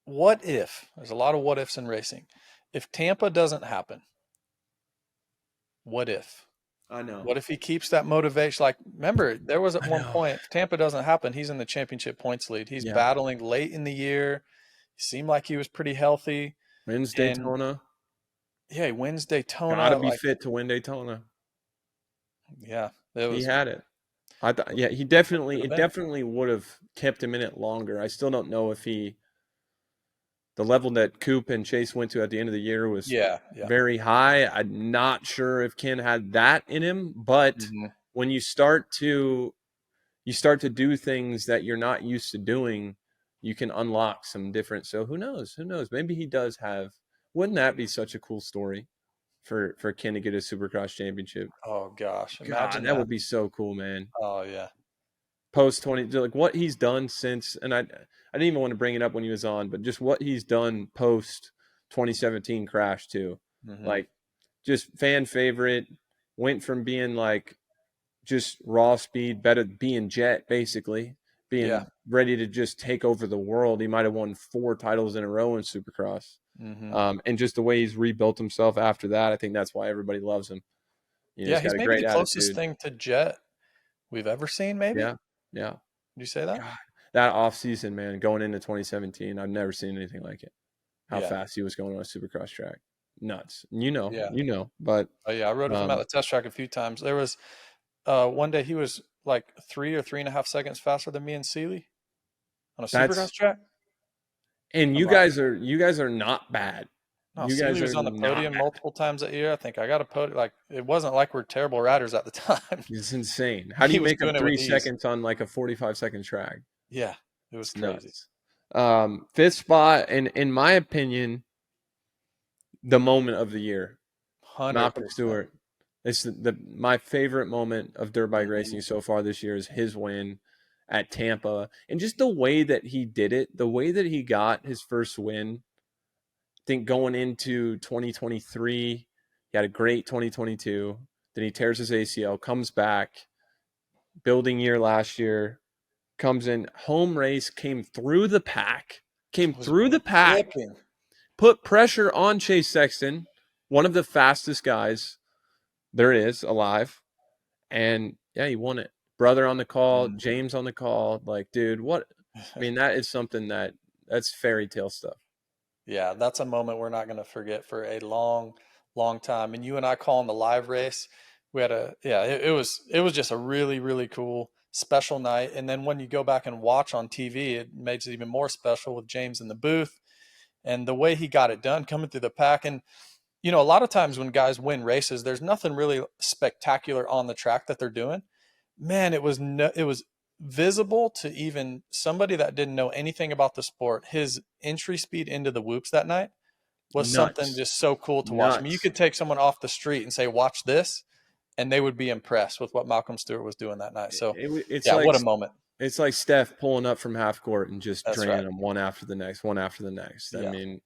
what if, there's a lot of what ifs in racing. If Tampa doesn't happen, what if? I know. What if he keeps that motivation? Like, remember, there was at one point, if Tampa doesn't happen, he's in the championship points lead. He's battling late in the year. He seemed like he was pretty healthy. Wins Daytona. Yeah, he wins Daytona. Gotta be fit to win Daytona. Yeah. He had it. I thought, he definitely would have kept him in it longer. I still don't know if the level that Coop and Chase went to at the end of the year was very high. I'm not sure if Ken had that in him, but when you start to do things that you're not used to doing, you can unlock some different. So who knows? Maybe he does have. Wouldn't that be such a cool story for Ken to get a Supercross championship? Oh gosh, imagine that would be so cool, man. Oh yeah. Post 20, like what he's done since, and I didn't even want to bring it up when he was on, but just what he's done post 2017 crash too. Like just fan favorite, went from being like just raw speed, better being Jett, basically being ready to just take over the world. He might have won 4 titles in a row in Supercross. And just the way he's rebuilt himself after that, I think that's why everybody loves him. He's maybe the closest thing to Jett we've ever seen, maybe. Yeah. Did you say that? God, that off season, man, going into 2017, I've never seen anything like it. How fast he was going on a Supercross track. Nuts. But I rode with him at the test track a few times. There was one day he was like 3 or 3.5 seconds faster than me and Seeley on a Supercross track. And you guys are not bad. No, You Seeley guys was are on the not podium bad. multiple times that year. I think I got a podium. Like, it wasn't like we're terrible riders at the time. It's insane. How do He you was make up doing it 3 with ease. seconds on like a 45-second track? Yeah, it was It's crazy. nuts. Fifth spot, and in my opinion, the moment of the year, 100%. Malcolm Stewart. It's my favorite moment of dirt bike racing so far this year is his win at Tampa, and just the way that he did it, the way that he got his first win. I think going into 2023, he had a great 2022. Then he tears his ACL, comes back, building year last year, comes in, home race, came through the pack, Flipping. put pressure on Chase Sexton, one of the fastest guys there is alive. And yeah, he won it. Brother on the call, James on the call. Like, dude, what? I mean, that is something that's fairy tale stuff. Yeah, that's a moment we're not going to forget for a long, long time. And you and I calling the live race, we had it was just a really, really cool, special night. And then when you go back and watch on TV, it makes it even more special with James in the booth and the way he got it done coming through the pack. And, you know, a lot of times when guys win races, there's nothing really spectacular on the track that they're doing. Man, it was visible to even somebody that didn't know anything about the sport. His entry speed into the whoops that night was something just so cool to watch. I mean, you could take someone off the street and say, watch this, and they would be impressed with what Malcolm Stewart was doing that night. So It's what a moment. It's like Steph pulling up from half court and just That's draining right. them one after the next. Yeah. I mean,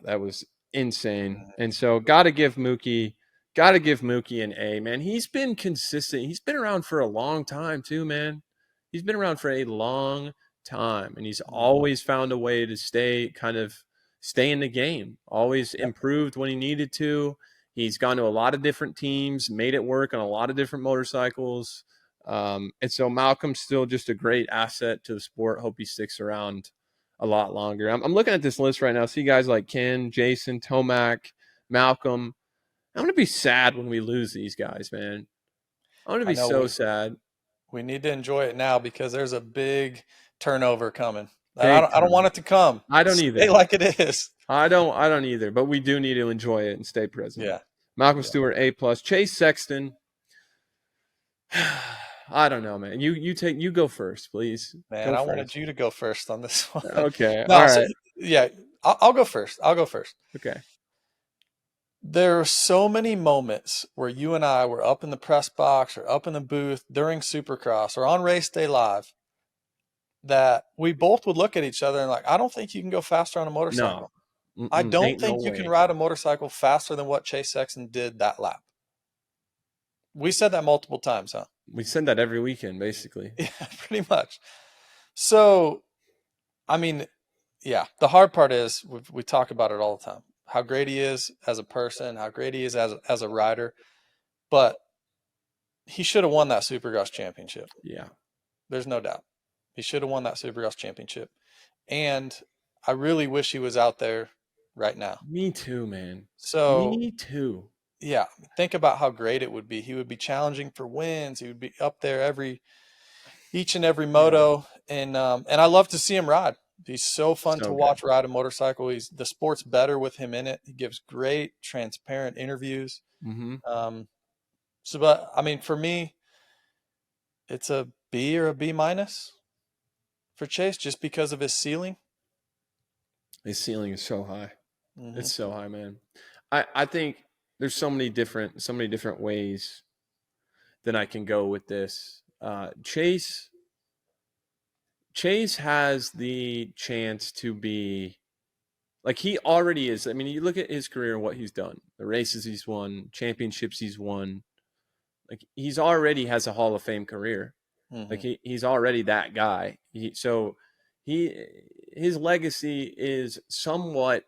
that was insane. And so got to give Mookie an A, man. He's been consistent. He's been around for a long time too, man. He's been around for a long time, and he's always found a way to stay in the game, always improved when he needed to. He's gone to a lot of different teams, made it work on a lot of different motorcycles. And so Malcolm's still just a great asset to the sport. Hope he sticks around a lot longer. I'm looking at this list right now. See guys like Ken, Jason, Tomac, Malcolm. I'm going to be sad when we lose these guys, man. I'm going to be so sad. We need to enjoy it now because there's a big turnover coming. I don't want it to come. I don't either. Stay like it is. I don't either, but we do need to enjoy it and stay present. Yeah. Malcolm Stewart, A+. Chase Sexton. I don't know, man. You go first, please. Man, I wanted you to go first on this one. Okay. No, all right. I'll go first. Okay. There are so many moments where you and I were up in the press box or up in the booth during Supercross or on race day live that we both would look at each other and like, I don't think you can go faster on a motorcycle. No. I don't think you can ride a motorcycle faster than what Chase Sexton did that lap. We said that multiple times, huh? We said that every weekend, basically. Yeah, pretty much. So, I mean, yeah, the hard part is we talk about it all the time. How great he is as a person, how great he is as a rider. But he should have won that Supercross championship. Yeah. There's no doubt. He should have won that Supercross championship. And I really wish he was out there right now. Me too, man. So me too. Yeah. Think about how great it would be. He would be challenging for wins. He would be up there each and every moto. And I love to see him ride. He's so fun to watch ride a motorcycle. The sport's better with him in it. He gives great, transparent interviews. Mm-hmm. But I mean, for me, it's a B or a B- for Chase just because of his ceiling. His ceiling is so high. Mm-hmm. It's so high, man. I think there's so many different ways that I can go with this. Chase has the chance to be like he already is. I mean, you look at his career and what he's done, the races he's won, championships he's won. Like he's already has a Hall of Fame career. Mm-hmm. Like he's already that guy. His legacy is somewhat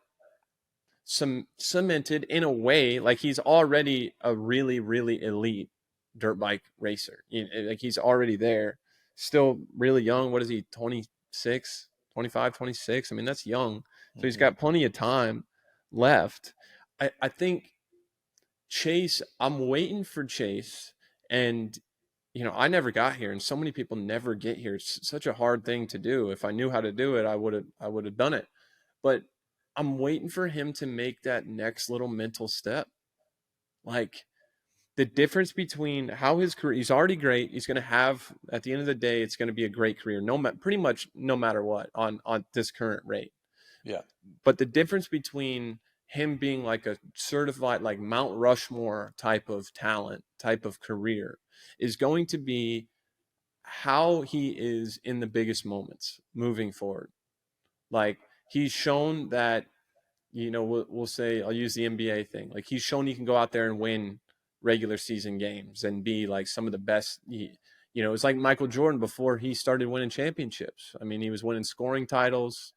cemented in a way. Like he's already a really, really elite dirt bike racer. Like he's already there. Still really young. What is he, 26, 25, 26? I mean, that's young. So he's got plenty of time left. I think Chase, I'm waiting for Chase. And, I never got here. And so many people never get here. It's such a hard thing to do. If I knew how to do it, I would have done it. But I'm waiting for him to make that next little mental step. Like, the difference between how his career, he's already great. He's going to have, at the end of the day, it's going to be a great career, pretty much no matter what on this current rate. Yeah. But the difference between him being like a certified, like Mount Rushmore type of talent, type of career, is going to be how he is in the biggest moments moving forward. Like, he's shown that, we'll say, I'll use the NBA thing. Like, he's shown he can go out there and win regular season games and be like some of the best. It's like Michael Jordan before he started winning championships. I mean, he was winning scoring titles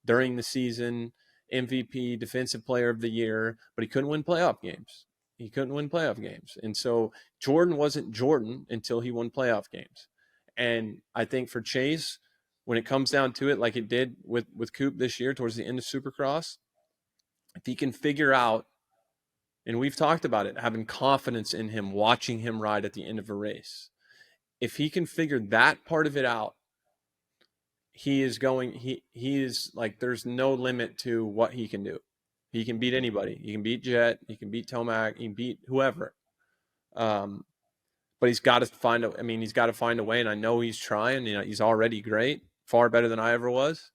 during the season, MVP, defensive player of the year, but he couldn't win playoff games. And so Jordan wasn't Jordan until he won playoff games. And I think for Chase, when it comes down to it, like it did with Coop this year towards the end of Supercross, if he can figure out, and we've talked about it, having confidence in him, watching him ride at the end of a race. If he can figure that part of it out, he is like, there's no limit to what he can do. He can beat anybody. He can beat Jett. He can beat Tomac. He can beat whoever. But he's got to find a way. And I know he's trying. He's already great, far better than I ever was.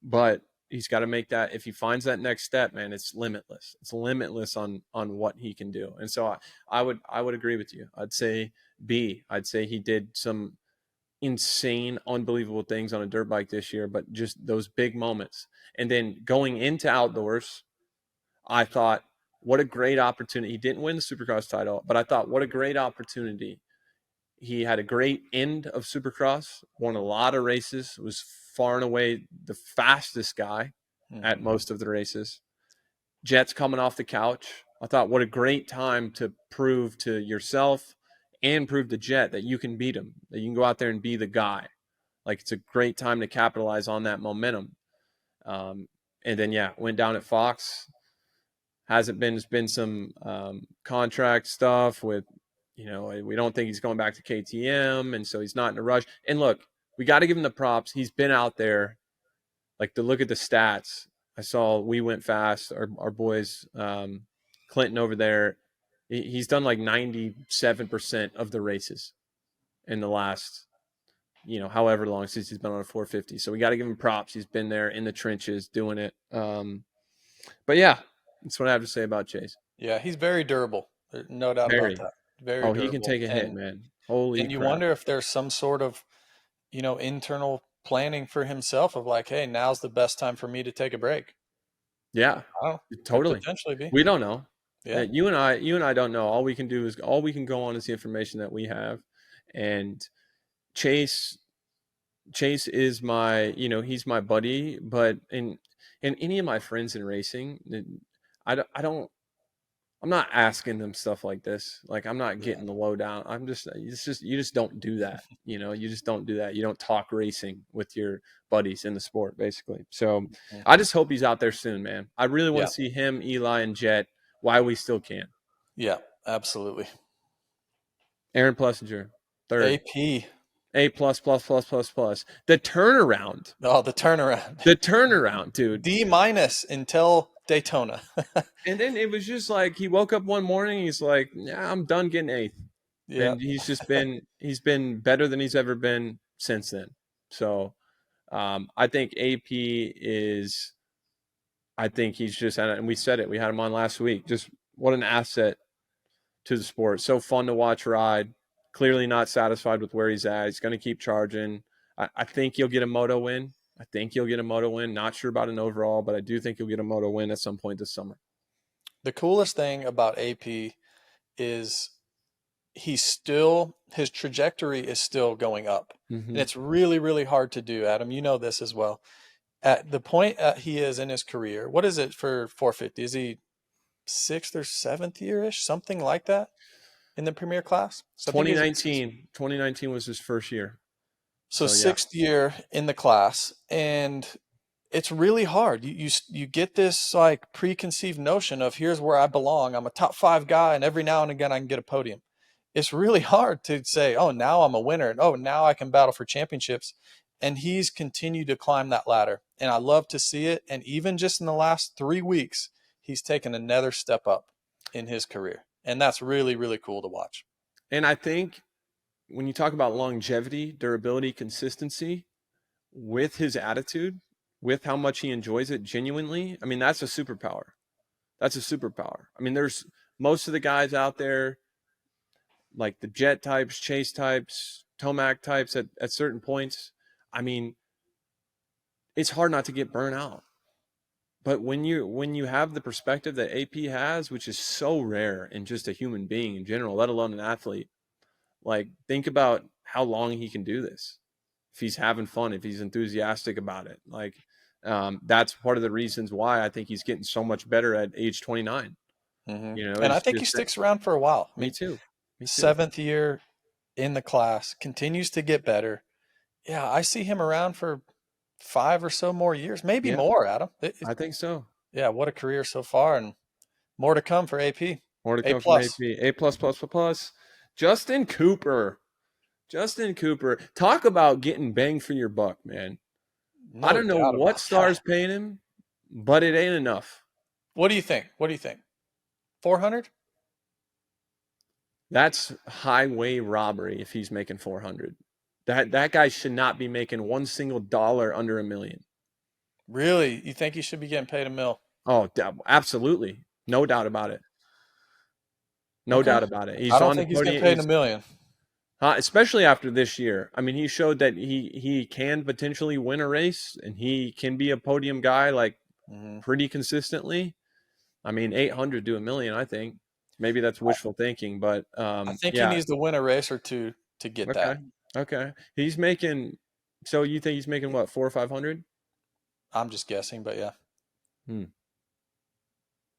But he's got to make that. If he finds that next step, man, it's limitless. It's limitless on what he can do. And so I would agree with you. I'd say B. I'd say he did some insane, unbelievable things on a dirt bike this year, but just those big moments. And then going into outdoors, I thought, what a great opportunity. He didn't win the Supercross title, but I thought, what a great opportunity. He had a great end of Supercross, won a lot of races, was far and away the fastest guy at most of the races. Jett's coming off the couch. I thought, what a great time to prove to yourself and prove to Jett that you can beat him, that you can go out there and be the guy. Like, it's a great time to capitalize on that momentum. And then, went down at Fox. There's been some contract stuff with, we don't think he's going back to KTM, and so he's not in a rush. And look, we got to give him the props. He's been out there. Like, to look at the stats, I saw We Went Fast, our boys, Clinton over there. He's done like 97% of the races in the last, however long since he's been on a 450. So we got to give him props. He's been there in the trenches doing it. But yeah, that's what I have to say about Chase. Yeah, he's very durable. There's no doubt about that. Very durable. He can take a hit, man. Holy crap. And you wonder if there's some sort of, internal planning for himself of like, hey, now's the best time for me to take a break. Yeah, totally. Potentially be. We don't know. Yeah. You and I don't know. All we can go on is the information that we have. And Chase is my, he's my buddy, but in any of my friends in racing, I'm not asking them stuff like this. Like, I'm not getting the lowdown. You just don't do that. You just don't do that. You don't talk racing with your buddies in the sport, basically. So I just hope he's out there soon, man. I really want to see him, Eli, and Jett while we still can. Yeah, absolutely. Aaron Plessinger, third. AP. A plus. The turnaround. Oh, the turnaround. The turnaround, dude. D- until Daytona. And then it was just like, he woke up one morning, he's like, I'm done getting eighth. Yeah. And he's been better than he's ever been since then. So I think he's just, and we said it, we had him on last week, just what an asset to the sport. So fun to watch ride. Clearly not satisfied with where he's at. He's going to keep charging. I think he'll get a moto win. Not sure about an overall, but I do think he'll get a moto win at some point this summer. The coolest thing about AP is his trajectory is still going up. Mm-hmm. And it's really, really hard to do, Adam. You know this as well. At the point he is in his career, what is it for 450? Is he 6th or 7th year-ish, something like that, in the premier class? So 2019 was his first year. So 6th year in the class, and it's really hard. You get this like preconceived notion of, here's where I belong. I'm a top 5 guy, and every now and again I can get a podium. It's really hard to say, oh, now I'm a winner, and oh, now I can battle for championships. And he's continued to climb that ladder. And I love to see it. And even just in the last 3 weeks, he's taken another step up in his career. And that's really, really cool to watch. And I think when you talk about longevity, durability, consistency, with his attitude, with how much he enjoys it genuinely, I mean, that's a superpower. That's a superpower. I mean, there's most of the guys out there, like the Jett types, Chase types, Tomac types at certain points. I mean, it's hard not to get burnt out. But when you have the perspective that AP has, which is so rare in just a human being in general, let alone an athlete, like, think about how long he can do this. If he's having fun, if he's enthusiastic about it, like, that's part of the reasons why I think he's getting so much better at age 29. Mm-hmm. You know, and I think he sticks around for a while. Me too. 7th year in the class, continues to get better. Yeah, I see him around for 5 or so more years, maybe more, Adam. I think so. Yeah, what a career so far, and more to come for AP. More to come from AP. A++++. Justin Cooper. Talk about getting bang for your buck, man. No I don't know doubt what about Star's that. paying him, but it ain't enough. What do you think? 400? That's highway robbery if he's making 400. That guy should not be making one single dollar under $1 million. Really? You think he should be getting paid $1 million? Oh, absolutely. No doubt about it. No doubt about it. He's I don't on think the he's podium. getting paid $1 million. Especially after this year. I mean, he showed that he can potentially win a race, and he can be a podium guy, like, pretty consistently. I mean, 800 to $1 million, I think. Maybe that's wishful thinking, but I think he needs to win a race or two to get that. Okay. He's making, so you think he's making what, 400 or 500? I'm just guessing, but yeah.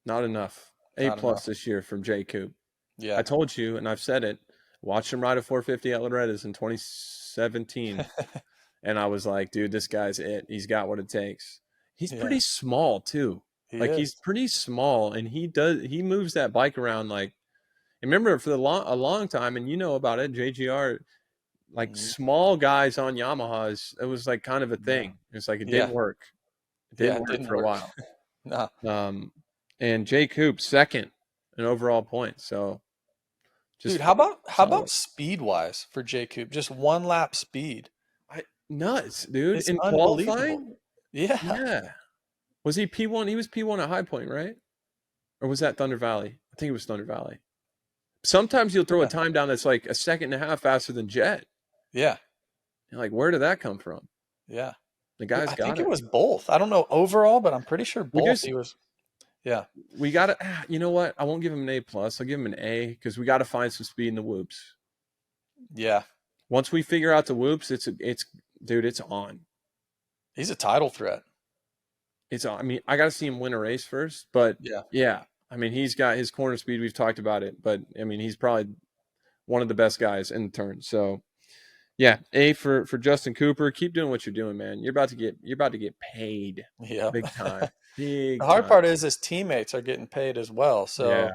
Not enough. A+ this year from J. Coop. Yeah. I told you, and I've said it, watched him ride a 450 at Loretta's in 2017. And I was like, dude, this guy's it. He's got what it takes. He's pretty small too. He's pretty small, and he moves that bike around like, remember for a long time, and you know about it, JGR, like small guys on Yamahas, it was like kind of a thing. It's like it didn't work. It didn't work for a while. No. And J. Coop second in overall points. So dude, how about speed wise for J. Coop? Just one lap speed. Nuts, dude. It's in qualifying? Yeah. Was he P1? He was P1 at High Point, right? Or was that Thunder Valley? I think it was Thunder Valley. Sometimes you'll throw a time down that's like a second and a half faster than Jett. Yeah. You're like, where did that come from? Yeah. The guy's I think it was both. I don't know overall, but I'm pretty sure both. He was. Yeah. We got to, you know what? I won't give him an A+. I'll give him an A because we got to find some speed in the whoops. Yeah. Once we figure out the whoops, dude, it's on. He's a title threat. It's on. I mean, I got to see him win a race first, but yeah. I mean, he's got his corner speed. We've talked about it, but I mean, he's probably one of the best guys in the turn. So yeah, A for Justin Cooper. Keep doing what you're doing, man. You're about to get paid. Yeah. Big time. The hard part is his teammates are getting paid as well. So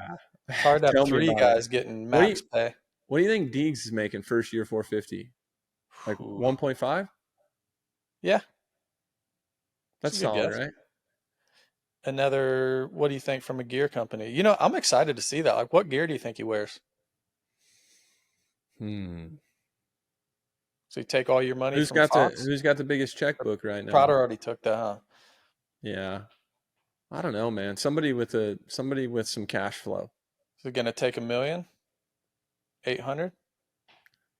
it's hard to have 3 guys getting max pay. What do you think Deegs is making first year 450? Like 1.5? Yeah. That's solid, right? What do you think from a gear company? You know, I'm excited to see that. Like, what gear do you think he wears? So you take all your money who's from Fox? Who's got the biggest checkbook right now? Prado already took that, huh? Yeah. I don't know, man. Somebody with some cash flow. Is it going to take $1 million? 800?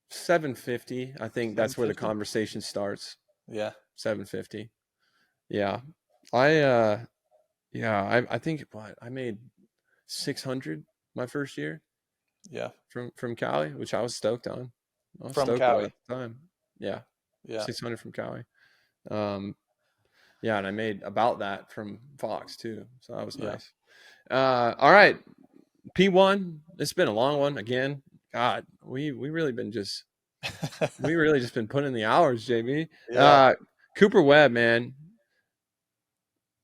750. I think that's where the conversation starts. Yeah. 750. Yeah. I think I made 600 my first year. Yeah. From Cali, which I was stoked on. From Cali at the time. Yeah. 600 from Cali. Yeah, and I made about that from Fox too. So that was nice. All right. P1. It's been a long one again. God, we really been just been putting in the hours, JB. Yeah. Cooper Webb, man.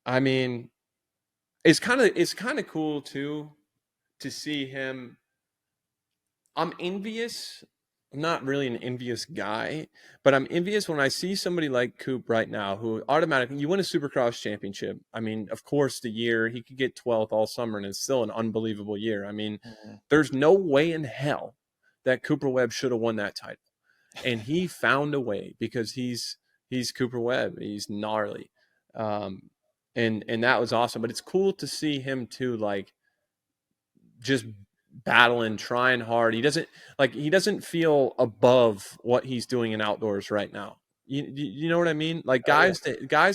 I mean, it's kind of cool too to see him. I'm envious I'm not really an envious guy, but I'm envious when I see somebody like Coop right now who automatically, you win a Supercross championship. I mean, of course, the year he could get 12th all summer and it's still an unbelievable year. I mean, there's no way in hell that Cooper Webb should have won that title. And he found a way because he's Cooper Webb. He's gnarly. And that was awesome. But it's cool to see him too, like, just battling, trying hard. He doesn't feel above what he's doing in outdoors right now. You know what I mean? Like guys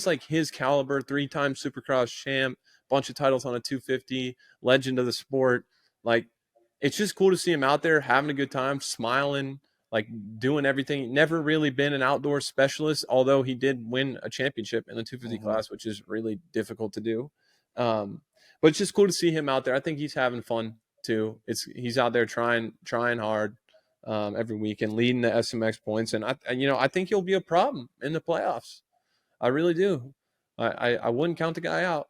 like his caliber, 3-time Supercross champ, bunch of titles on a 250, legend of the sport. Like, it's just cool to see him out there having a good time, smiling, like doing everything. Never really been an outdoor specialist, although he did win a championship in the 250 class, which is really difficult to do. But it's just cool to see him out there. I think he's having fun too. He's out there trying hard every week and leading the SMX points. And I think he'll be a problem in the playoffs. I really do. I wouldn't count the guy out.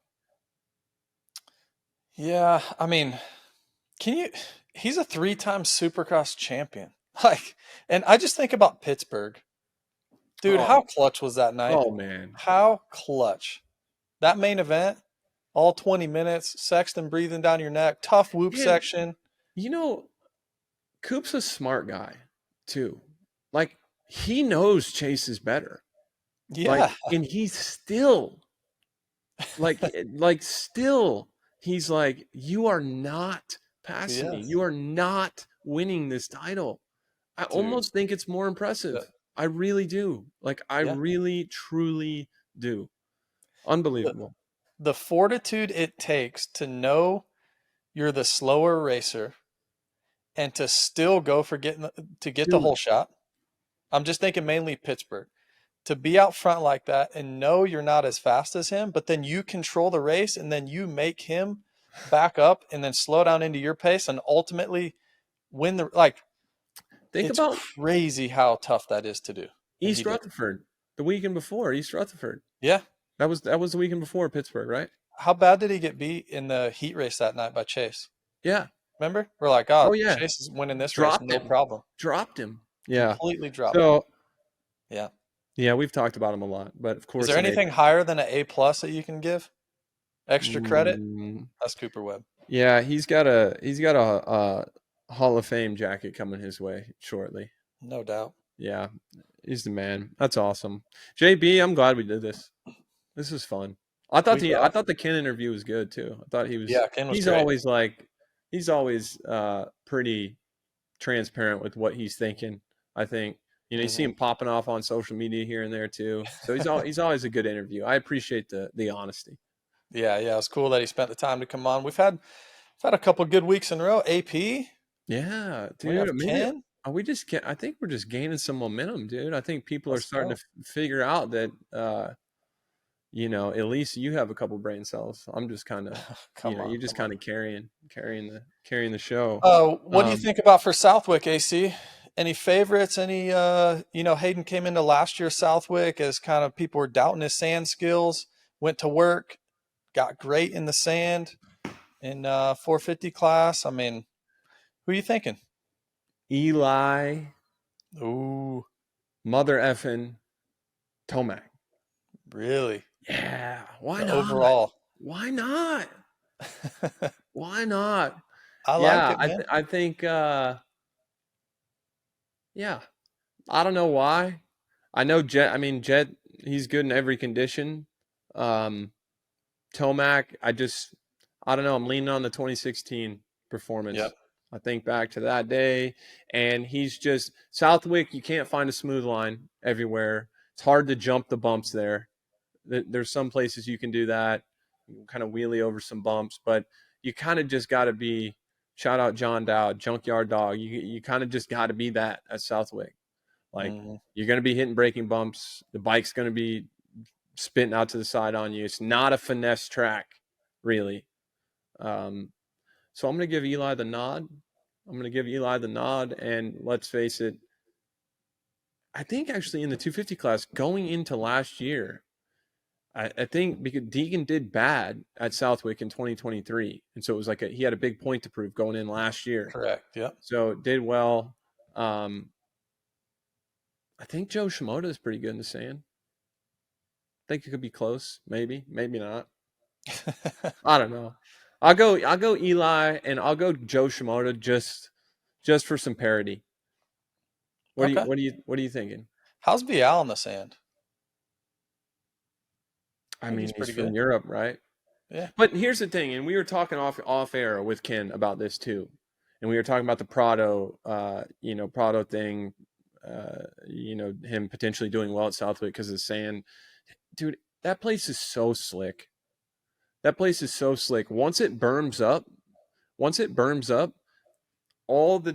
Yeah, I mean, he's a 3-time Supercross champion. Like, and I just think about Pittsburgh. Dude, how clutch was that night? Oh man. How clutch. That main event, all 20 minutes, Sexton breathing down your neck, tough whoop section. You know, Coop's a smart guy too. Like, he knows Chase is better. Yeah. Like, and he's still still he's like, you are not passing me. You are not winning this title. I almost think it's more impressive. Yeah. I really do. Like, I really, truly do. Unbelievable. The fortitude it takes to know you're the slower racer and to still go for get the whole shot. I'm just thinking mainly Pittsburgh. To be out front like that and know you're not as fast as him, but then you control the race and then you make him back up and then slow down into your pace and ultimately win it's crazy how tough that is to do. East Rutherford, the weekend before, East Rutherford. Yeah. That was the weekend before Pittsburgh, right? How bad did he get beat in the heat race that night by Chase? Yeah. Remember? We're like, yeah, Chase is winning this race, no problem. Dropped him. Yeah. Completely dropped him. Yeah. Yeah, we've talked about him a lot, but of course. Is there anything higher than an A+ that you can give? Extra credit? That's Cooper Webb. Yeah, he's got a Hall of Fame jacket coming his way shortly. No doubt. Yeah, he's the man. That's awesome. JB, I'm glad we did this. This is fun. I thought the Ken interview was good too. I thought he was. Yeah, Ken was he's great. He's always pretty transparent with what he's thinking. I think, you see him popping off on social media here and there too. So he's always a good interview. I appreciate the honesty. Yeah, it was cool that he spent the time to come on. We've had a couple good weeks in a row. AP. Yeah, dude. Ken. I think we're just gaining some momentum, dude. I think people are starting to figure out that, at least you have a couple brain cells. I'm just kind of, you're just kind of carrying the show. What do you think about for Southwick, AC? Any favorites? Any, Haiden came into last year Southwick as kind of people were doubting his sand skills, went to work, got great in the sand in 450 class. I mean, who are you thinking? Eli. Ooh. Mother effing Tomac. Really? Yeah. Why not? Overall. Why not? Why not? I like it, man. I think, yeah. I don't know why. I know Jett, he's good in every condition. Tomac, I don't know. I'm leaning on the 2016 performance. Yep. I think back to that day, and he's just Southwick. You can't find a smooth line everywhere. It's hard to jump the bumps there. There's some places you can do that, kind of wheelie over some bumps, but you kind of just got to be. Shout out John Dowd, Junkyard Dog. You kind of just got to be that at Southwick. Like you're going to be hitting braking bumps. The bike's going to be spitting out to the side on you. It's not a finesse track, really. So I'm going to give Eli the nod. And let's face it, I think actually in the 250 class going into last year, I think because Deegan did bad at Southwick in 2023. And so it was he had a big point to prove going in last year. Correct. Yeah. So did well. I think Joe Shimoda is pretty good in the sand. I think it could be close. Maybe not. I don't know. I'll go Eli, and I'll go Joe Shimoda just for some parity. What Okay. are you thinking? How's Vialle in the sand? I think mean, he's he's pretty from good. Europe, right? Yeah. But here's the thing, and we were talking off air with Ken about this too, and we were talking about the Prado, Prado thing, him potentially doing well at Southwick because of the sand. Dude, that place is so slick. Once it berms up, once all the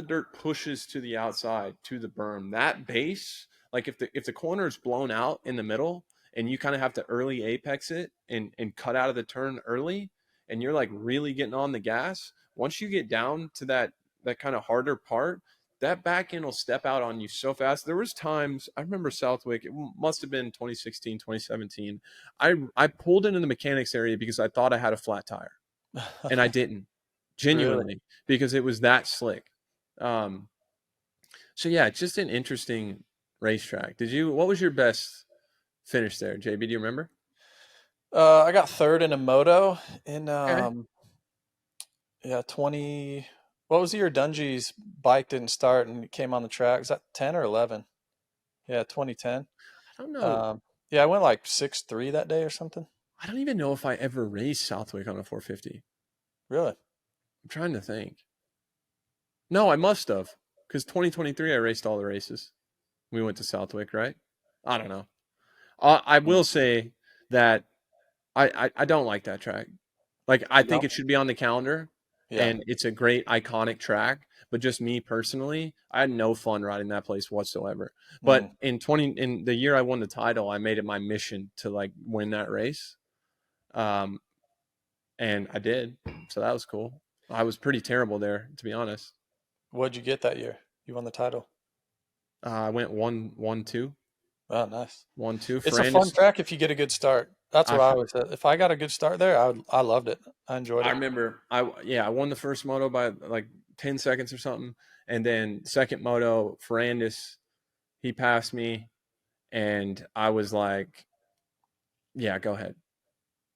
dirt pushes to the outside to the berm, that base, like if the corner is blown out in the middle and you kind of have to early apex it and cut out of the turn early, and you're like really getting on the gas, once you get down to that kind of harder part, that back end will step out on you so fast. There was times, I remember Southwick, it must have been 2016, 2017. I pulled into the mechanics area because I thought I had a flat tire, and I didn't. Genuinely, Really? because it was that slick. So yeah, just an interesting racetrack. What was your best finish there, JB? Do you remember? I got third in a moto in Okay. 20. What was the year Dungy's bike didn't start and it came on the track? Is that 10 or 11? Yeah, 2010. I don't know. Yeah, I went like 6-3 that day or something. I don't even know if I ever raced Southwick on a 450. Really? I'm trying to think. No, I must have, because 2023 I raced all the races. We went to Southwick, right? I don't know. I will say that I don't like that track. Like, I think No? it should be on the calendar, Yeah. and it's a great iconic track. But just me personally, I had no fun riding that place whatsoever. But in the year I won the title, I made it my mission to like win that race, and I did. So that was cool. I was pretty terrible there, to be honest. What'd you get that year? You won the title. I went 1-2. Oh, nice. 1-2. It's a fun track if you get a good start. That's what I always said. If I got a good start there, I loved it. I enjoyed it. I remember I won the first moto by like 10 seconds or something. And then second moto, Ferrandis, he passed me. And I was like, yeah, go ahead.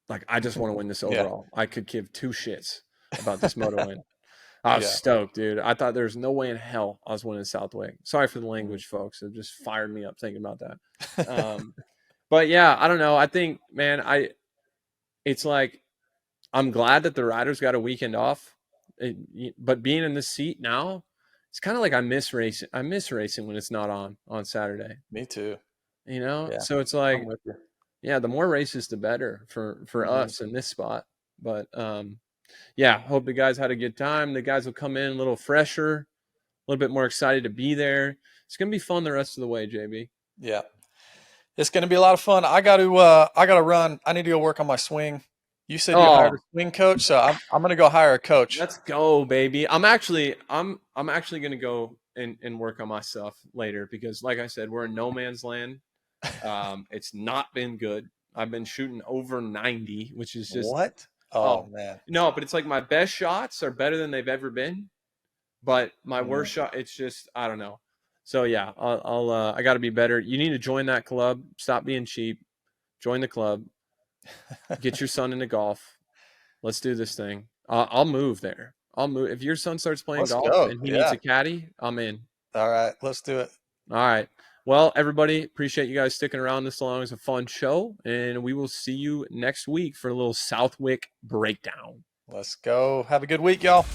Like, I just want to win this overall. I could give two shits about this moto win. I was stoked, dude. I thought there's no way in hell I was winning Southwick. Sorry for the language, folks. It just fired me up thinking about that. But yeah, I don't know. I think, man, it's like, I'm glad that the riders got a weekend off, but being in this seat now, it's kind of like I miss racing. I miss racing when it's not on Saturday. Me too. Yeah. So it's like, yeah, the more races, the better for us in this spot. But yeah, hope the guys had a good time. The guys will come in a little fresher, a little bit more excited to be there. It's gonna be fun the rest of the way, JB. Yeah. It's going to be a lot of fun. I got to run. I need to go work on my swing. You said you hired a swing coach, so I'm going to go hire a coach. Let's go, baby. I'm actually going to go and work on my stuff later because, like I said, we're in no man's land. It's not been good. I've been shooting over 90, which is just what? Oh man. No, but it's like my best shots are better than they've ever been, but my worst shot, it's just I don't know. So yeah, I got to be better. You need to join that club. Stop being cheap. Join the club. Get your son into golf. Let's do this thing. I'll move there. I'll move. If your son starts playing golf and he needs a caddy, I'm in. All right, let's do it. All right. Well, everybody, appreciate you guys sticking around this long. It's a fun show, and we will see you next week for a little Southwick breakdown. Let's go. Have a good week, y'all.